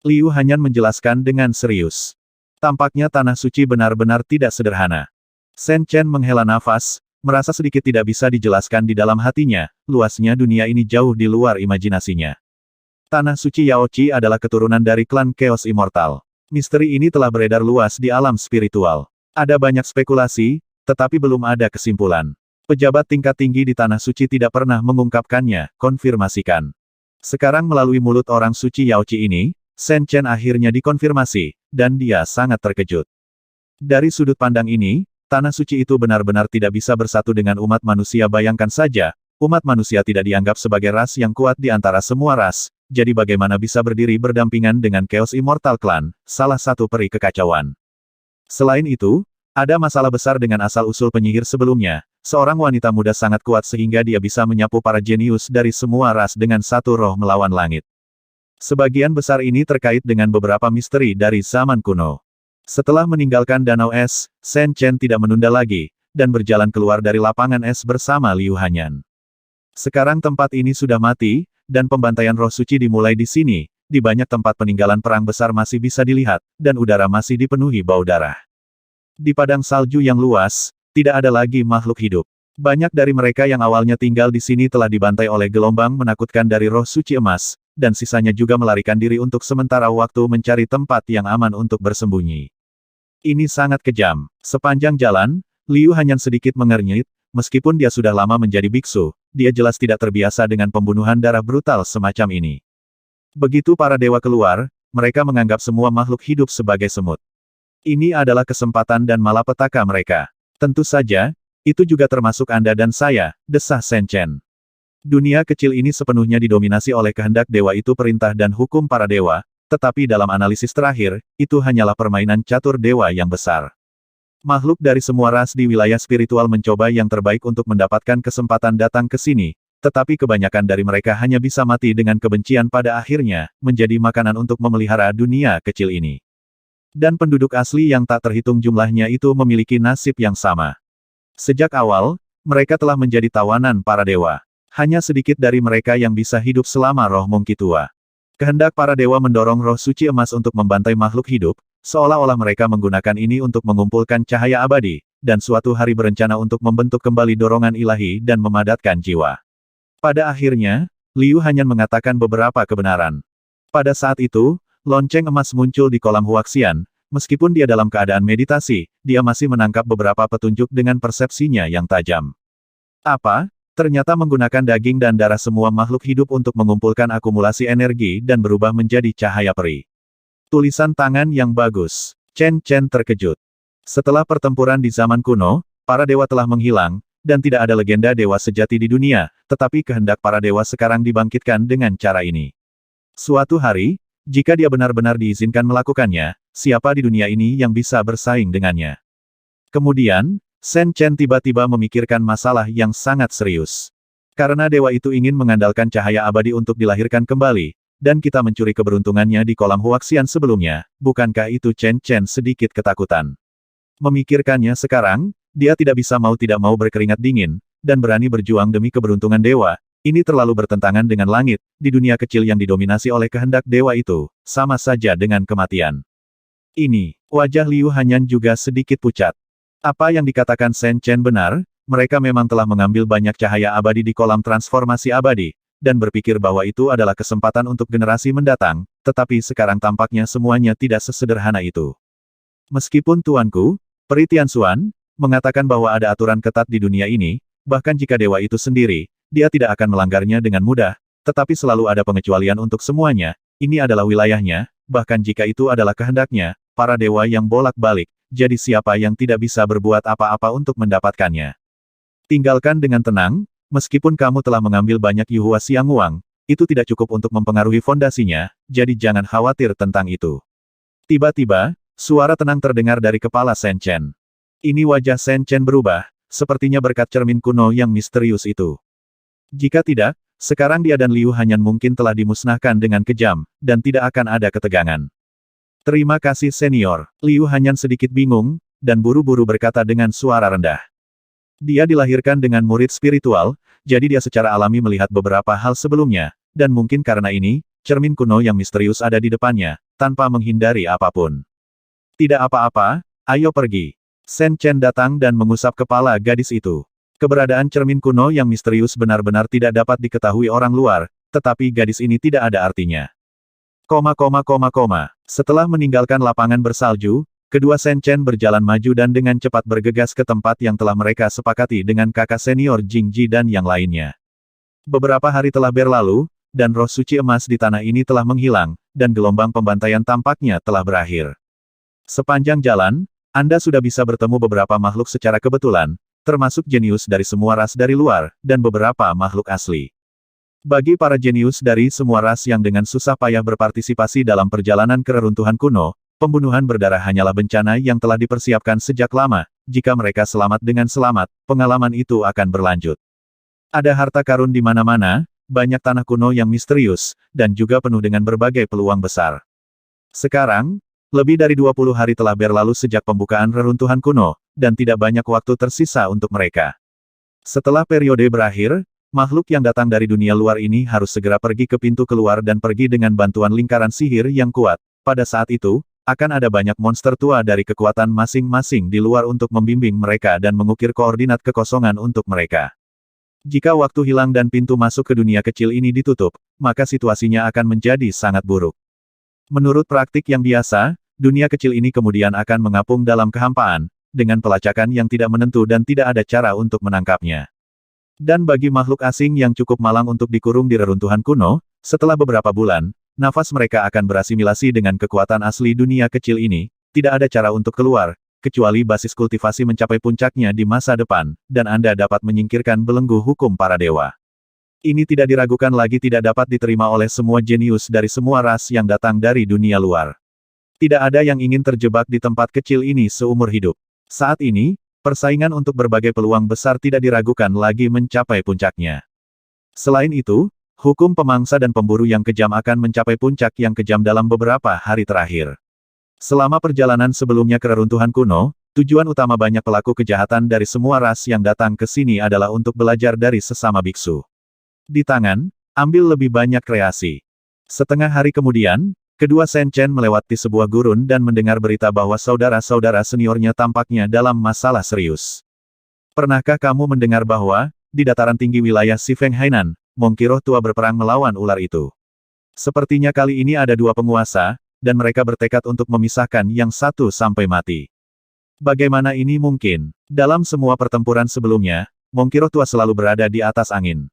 Speaker 1: Liu Hanyan menjelaskan dengan serius. Tampaknya tanah suci benar-benar tidak sederhana. Shen Chen menghela nafas, merasa sedikit tidak bisa dijelaskan di dalam hatinya, luasnya dunia ini jauh di luar imajinasinya. Tanah suci Yaoqi adalah keturunan dari klan Chaos Immortal. Misteri ini telah beredar luas di alam spiritual. Ada banyak spekulasi, tetapi belum ada kesimpulan. Pejabat tingkat tinggi di Tanah Suci tidak pernah mengungkapkannya, konfirmasikan. Sekarang melalui mulut orang suci Yaoqi ini, Shen Chen akhirnya dikonfirmasi, dan dia sangat terkejut. Dari sudut pandang ini, Tanah Suci itu benar-benar tidak bisa bersatu dengan umat manusia. Bayangkan saja, umat manusia tidak dianggap sebagai ras yang kuat di antara semua ras. Jadi bagaimana bisa berdiri berdampingan dengan Chaos Immortal Clan, salah satu peri kekacauan. Selain itu, ada masalah besar dengan asal-usul penyihir sebelumnya. Seorang wanita muda sangat kuat sehingga dia bisa menyapu para jenius dari semua ras dengan satu roh melawan langit. Sebagian besar ini terkait dengan beberapa misteri dari zaman kuno. Setelah meninggalkan Danau Es, Shen Chen tidak menunda lagi, dan berjalan keluar dari lapangan es bersama Liu Hanyan. Sekarang tempat ini sudah mati, dan pembantaian roh suci dimulai di sini. Di banyak tempat peninggalan perang besar masih bisa dilihat, dan udara masih dipenuhi bau darah. Di padang salju yang luas, tidak ada lagi makhluk hidup. Banyak dari mereka yang awalnya tinggal di sini telah dibantai oleh gelombang menakutkan dari roh suci emas, dan sisanya juga melarikan diri untuk sementara waktu mencari tempat yang aman untuk bersembunyi. Ini sangat kejam. Sepanjang jalan, Liu Hanyan sedikit mengernyit. Meskipun dia sudah lama menjadi biksu, dia jelas tidak terbiasa dengan pembunuhan darah brutal semacam ini. Begitu para dewa keluar, mereka menganggap semua makhluk hidup sebagai semut. Ini adalah kesempatan dan malapetaka mereka. Tentu saja, itu juga termasuk Anda dan saya, desah Shen Chen. Dunia kecil ini sepenuhnya didominasi oleh kehendak dewa, itu perintah dan hukum para dewa, tetapi dalam analisis terakhir, itu hanyalah permainan catur dewa yang besar. Makhluk dari semua ras di wilayah spiritual mencoba yang terbaik untuk mendapatkan kesempatan datang ke sini, tetapi kebanyakan dari mereka hanya bisa mati dengan kebencian pada akhirnya, menjadi makanan untuk memelihara dunia kecil ini. Dan penduduk asli yang tak terhitung jumlahnya itu memiliki nasib yang sama. Sejak awal, mereka telah menjadi tawanan para dewa. Hanya sedikit dari mereka yang bisa hidup selama roh Mongki tua. Kehendak para dewa mendorong roh suci emas untuk membantai makhluk hidup, seolah-olah mereka menggunakan ini untuk mengumpulkan cahaya abadi, dan suatu hari berencana untuk membentuk kembali dorongan ilahi dan memadatkan jiwa. Pada akhirnya, Liu hanya mengatakan beberapa kebenaran. Pada saat itu, lonceng emas muncul di kolam Huaxian. Meskipun dia dalam keadaan meditasi, dia masih menangkap beberapa petunjuk dengan persepsinya yang tajam. Apa? Ternyata menggunakan daging dan darah semua makhluk hidup untuk mengumpulkan akumulasi energi dan berubah menjadi cahaya peri. Tulisan tangan yang bagus. Chen Chen terkejut. Setelah pertempuran di zaman kuno, para dewa telah menghilang, dan tidak ada legenda dewa sejati di dunia, tetapi kehendak para dewa sekarang dibangkitkan dengan cara ini. Suatu hari, jika dia benar-benar diizinkan melakukannya, siapa di dunia ini yang bisa bersaing dengannya? Kemudian, Shen Chen tiba-tiba memikirkan masalah yang sangat serius. Karena dewa itu ingin mengandalkan cahaya abadi untuk dilahirkan kembali, dan kita mencuri keberuntungannya di kolam Huaxian sebelumnya, bukankah itu Chen Chen sedikit ketakutan? Memikirkannya sekarang, dia tidak mau berkeringat dingin, dan berani berjuang demi keberuntungan dewa. Ini terlalu bertentangan dengan langit, di dunia kecil yang didominasi oleh kehendak dewa itu, sama saja dengan kematian. Ini, wajah Liu Hanyan juga sedikit pucat. Apa yang dikatakan Shen Chen benar, mereka memang telah mengambil banyak cahaya abadi di kolam transformasi abadi, dan berpikir bahwa itu adalah kesempatan untuk generasi mendatang, tetapi sekarang tampaknya semuanya tidak sesederhana itu. Meskipun tuanku, Peri Tianxuan, mengatakan bahwa ada aturan ketat di dunia ini, bahkan jika dewa itu sendiri, dia tidak akan melanggarnya dengan mudah, tetapi selalu ada pengecualian untuk semuanya, ini adalah wilayahnya, bahkan jika itu adalah kehendaknya, para dewa yang bolak-balik, jadi siapa yang tidak bisa berbuat apa-apa untuk mendapatkannya. Tinggalkan dengan tenang, meskipun kamu telah mengambil banyak Yuhua Xiangwang, itu tidak cukup untuk mempengaruhi fondasinya, jadi jangan khawatir tentang itu. Tiba-tiba, suara tenang terdengar dari kepala Shen Chen. Ini wajah Shen Chen berubah, sepertinya berkat cermin kuno yang misterius itu. Jika tidak, sekarang dia dan Liu Hanyan mungkin telah dimusnahkan dengan kejam, dan tidak akan ada ketegangan. Terima kasih senior. Liu Hanyan sedikit bingung, dan buru-buru berkata dengan suara rendah. Dia dilahirkan dengan murid spiritual, jadi dia secara alami melihat beberapa hal sebelumnya, dan mungkin karena ini, cermin kuno yang misterius ada di depannya, tanpa menghindari apapun. Tidak apa-apa, ayo pergi. Shen Chen datang dan mengusap kepala gadis itu. Keberadaan cermin kuno yang misterius benar-benar tidak dapat diketahui orang luar, tetapi gadis ini tidak ada artinya. Setelah meninggalkan lapangan bersalju, kedua Shen Chen berjalan maju dan dengan cepat bergegas ke tempat yang telah mereka sepakati dengan kakak senior Jing Ji dan yang lainnya. Beberapa hari telah berlalu, dan roh suci emas di tanah ini telah menghilang, dan gelombang pembantaian tampaknya telah berakhir. Sepanjang jalan, Anda sudah bisa bertemu beberapa makhluk secara kebetulan, termasuk jenius dari semua ras dari luar, dan beberapa makhluk asli. Bagi para jenius dari semua ras yang dengan susah payah berpartisipasi dalam perjalanan ke reruntuhan kuno, pembunuhan berdarah hanyalah bencana yang telah dipersiapkan sejak lama, jika mereka selamat dengan selamat, pengalaman itu akan berlanjut. Ada harta karun di mana-mana, banyak tanah kuno yang misterius, dan juga penuh dengan berbagai peluang besar. Sekarang, lebih dari 20 hari telah berlalu sejak pembukaan reruntuhan kuno, dan tidak banyak waktu tersisa untuk mereka. Setelah periode berakhir, makhluk yang datang dari dunia luar ini harus segera pergi ke pintu keluar dan pergi dengan bantuan lingkaran sihir yang kuat. Pada saat itu, akan ada banyak monster tua dari kekuatan masing-masing di luar untuk membimbing mereka dan mengukir koordinat kekosongan untuk mereka. Jika waktu hilang dan pintu masuk ke dunia kecil ini ditutup, maka situasinya akan menjadi sangat buruk. Menurut praktik yang biasa, dunia kecil ini kemudian akan mengapung dalam kehampaan, dengan pelacakan yang tidak menentu dan tidak ada cara untuk menangkapnya. Dan bagi makhluk asing yang cukup malang untuk dikurung di reruntuhan kuno, setelah beberapa bulan, nafas mereka akan berasimilasi dengan kekuatan asli dunia kecil ini, tidak ada cara untuk keluar, kecuali basis kultivasi mencapai puncaknya di masa depan, dan Anda dapat menyingkirkan belenggu hukum para dewa. Ini tidak diragukan lagi tidak dapat diterima oleh semua jenius dari semua ras yang datang dari dunia luar. Tidak ada yang ingin terjebak di tempat kecil ini seumur hidup. Saat ini, persaingan untuk berbagai peluang besar tidak diragukan lagi mencapai puncaknya. Selain itu, hukum pemangsa dan pemburu yang kejam akan mencapai puncak yang kejam dalam beberapa hari terakhir. Selama perjalanan sebelumnya ke reruntuhan kuno, tujuan utama banyak pelaku kejahatan dari semua ras yang datang ke sini adalah untuk belajar dari sesama biksu. Di tangan, ambil lebih banyak kreasi. Setengah hari kemudian, Kedua Shen Chen melewati sebuah gurun dan mendengar berita bahwa saudara-saudara seniornya tampaknya dalam masalah serius. Pernahkah kamu mendengar bahwa, di dataran tinggi wilayah Xifeng Hainan, Monkey Roh tua berperang melawan ular itu? Sepertinya kali ini ada dua penguasa, dan mereka bertekad untuk memisahkan yang satu sampai mati. Bagaimana ini mungkin? Dalam semua pertempuran sebelumnya, Monkey Roh tua selalu berada di atas angin.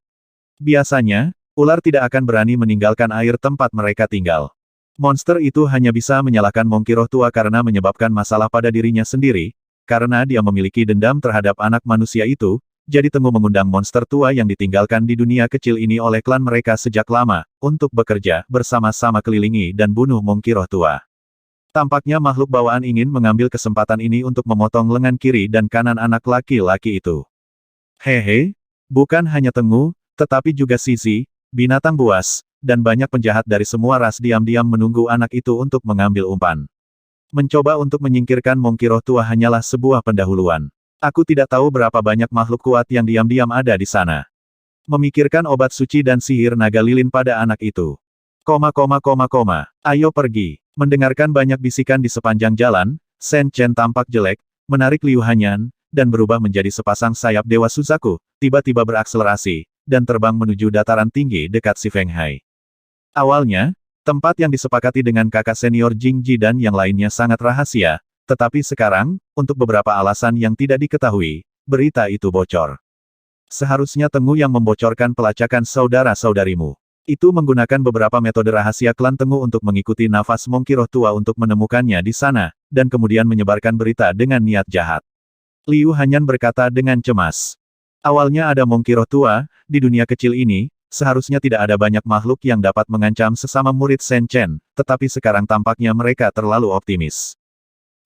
Speaker 1: Biasanya, ular tidak akan berani meninggalkan air tempat mereka tinggal. Monster itu hanya bisa menyalahkan Monkey Roh tua karena menyebabkan masalah pada dirinya sendiri, karena dia memiliki dendam terhadap anak manusia itu, jadi Tengu mengundang monster tua yang ditinggalkan di dunia kecil ini oleh klan mereka sejak lama, untuk bekerja bersama-sama kelilingi dan bunuh Monkey Roh tua. Tampaknya makhluk bawaan ingin mengambil kesempatan ini untuk memotong lengan kiri dan kanan anak laki-laki itu. Hehe, bukan hanya Tengu, tetapi juga Sisi, binatang buas, dan banyak penjahat dari semua ras diam-diam menunggu anak itu untuk mengambil umpan. Mencoba untuk menyingkirkan Monkey Roh tua hanyalah sebuah pendahuluan. Aku tidak tahu berapa banyak makhluk kuat yang diam-diam ada di sana. Memikirkan obat suci dan sihir naga lilin pada anak itu. Ayo pergi. Mendengarkan banyak bisikan di sepanjang jalan, Shen Chen tampak jelek, menarik Liu Hanyan, dan berubah menjadi sepasang sayap Dewa Suzaku, tiba-tiba berakselerasi, dan terbang menuju dataran tinggi dekat Xifeng Hai. Awalnya, tempat yang disepakati dengan kakak senior Jing Ji dan yang lainnya sangat rahasia, tetapi sekarang, untuk beberapa alasan yang tidak diketahui, berita itu bocor. Seharusnya Tengu yang membocorkan pelacakan saudara-saudarimu. Itu menggunakan beberapa metode rahasia klan Tengu untuk mengikuti nafas Monkey Roh tua untuk menemukannya di sana, dan kemudian menyebarkan berita dengan niat jahat. Liu Hanyan berkata dengan cemas. Awalnya ada Monkey Roh tua, di dunia kecil ini, seharusnya tidak ada banyak makhluk yang dapat mengancam sesama murid Shen Chen, tetapi sekarang tampaknya mereka terlalu optimis.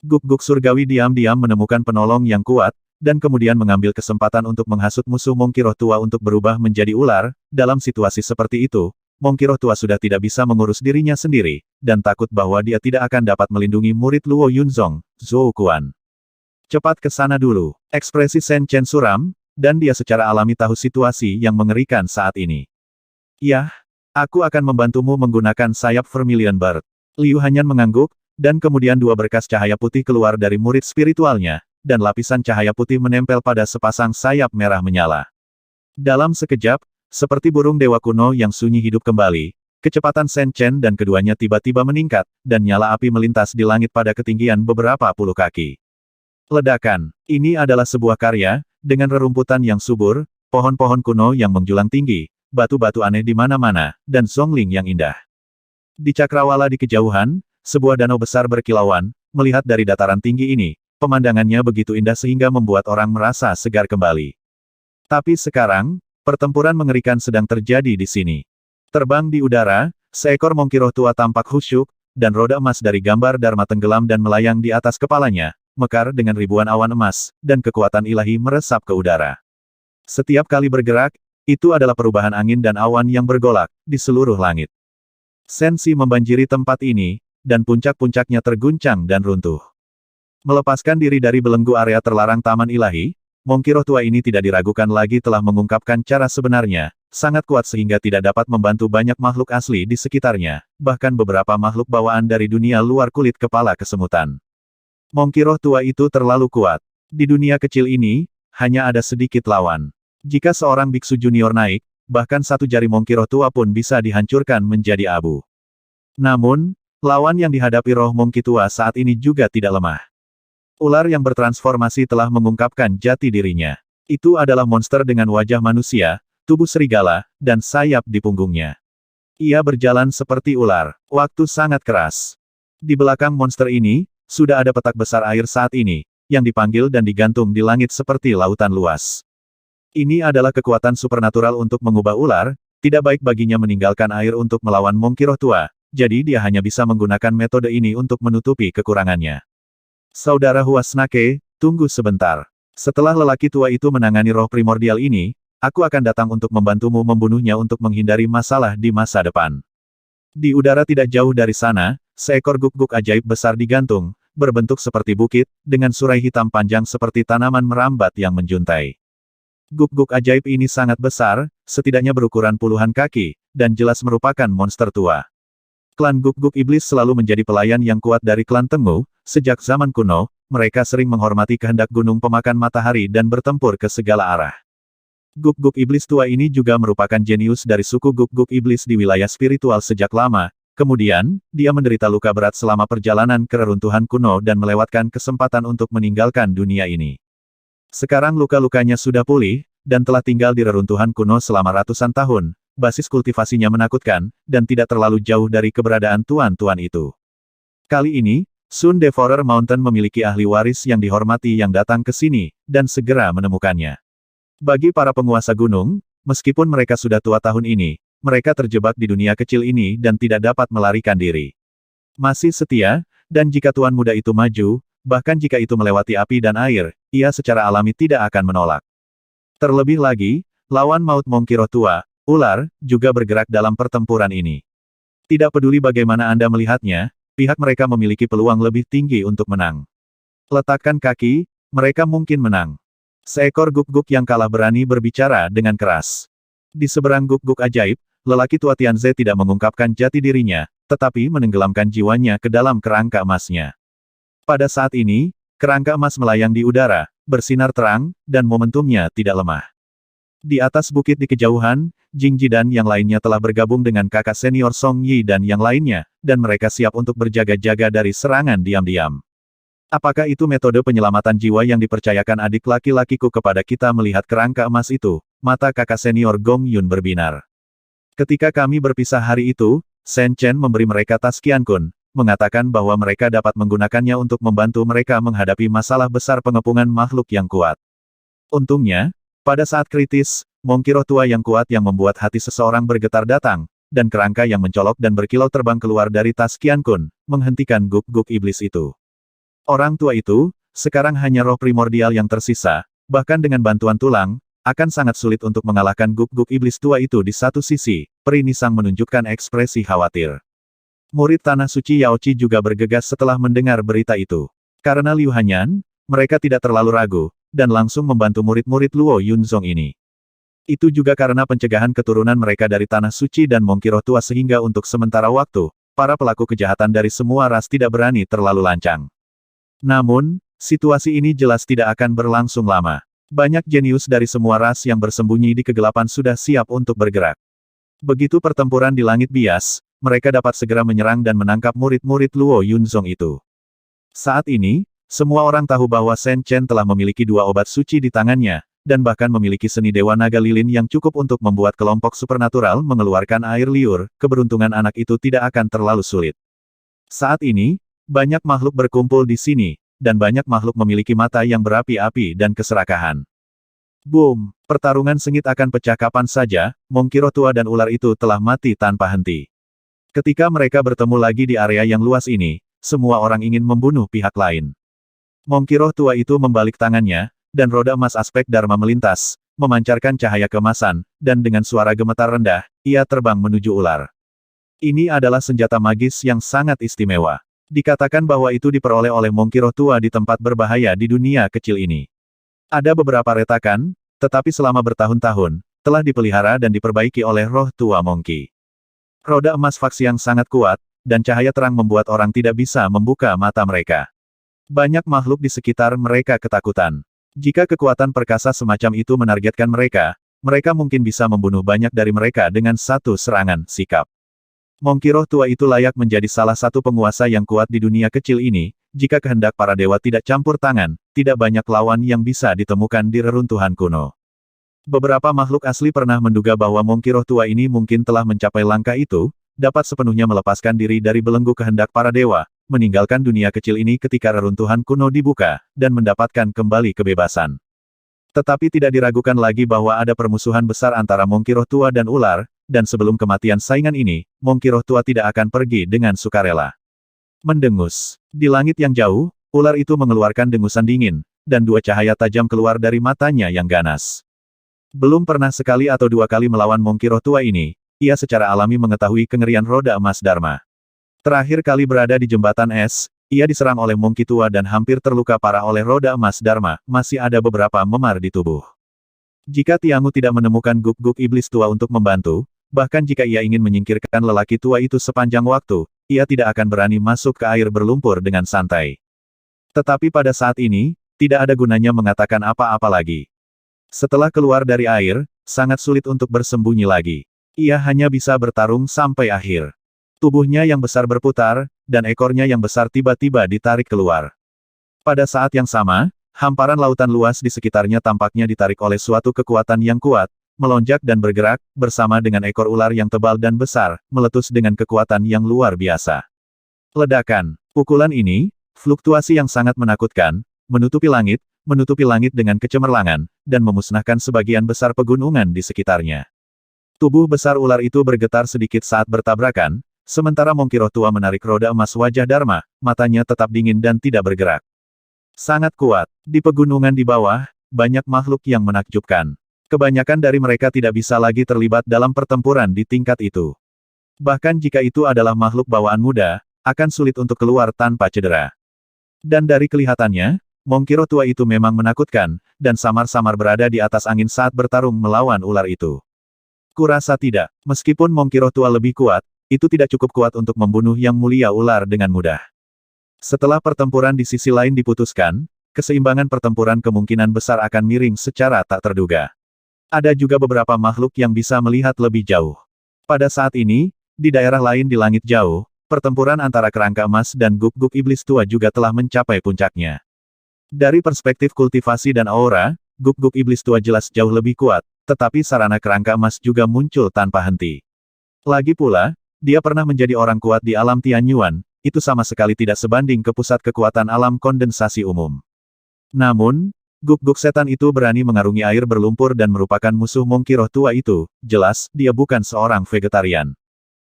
Speaker 1: Guk-guk surgawi diam-diam menemukan penolong yang kuat, dan kemudian mengambil kesempatan untuk menghasut musuh Monkey Roh tua untuk berubah menjadi ular. Dalam situasi seperti itu, Monkey Roh tua sudah tidak bisa mengurus dirinya sendiri, dan takut bahwa dia tidak akan dapat melindungi murid Luo Yunzong, Zhou Kuan. Cepat ke sana dulu. Ekspresi Shen Chen suram, dan dia secara alami tahu situasi yang mengerikan saat ini. Yah, aku akan membantumu menggunakan sayap Vermilion Bird. Liu Hanyan mengangguk, dan kemudian dua berkas cahaya putih keluar dari murid spiritualnya, dan lapisan cahaya putih menempel pada sepasang sayap merah menyala. Dalam sekejap, seperti burung dewa kuno yang sunyi hidup kembali, kecepatan Shen Chen dan keduanya tiba-tiba meningkat, dan nyala api melintas di langit pada ketinggian beberapa puluh kaki. Ledakan, ini adalah sebuah karya, dengan rerumputan yang subur, pohon-pohon kuno yang menjulang tinggi, batu-batu aneh di mana-mana, dan zongling yang indah. Di cakrawala di kejauhan, sebuah danau besar berkilauan, melihat dari dataran tinggi ini, pemandangannya begitu indah sehingga membuat orang merasa segar kembali. Tapi sekarang, pertempuran mengerikan sedang terjadi di sini. Terbang di udara, seekor Monkey Roh tua tampak khusyuk, dan roda emas dari gambar Dharma tenggelam dan melayang di atas kepalanya, mekar dengan ribuan awan emas, dan kekuatan ilahi meresap ke udara. Setiap kali bergerak, itu adalah perubahan angin dan awan yang bergolak, di seluruh langit. Sensi membanjiri tempat ini, dan puncak-puncaknya terguncang dan runtuh. Melepaskan diri dari belenggu area terlarang Taman Ilahi, Monkey Roh tua ini tidak diragukan lagi telah mengungkapkan cara sebenarnya, sangat kuat sehingga tidak dapat membantu banyak makhluk asli di sekitarnya, bahkan beberapa makhluk bawaan dari dunia luar kulit kepala kesemutan. Monkey Roh tua itu terlalu kuat. Di dunia kecil ini, hanya ada sedikit lawan. Jika seorang biksu junior naik, bahkan satu jari Monkey Roh tua pun bisa dihancurkan menjadi abu. Namun, lawan yang dihadapi roh Monkey tua saat ini juga tidak lemah. Ular yang bertransformasi telah mengungkapkan jati dirinya. Itu adalah monster dengan wajah manusia, tubuh serigala, dan sayap di punggungnya. Ia berjalan seperti ular. Waktu sangat keras. Di belakang monster ini, sudah ada petak besar air saat ini, yang dipanggil dan digantung di langit seperti lautan luas. Ini adalah kekuatan supernatural untuk mengubah ular, tidak baik baginya meninggalkan air untuk melawan Monkey Roh tua, jadi dia hanya bisa menggunakan metode ini untuk menutupi kekurangannya. Saudara Huasnake, tunggu sebentar. Setelah lelaki tua itu menangani roh primordial ini, aku akan datang untuk membantumu membunuhnya untuk menghindari masalah di masa depan. Di udara tidak jauh dari sana, seekor guk-guk ajaib besar digantung, berbentuk seperti bukit, dengan surai hitam panjang seperti tanaman merambat yang menjuntai. Guk-guk ajaib ini sangat besar, setidaknya berukuran puluhan kaki, dan jelas merupakan monster tua. Klan Guk-Guk Iblis selalu menjadi pelayan yang kuat dari klan Tengu. Sejak zaman kuno, mereka sering menghormati kehendak gunung pemakan matahari dan bertempur ke segala arah. Guk-Guk Iblis tua ini juga merupakan jenius dari suku Guk-Guk Iblis di wilayah spiritual sejak lama. Kemudian, dia menderita luka berat selama perjalanan ke reruntuhan kuno dan melewatkan kesempatan untuk meninggalkan dunia ini. Sekarang luka-lukanya sudah pulih, dan telah tinggal di reruntuhan kuno selama ratusan tahun. Basis kultivasinya menakutkan, dan tidak terlalu jauh dari keberadaan tuan-tuan itu. Kali ini, Sun Devourer Mountain memiliki ahli waris yang dihormati yang datang ke sini, dan segera menemukannya. Bagi para penguasa gunung, meskipun mereka sudah tua tahun ini, mereka terjebak di dunia kecil ini dan tidak dapat melarikan diri. Masih setia, dan jika tuan muda itu maju, bahkan jika itu melewati api dan air, ia secara alami tidak akan menolak. Terlebih lagi, lawan maut Monkey Roh tua, ular, juga bergerak dalam pertempuran ini. Tidak peduli bagaimana Anda melihatnya, pihak mereka memiliki peluang lebih tinggi untuk menang. Letakkan kaki, mereka mungkin menang. Seekor guk-guk yang kalah berani berbicara dengan keras. Di seberang guk-guk ajaib, lelaki tua Tianze tidak mengungkapkan jati dirinya, tetapi menenggelamkan jiwanya ke dalam kerangka emasnya. Pada saat ini, kerangka emas melayang di udara, bersinar terang, dan momentumnya tidak lemah. Di atas bukit di kejauhan, Jing Ji dan yang lainnya telah bergabung dengan kakak senior Song Yi dan yang lainnya, dan mereka siap untuk berjaga-jaga dari serangan diam-diam. Apakah itu metode penyelamatan jiwa yang dipercayakan adik laki-lakiku kepada kita melihat kerangka emas itu? Mata kakak senior Gong Yun berbinar. Ketika kami berpisah hari itu, Shen Chen memberi mereka tas Qian Kun, mengatakan bahwa mereka dapat menggunakannya untuk membantu mereka menghadapi masalah besar pengepungan makhluk yang kuat. Untungnya, pada saat kritis, Monkey Roh tua yang kuat yang membuat hati seseorang bergetar datang, dan kerangka yang mencolok dan berkilau terbang keluar dari tas Qian Kun, menghentikan guk-guk iblis itu. Orang tua itu, sekarang hanya roh primordial yang tersisa, bahkan dengan bantuan tulang, akan sangat sulit untuk mengalahkan guk-guk iblis tua itu di satu sisi, Peri Nisang menunjukkan ekspresi khawatir. Murid Tanah Suci Yaochi juga bergegas setelah mendengar berita itu. Karena Liu Hanyan, mereka tidak terlalu ragu, dan langsung membantu murid-murid Luo Yunzong ini. Itu juga karena pencegahan keturunan mereka dari Tanah Suci dan Monkey Roh tua sehingga untuk sementara waktu, para pelaku kejahatan dari semua ras tidak berani terlalu lancang. Namun, situasi ini jelas tidak akan berlangsung lama. Banyak jenius dari semua ras yang bersembunyi di kegelapan sudah siap untuk bergerak. Begitu pertempuran di langit bias, mereka dapat segera menyerang dan menangkap murid-murid Luo Yunzong itu. Saat ini, semua orang tahu bahwa Shen Chen telah memiliki 2 obat suci di tangannya, dan bahkan memiliki seni Dewa Naga Lilin yang cukup untuk membuat kelompok supernatural mengeluarkan air liur, keberuntungan anak itu tidak akan terlalu sulit. Saat ini, banyak makhluk berkumpul di sini, dan banyak makhluk memiliki mata yang berapi-api dan keserakahan. Boom! Pertarungan sengit akan pecah kapan saja, Monkey Roh tua dan ular itu telah mati tanpa henti. Ketika mereka bertemu lagi di area yang luas ini, semua orang ingin membunuh pihak lain. Monkey Roh tua itu membalik tangannya, dan roda emas aspek Dharma melintas, memancarkan cahaya keemasan, dan dengan suara gemetar rendah, ia terbang menuju ular. Ini adalah senjata magis yang sangat istimewa. Dikatakan bahwa itu diperoleh oleh Monkey Roh tua di tempat berbahaya di dunia kecil ini. Ada beberapa retakan, tetapi selama bertahun-tahun, telah dipelihara dan diperbaiki oleh roh tua Monkey. Roda emas faksi yang sangat kuat, dan cahaya terang membuat orang tidak bisa membuka mata mereka. Banyak makhluk di sekitar mereka ketakutan. Jika kekuatan perkasa semacam itu menargetkan mereka, mereka mungkin bisa membunuh banyak dari mereka dengan satu serangan sikap. Monkey Roh tua itu layak menjadi salah satu penguasa yang kuat di dunia kecil ini, jika kehendak para dewa tidak campur tangan, tidak banyak lawan yang bisa ditemukan di reruntuhan kuno. Beberapa makhluk asli pernah menduga bahwa Monkey Roh tua ini mungkin telah mencapai langkah itu, dapat sepenuhnya melepaskan diri dari belenggu kehendak para dewa, meninggalkan dunia kecil ini ketika reruntuhan kuno dibuka, dan mendapatkan kembali kebebasan. Tetapi tidak diragukan lagi bahwa ada permusuhan besar antara Monkey Roh tua dan ular, dan sebelum kematian saingan ini, Monkey Roh tua tidak akan pergi dengan sukarela. Mendengus. Di langit yang jauh, ular itu mengeluarkan dengusan dingin, dan 2 cahaya tajam keluar dari matanya yang ganas. Belum pernah sekali atau 2 kali melawan Monkey Roh tua ini, ia secara alami mengetahui kengerian roda emas Dharma. Terakhir kali berada di jembatan es, ia diserang oleh Monkey tua dan hampir terluka parah oleh roda emas Dharma, masih ada beberapa memar di tubuh. Jika Tiangu tidak menemukan guk-guk iblis tua untuk membantu, bahkan jika ia ingin menyingkirkan lelaki tua itu sepanjang waktu, ia tidak akan berani masuk ke air berlumpur dengan santai. Tetapi pada saat ini, tidak ada gunanya mengatakan apa-apa lagi. Setelah keluar dari air, sangat sulit untuk bersembunyi lagi. Ia hanya bisa bertarung sampai akhir. Tubuhnya yang besar berputar, dan ekornya yang besar tiba-tiba ditarik keluar. Pada saat yang sama, hamparan lautan luas di sekitarnya tampaknya ditarik oleh suatu kekuatan yang kuat, melonjak dan bergerak, bersama dengan ekor ular yang tebal dan besar, meletus dengan kekuatan yang luar biasa. Ledakan. Pukulan ini, fluktuasi yang sangat menakutkan, menutupi langit dengan kecemerlangan, dan memusnahkan sebagian besar pegunungan di sekitarnya. Tubuh besar ular itu bergetar sedikit saat bertabrakan, sementara Monkey Roh tua menarik roda emas wajah Dharma, matanya tetap dingin dan tidak bergerak. Sangat kuat. Di pegunungan di bawah, banyak makhluk yang menakjubkan. Kebanyakan dari mereka tidak bisa lagi terlibat dalam pertempuran di tingkat itu. Bahkan jika itu adalah makhluk bawaan muda, akan sulit untuk keluar tanpa cedera. Dan dari kelihatannya, Monkey Roh tua itu memang menakutkan, dan samar-samar berada di atas angin saat bertarung melawan ular itu. Kurasa tidak. Meskipun Monkey Roh tua lebih kuat, itu tidak cukup kuat untuk membunuh yang mulia ular dengan mudah. Setelah pertempuran di sisi lain diputuskan, keseimbangan pertempuran kemungkinan besar akan miring secara tak terduga. Ada juga beberapa makhluk yang bisa melihat lebih jauh. Pada saat ini, di daerah lain di langit jauh, pertempuran antara kerangka emas dan guk-guk iblis tua juga telah mencapai puncaknya. Dari perspektif kultivasi dan aura, guk-guk iblis tua jelas jauh lebih kuat, tetapi sarana kerangka emas juga muncul tanpa henti. Lagi pula, dia pernah menjadi orang kuat di alam Tianyuan, itu sama sekali tidak sebanding ke pusat kekuatan alam kondensasi umum. Namun, guk-guk setan itu berani mengarungi air berlumpur dan merupakan musuh Monkey Roh tua itu, jelas, dia bukan seorang vegetarian.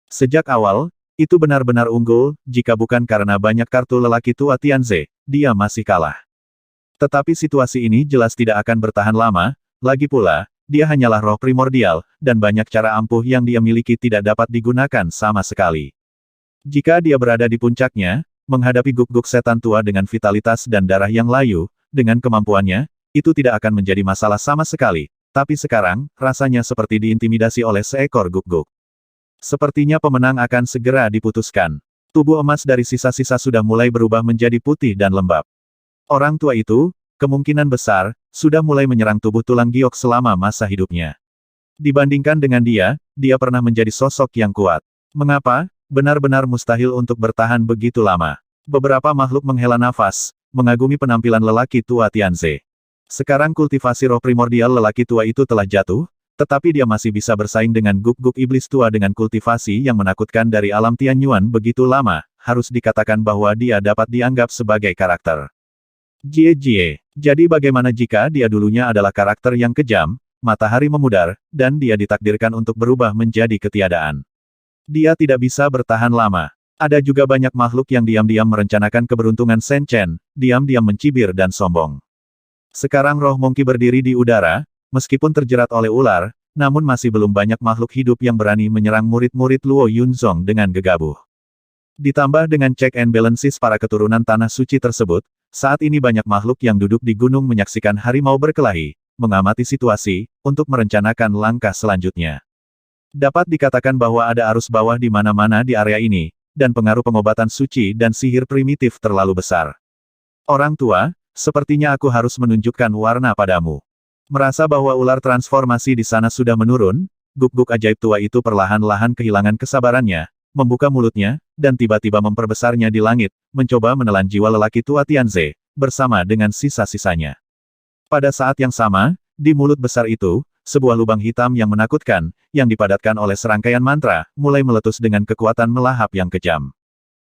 Speaker 1: Sejak awal, itu benar-benar unggul, jika bukan karena banyak kartu lelaki tua Tianze, dia masih kalah. Tetapi situasi ini jelas tidak akan bertahan lama, lagi pula, dia hanyalah roh primordial, dan banyak cara ampuh yang dia miliki tidak dapat digunakan sama sekali. Jika dia berada di puncaknya, menghadapi guk-guk setan tua dengan vitalitas dan darah yang layu, dengan kemampuannya, itu tidak akan menjadi masalah sama sekali, tapi sekarang, rasanya seperti diintimidasi oleh seekor guk-guk. Sepertinya pemenang akan segera diputuskan. Tubuh emas dari sisa-sisa sudah mulai berubah menjadi putih dan lembab. Orang tua itu, kemungkinan besar, sudah mulai menyerang tubuh tulang giok selama masa hidupnya. Dibandingkan dengan dia, dia pernah menjadi sosok yang kuat. Mengapa? Benar-benar mustahil untuk bertahan begitu lama. Beberapa makhluk menghela nafas, mengagumi penampilan lelaki tua Tianze. Sekarang kultivasi roh primordial lelaki tua itu telah jatuh, tetapi dia masih bisa bersaing dengan guk-guk iblis tua dengan kultivasi yang menakutkan dari alam Tianyuan begitu lama, harus dikatakan bahwa dia dapat dianggap sebagai karakter. Jie. Jadi bagaimana jika dia dulunya adalah karakter yang kejam, matahari memudar, dan dia ditakdirkan untuk berubah menjadi ketiadaan. Dia tidak bisa bertahan lama. Ada juga banyak makhluk yang diam-diam merencanakan keberuntungan Shen Chen, diam-diam mencibir dan sombong. Sekarang roh Monkey berdiri di udara, meskipun terjerat oleh ular, namun masih belum banyak makhluk hidup yang berani menyerang murid-murid Luo Yunzong dengan gegabah. Ditambah dengan check and balances para keturunan tanah suci tersebut, saat ini banyak makhluk yang duduk di gunung menyaksikan harimau berkelahi, mengamati situasi, untuk merencanakan langkah selanjutnya. Dapat dikatakan bahwa ada arus bawah di mana-mana di area ini, dan pengaruh pengobatan suci dan sihir primitif terlalu besar. Orang tua, sepertinya aku harus menunjukkan warna padamu. Merasa bahwa ular transformasi di sana sudah menurun, guk-guk ajaib tua itu perlahan-lahan kehilangan kesabarannya, membuka mulutnya, dan tiba-tiba memperbesarnya di langit, mencoba menelan jiwa lelaki tua Tianze, bersama dengan sisa-sisanya. Pada saat yang sama, di mulut besar itu, sebuah lubang hitam yang menakutkan, yang dipadatkan oleh serangkaian mantra, mulai meletus dengan kekuatan melahap yang kejam.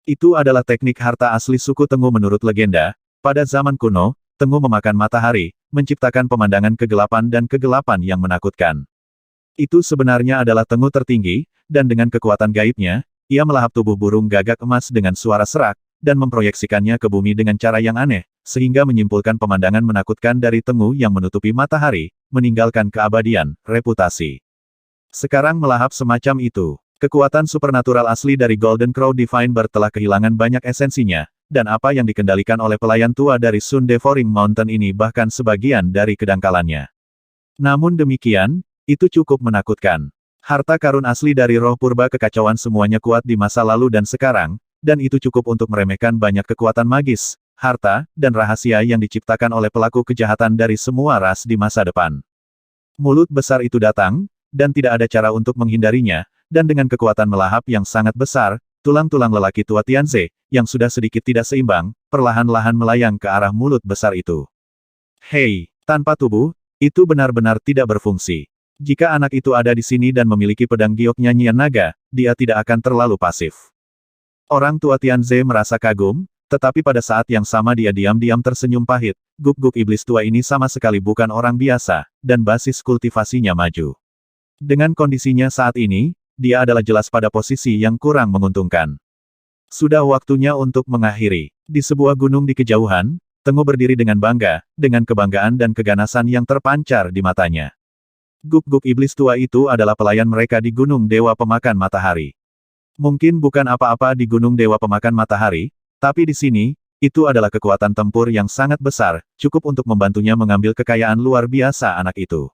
Speaker 1: Itu adalah teknik harta asli suku Tengu menurut legenda. Pada zaman kuno, Tengu memakan matahari, menciptakan pemandangan kegelapan dan kegelapan yang menakutkan. Itu sebenarnya adalah Tengu tertinggi, dan dengan kekuatan gaibnya, ia melahap tubuh burung gagak emas dengan suara serak, dan memproyeksikannya ke bumi dengan cara yang aneh, sehingga menyimpulkan pemandangan menakutkan dari Tengu yang menutupi matahari, meninggalkan keabadian, reputasi. Sekarang melahap semacam itu. Kekuatan supernatural asli dari Golden Crow Divine Bird telah kehilangan banyak esensinya, dan apa yang dikendalikan oleh pelayan tua dari Sun Devouring Mountain ini bahkan sebagian dari kedangkalannya. Namun demikian, itu cukup menakutkan. Harta karun asli dari roh purba kekacauan semuanya kuat di masa lalu dan sekarang, dan itu cukup untuk meremehkan banyak kekuatan magis, harta, dan rahasia yang diciptakan oleh pelaku kejahatan dari semua ras di masa depan. Mulut besar itu datang, dan tidak ada cara untuk menghindarinya, dan dengan kekuatan melahap yang sangat besar, tulang-tulang lelaki tua Tianze, yang sudah sedikit tidak seimbang, perlahan-lahan melayang ke arah mulut besar itu. Hei, tanpa tubuh, itu benar-benar tidak berfungsi. Jika anak itu ada di sini dan memiliki pedang giok nyanyian naga, dia tidak akan terlalu pasif. Orang tua Tianze merasa kagum, tetapi pada saat yang sama dia diam-diam tersenyum pahit. Guk-guk iblis tua ini sama sekali bukan orang biasa, dan basis kultivasinya maju. Dengan kondisinya saat ini, dia adalah jelas pada posisi yang kurang menguntungkan. Sudah waktunya untuk mengakhiri. Di sebuah gunung di kejauhan, Tengu berdiri dengan bangga, dengan kebanggaan dan keganasan yang terpancar di matanya. Guk-guk iblis tua itu adalah pelayan mereka di Gunung Dewa Pemakan Matahari. Mungkin bukan apa-apa di Gunung Dewa Pemakan Matahari, tapi di sini, itu adalah kekuatan tempur yang sangat besar, cukup untuk membantunya mengambil kekayaan luar biasa anak itu.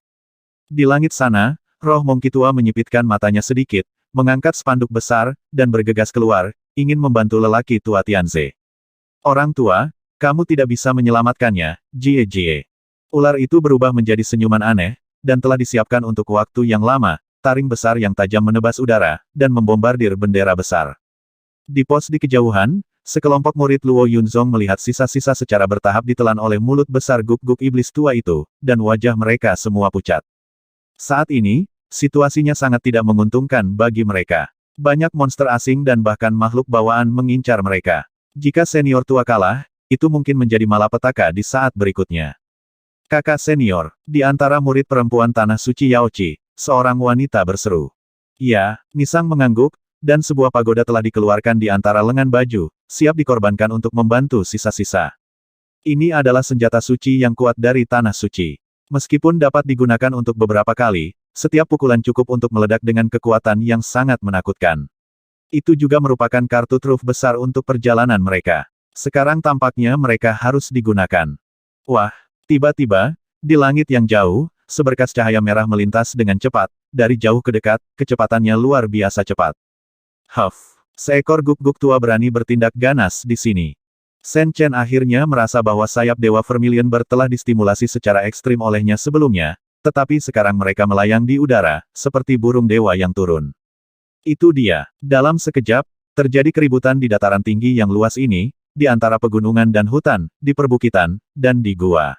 Speaker 1: Di langit sana, roh Mongki tua menyipitkan matanya sedikit, mengangkat spanduk besar, dan bergegas keluar, ingin membantu lelaki tua Tianze. Orang tua, kamu tidak bisa menyelamatkannya, Jie Jie. Ular itu berubah menjadi senyuman aneh, dan telah disiapkan untuk waktu yang lama, taring besar yang tajam menebas udara, dan membombardir bendera besar. Di pos di kejauhan, sekelompok murid Luo Yunzong melihat sisa-sisa secara bertahap ditelan oleh mulut besar guk-guk iblis tua itu, dan wajah mereka semua pucat. Saat ini, situasinya sangat tidak menguntungkan bagi mereka. Banyak monster asing dan bahkan makhluk bawaan mengincar mereka. Jika senior tua kalah, itu mungkin menjadi malapetaka di saat berikutnya. Kakak senior, di antara murid perempuan Tanah Suci Yaochi, seorang wanita berseru. Ya, Nisang mengangguk, dan sebuah pagoda telah dikeluarkan di antara lengan baju, siap dikorbankan untuk membantu sisa-sisa. Ini adalah senjata suci yang kuat dari Tanah Suci. Meskipun dapat digunakan untuk beberapa kali, setiap pukulan cukup untuk meledak dengan kekuatan yang sangat menakutkan. Itu juga merupakan kartu truf besar untuk perjalanan mereka. Sekarang tampaknya mereka harus digunakan. Wah! Tiba-tiba, di langit yang jauh, seberkas cahaya merah melintas dengan cepat, dari jauh ke dekat, kecepatannya luar biasa cepat. Huff! Seekor guk-guk tua berani bertindak ganas di sini. Shen Chen akhirnya merasa bahwa sayap Dewa Vermilion Bird telah distimulasi secara ekstrim olehnya sebelumnya, tetapi sekarang mereka melayang di udara, seperti burung dewa yang turun. Itu dia. Dalam sekejap, terjadi keributan di dataran tinggi yang luas ini, di antara pegunungan dan hutan, di perbukitan, dan di gua.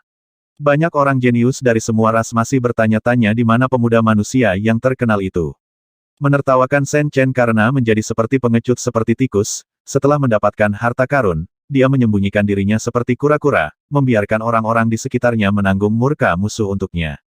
Speaker 1: Banyak orang jenius dari semua ras masih bertanya-tanya di mana pemuda manusia yang terkenal itu. Menertawakan Shen Chen karena menjadi seperti pengecut seperti tikus, setelah mendapatkan harta karun, dia menyembunyikan dirinya seperti kura-kura, membiarkan orang-orang di sekitarnya menanggung murka musuh untuknya.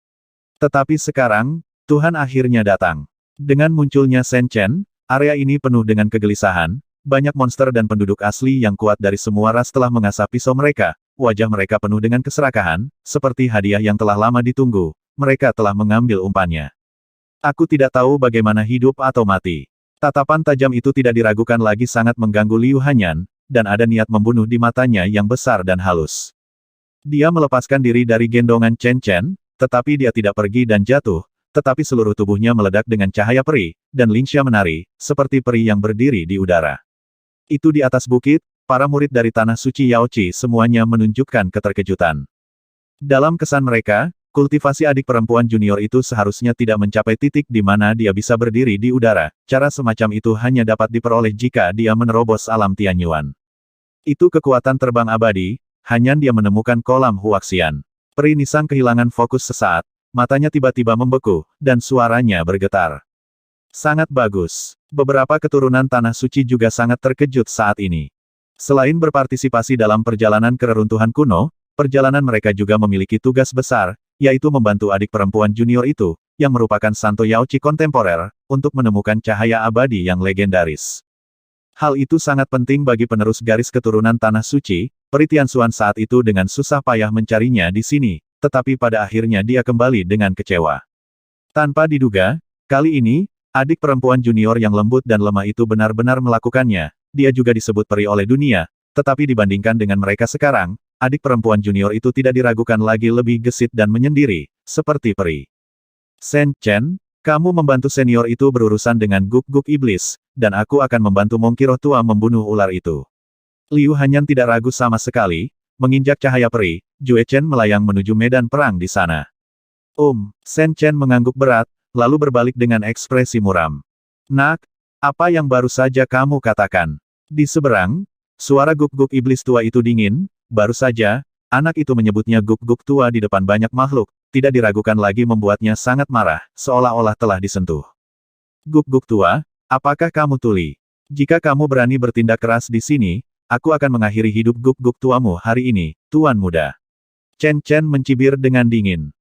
Speaker 1: Tetapi sekarang, Tuhan akhirnya datang. Dengan munculnya Shen Chen, area ini penuh dengan kegelisahan, banyak monster dan penduduk asli yang kuat dari semua ras telah mengasah pisau mereka. Wajah mereka penuh dengan keserakahan, seperti hadiah yang telah lama ditunggu, mereka telah mengambil umpannya. Aku tidak tahu bagaimana hidup atau mati. Tatapan tajam itu tidak diragukan lagi sangat mengganggu Liu Hanyan, dan ada niat membunuh di matanya yang besar dan halus. Dia melepaskan diri dari gendongan Chen Chen, tetapi dia tidak pergi dan jatuh, tetapi seluruh tubuhnya meledak dengan cahaya peri, dan Lingxia menari, seperti peri yang berdiri di udara. Itu di atas bukit, para murid dari Tanah Suci Yaochi semuanya menunjukkan keterkejutan. Dalam kesan mereka, kultivasi adik perempuan junior itu seharusnya tidak mencapai titik di mana dia bisa berdiri di udara. Cara semacam itu hanya dapat diperoleh jika dia menerobos alam Tianyuan. Itu kekuatan terbang abadi, hanya dia menemukan kolam Huaxian. Peri Nisang kehilangan fokus sesaat, matanya tiba-tiba membeku, dan suaranya bergetar. Sangat bagus. Beberapa keturunan Tanah Suci juga sangat terkejut saat ini. Selain berpartisipasi dalam perjalanan ke reruntuhan kuno, perjalanan mereka juga memiliki tugas besar, yaitu membantu adik perempuan junior itu, yang merupakan Santo Yaochi kontemporer, untuk menemukan cahaya abadi yang legendaris. Hal itu sangat penting bagi penerus garis keturunan Tanah Suci. Peri Tianxuan saat itu dengan susah payah mencarinya di sini, tetapi pada akhirnya dia kembali dengan kecewa. Tanpa diduga, kali ini, adik perempuan junior yang lembut dan lemah itu benar-benar melakukannya. Dia juga disebut peri oleh dunia, tetapi dibandingkan dengan mereka sekarang, adik perempuan junior itu tidak diragukan lagi lebih gesit dan menyendiri, seperti peri. Shen Chen, Kamu membantu senior itu berurusan dengan guk-guk iblis, dan aku akan membantu Mongki roh tua membunuh ular itu. Liu Hanyan tidak ragu sama sekali, menginjak cahaya peri, Jue Chen melayang menuju medan perang di sana. Sen Chen mengangguk berat, lalu berbalik dengan ekspresi muram. Nak, apa yang baru saja kamu katakan? Di seberang, suara guk-guk iblis tua itu dingin, baru saja, anak itu menyebutnya guk-guk tua di depan banyak makhluk, tidak diragukan lagi membuatnya sangat marah, seolah-olah telah disentuh. Guk-guk tua, apakah kamu tuli? Jika kamu berani bertindak keras di sini, aku akan mengakhiri hidup guk-guk tuamu hari ini, Tuan Muda. Chen Chen mencibir dengan dingin.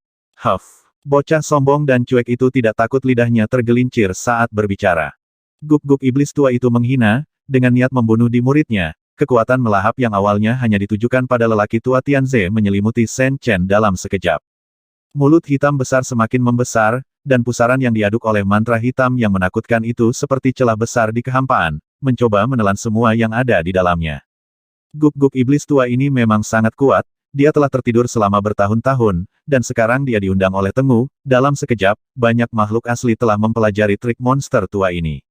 Speaker 1: Bocah sombong dan cuek itu tidak takut lidahnya tergelincir saat berbicara. Guk-guk iblis tua itu menghina, dengan niat membunuh di muridnya, kekuatan melahap yang awalnya hanya ditujukan pada lelaki tua Tianze menyelimuti Sen Chen dalam sekejap. Mulut hitam besar semakin membesar, dan pusaran yang diaduk oleh mantra hitam yang menakutkan itu seperti celah besar di kehampaan, mencoba menelan semua yang ada di dalamnya. Guk-guk iblis tua ini memang sangat kuat, dia telah tertidur selama bertahun-tahun, dan sekarang dia diundang oleh Tengu, dalam sekejap, banyak makhluk asli telah mempelajari trik monster tua ini.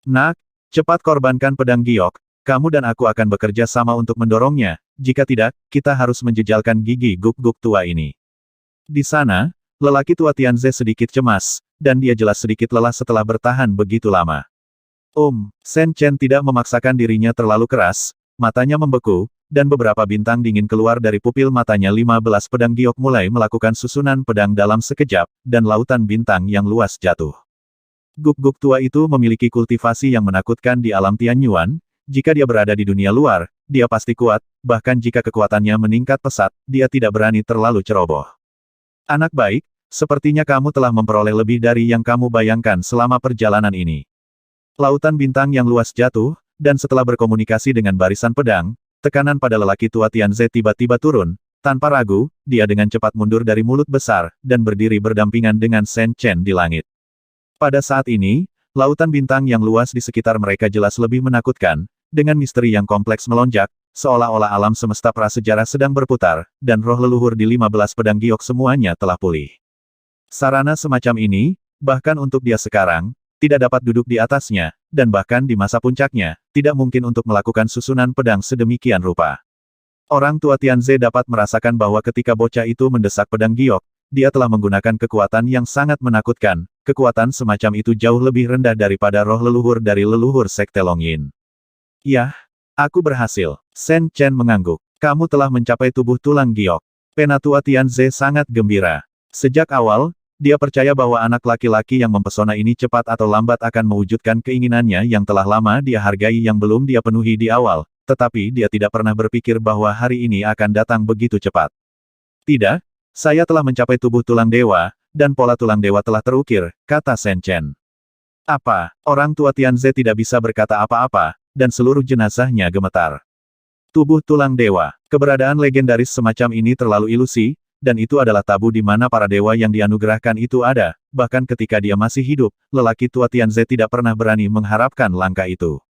Speaker 1: Nak, cepat korbankan pedang giok, kamu dan aku akan bekerja sama untuk mendorongnya, jika tidak, kita harus menjejalkan gigi guk-guk tua ini. Di sana, lelaki tua Tianze sedikit cemas, dan dia jelas sedikit lelah setelah bertahan begitu lama. Sen Chen tidak memaksakan dirinya terlalu keras, matanya membeku, dan beberapa bintang dingin keluar dari pupil matanya. 15 pedang giok mulai melakukan susunan pedang dalam sekejap, dan lautan bintang yang luas jatuh. Guk-guk tua itu memiliki kultivasi yang menakutkan di alam Tianyuan, jika dia berada di dunia luar, dia pasti kuat, bahkan jika kekuatannya meningkat pesat, dia tidak berani terlalu ceroboh. Anak baik, sepertinya kamu telah memperoleh lebih dari yang kamu bayangkan selama perjalanan ini. Lautan bintang yang luas jatuh, dan setelah berkomunikasi dengan barisan pedang, tekanan pada lelaki tua Tianze tiba-tiba turun, tanpa ragu, dia dengan cepat mundur dari mulut besar, dan berdiri berdampingan dengan Sen Chen di langit. Pada saat ini, lautan bintang yang luas di sekitar mereka jelas lebih menakutkan, dengan misteri yang kompleks melonjak, seolah-olah alam semesta prasejarah sedang berputar, dan roh leluhur di 15 pedang giok semuanya telah pulih. Sarana semacam ini, bahkan untuk dia sekarang, tidak dapat duduk di atasnya, dan bahkan di masa puncaknya, tidak mungkin untuk melakukan susunan pedang sedemikian rupa. Orang tua Tianze dapat merasakan bahwa ketika bocah itu mendesak pedang giok, dia telah menggunakan kekuatan yang sangat menakutkan, kekuatan semacam itu jauh lebih rendah daripada roh leluhur dari leluhur Sekte Longyin. Yah, aku berhasil. Sen Chen mengangguk. Kamu telah mencapai tubuh tulang giok. Penatua Tianze sangat gembira. Sejak awal, dia percaya bahwa anak laki-laki yang mempesona ini cepat atau lambat akan mewujudkan keinginannya yang telah lama dia hargai yang belum dia penuhi di awal, tetapi dia tidak pernah berpikir bahwa hari ini akan datang begitu cepat. Tidak, saya telah mencapai tubuh tulang dewa, dan pola tulang dewa telah terukir, kata Sen Chen. Apa, orang tua Tianze tidak bisa berkata apa-apa, dan seluruh jenazahnya gemetar. Tubuh tulang dewa, keberadaan legendaris semacam ini terlalu ilusi, dan itu adalah tabu di mana para dewa yang dianugerahkan itu ada, bahkan ketika dia masih hidup, lelaki tua Tianze tidak pernah berani mengharapkan langkah itu.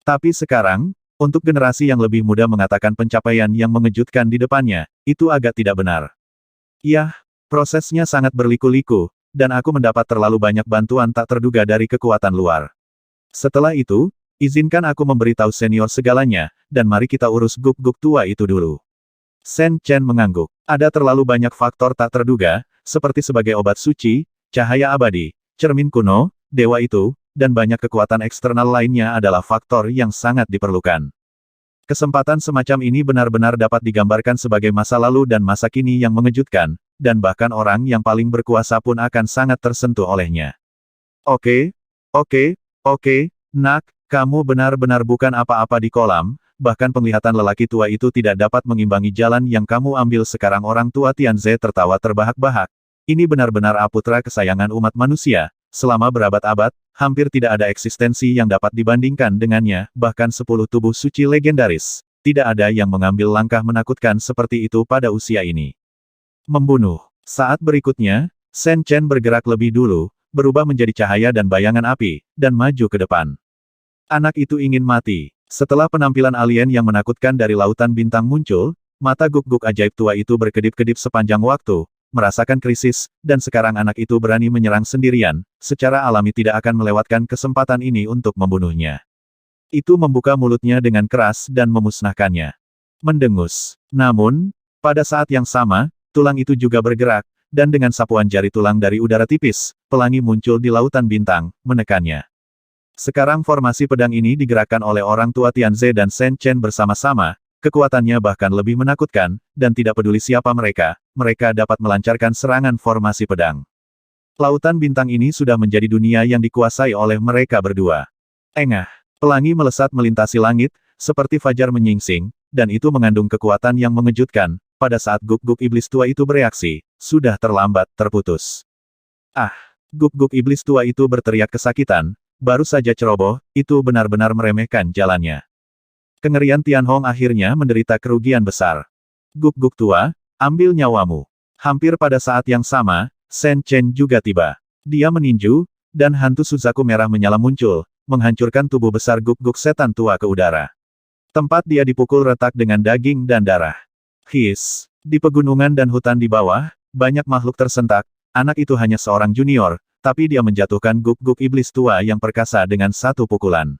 Speaker 1: Tapi sekarang, untuk generasi yang lebih muda mengatakan pencapaian yang mengejutkan di depannya, itu agak tidak benar. Yah, prosesnya sangat berliku-liku, dan aku mendapat terlalu banyak bantuan tak terduga dari kekuatan luar. Setelah itu, izinkan aku memberitahu senior segalanya, dan mari kita urus guk-guk tua itu dulu. Sen Chen mengangguk. Ada terlalu banyak faktor tak terduga, seperti sebagai obat suci, cahaya abadi, cermin kuno, dewa itu, dan banyak kekuatan eksternal lainnya adalah faktor yang sangat diperlukan. Kesempatan semacam ini benar-benar dapat digambarkan sebagai masa lalu dan masa kini yang mengejutkan, dan bahkan orang yang paling berkuasa pun akan sangat tersentuh olehnya. Oke, nak, kamu benar-benar bukan apa-apa di kolam. Bahkan penglihatan lelaki tua itu tidak dapat mengimbangi jalan yang kamu ambil sekarang. Orang tua Tianze tertawa terbahak-bahak. Ini benar-benar putra kesayangan umat manusia. Selama berabad-abad, hampir tidak ada eksistensi yang dapat dibandingkan dengannya, bahkan 10 tubuh suci legendaris. Tidak ada yang mengambil langkah menakutkan seperti itu pada usia ini. Membunuh. Saat berikutnya, Sen Chen bergerak lebih dulu, berubah menjadi cahaya dan bayangan api, dan maju ke depan. Anak itu ingin mati. Setelah penampilan alien yang menakutkan dari lautan bintang muncul, mata guk-guk ajaib tua itu berkedip-kedip sepanjang waktu, merasakan krisis, dan sekarang anak itu berani menyerang sendirian, secara alami tidak akan melewatkan kesempatan ini untuk membunuhnya. Itu membuka mulutnya dengan keras dan memusnahkannya. Mendengus. Namun, pada saat yang sama, tulang itu juga bergerak, dan dengan sapuan jari tulang dari udara tipis, pelangi muncul di lautan bintang, menekannya. Sekarang formasi pedang ini digerakkan oleh orang tua Tianze dan Shen Chen bersama-sama, kekuatannya bahkan lebih menakutkan, dan tidak peduli siapa mereka, mereka dapat melancarkan serangan formasi pedang. Lautan bintang ini sudah menjadi dunia yang dikuasai oleh mereka berdua. Engah. Pelangi melesat melintasi langit, seperti fajar menyingsing, dan itu mengandung kekuatan yang mengejutkan. Pada saat guk-guk iblis tua itu bereaksi, sudah terlambat, terputus. Ah! Guk-guk iblis tua itu berteriak kesakitan, baru saja ceroboh, itu benar-benar meremehkan jalannya. Kengerian Tianhong akhirnya menderita kerugian besar. Guk-guk tua, ambil nyawamu. Hampir pada saat yang sama, Shen Chen juga tiba. Dia meninju, dan hantu Suzaku merah menyala muncul, menghancurkan tubuh besar guk-guk setan tua ke udara. Tempat dia dipukul retak dengan daging dan darah. His. Di pegunungan dan hutan di bawah, banyak makhluk tersentak, anak itu hanya seorang junior, tapi dia menjatuhkan guk-guk iblis tua yang perkasa dengan satu pukulan.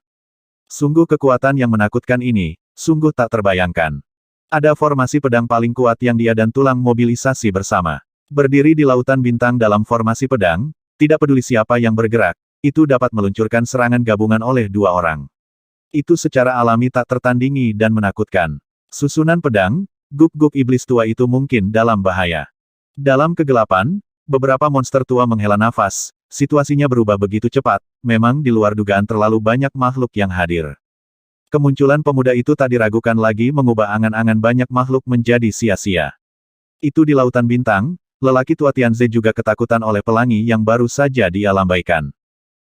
Speaker 1: Sungguh kekuatan yang menakutkan ini, sungguh tak terbayangkan. Ada formasi pedang paling kuat yang dia dan tulang mobilisasi bersama. Berdiri di lautan bintang dalam formasi pedang, tidak peduli siapa yang bergerak, itu dapat meluncurkan serangan gabungan oleh dua orang. Itu secara alami tak tertandingi dan menakutkan. Susunan pedang, guk-guk iblis tua itu mungkin dalam bahaya. Dalam kegelapan, beberapa monster tua menghela nafas, situasinya berubah begitu cepat, memang di luar dugaan terlalu banyak makhluk yang hadir. Kemunculan pemuda itu tak diragukan lagi mengubah angan-angan banyak makhluk menjadi sia-sia. Itu di lautan bintang, lelaki tua Tianze juga ketakutan oleh pelangi yang baru saja dia lambaikan.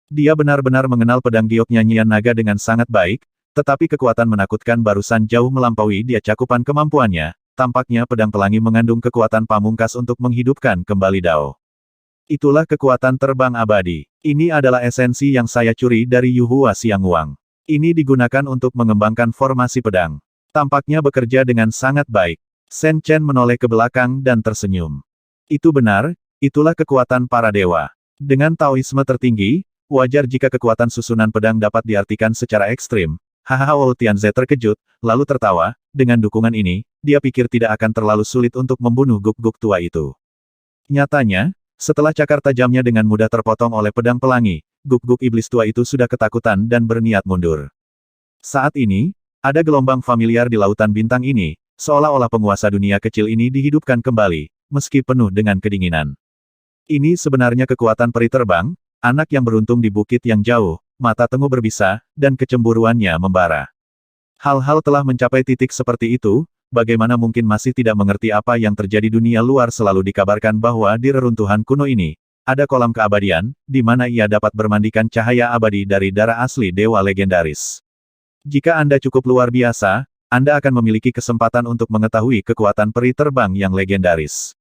Speaker 1: Dia benar-benar mengenal pedang giok nyanyian naga dengan sangat baik, tetapi kekuatan menakutkan barusan jauh melampaui dia cakupan kemampuannya. Tampaknya pedang pelangi mengandung kekuatan pamungkas untuk menghidupkan kembali Dao. Itulah kekuatan terbang abadi. Ini adalah esensi yang saya curi dari Yuhua Xiangwang. Ini digunakan untuk mengembangkan formasi pedang. Tampaknya bekerja dengan sangat baik. Shen Chen menoleh ke belakang dan tersenyum. Itu benar, itulah kekuatan para dewa. Dengan Taoisme tertinggi, wajar jika kekuatan susunan pedang dapat diartikan secara ekstrim. Hahaha, Tianze terkejut, lalu tertawa. Dengan dukungan ini, dia pikir tidak akan terlalu sulit untuk membunuh guk-guk tua itu. Nyatanya, setelah cakar tajamnya dengan mudah terpotong oleh pedang pelangi, guk-guk iblis tua itu sudah ketakutan dan berniat mundur. Saat ini, ada gelombang familiar di lautan bintang ini, seolah-olah penguasa dunia kecil ini dihidupkan kembali, meski penuh dengan kedinginan. Ini sebenarnya kekuatan peri terbang, anak yang beruntung di bukit yang jauh, mata tengu berbisa, dan kecemburuannya membara. Hal-hal telah mencapai titik seperti itu, bagaimana mungkin masih tidak mengerti apa yang terjadi dunia luar. Selalu dikabarkan bahwa di reruntuhan kuno ini, ada kolam keabadian, di mana ia dapat bermandikan cahaya abadi dari darah asli dewa legendaris. Jika Anda cukup luar biasa, Anda akan memiliki kesempatan untuk mengetahui kekuatan peri terbang yang legendaris.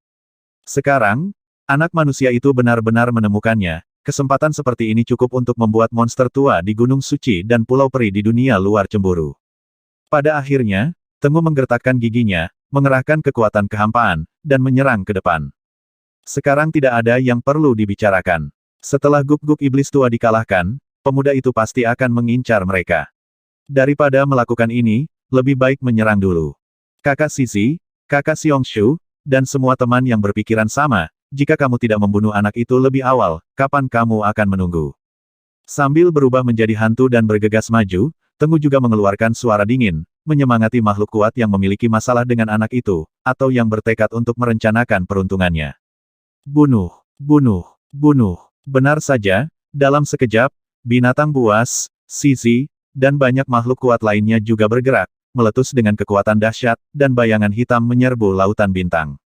Speaker 1: Sekarang, anak manusia itu benar-benar menemukannya. Kesempatan seperti ini cukup untuk membuat monster tua di Gunung Suci dan Pulau Peri di dunia luar cemburu. Pada akhirnya, Tengu menggertakkan giginya, mengerahkan kekuatan kehampaan, dan menyerang ke depan. Sekarang tidak ada yang perlu dibicarakan. Setelah guk-guk iblis tua dikalahkan, pemuda itu pasti akan mengincar mereka. Daripada melakukan ini, lebih baik menyerang dulu. Kakak Sisi, kakak Xiangshu, dan semua teman yang berpikiran sama, jika kamu tidak membunuh anak itu lebih awal, kapan kamu akan menunggu? Sambil berubah menjadi hantu dan bergegas maju, Tengu juga mengeluarkan suara dingin, menyemangati makhluk kuat yang memiliki masalah dengan anak itu, atau yang bertekad untuk merencanakan peruntungannya. Bunuh, bunuh, bunuh. Benar saja, dalam sekejap, binatang buas, Sisi, dan banyak makhluk kuat lainnya juga bergerak, meletus dengan kekuatan dahsyat, dan bayangan hitam menyerbu lautan bintang.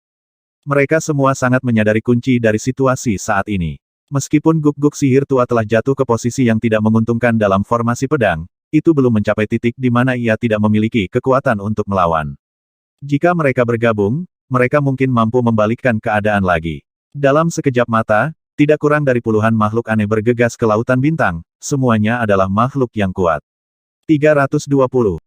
Speaker 1: Mereka semua sangat menyadari kunci dari situasi saat ini. Meskipun guk-guk sihir tua telah jatuh ke posisi yang tidak menguntungkan dalam formasi pedang, itu belum mencapai titik di mana ia tidak memiliki kekuatan untuk melawan. Jika mereka bergabung, mereka mungkin mampu membalikkan keadaan lagi. Dalam sekejap mata, tidak kurang dari puluhan makhluk aneh bergegas ke lautan bintang, semuanya adalah makhluk yang kuat. 320.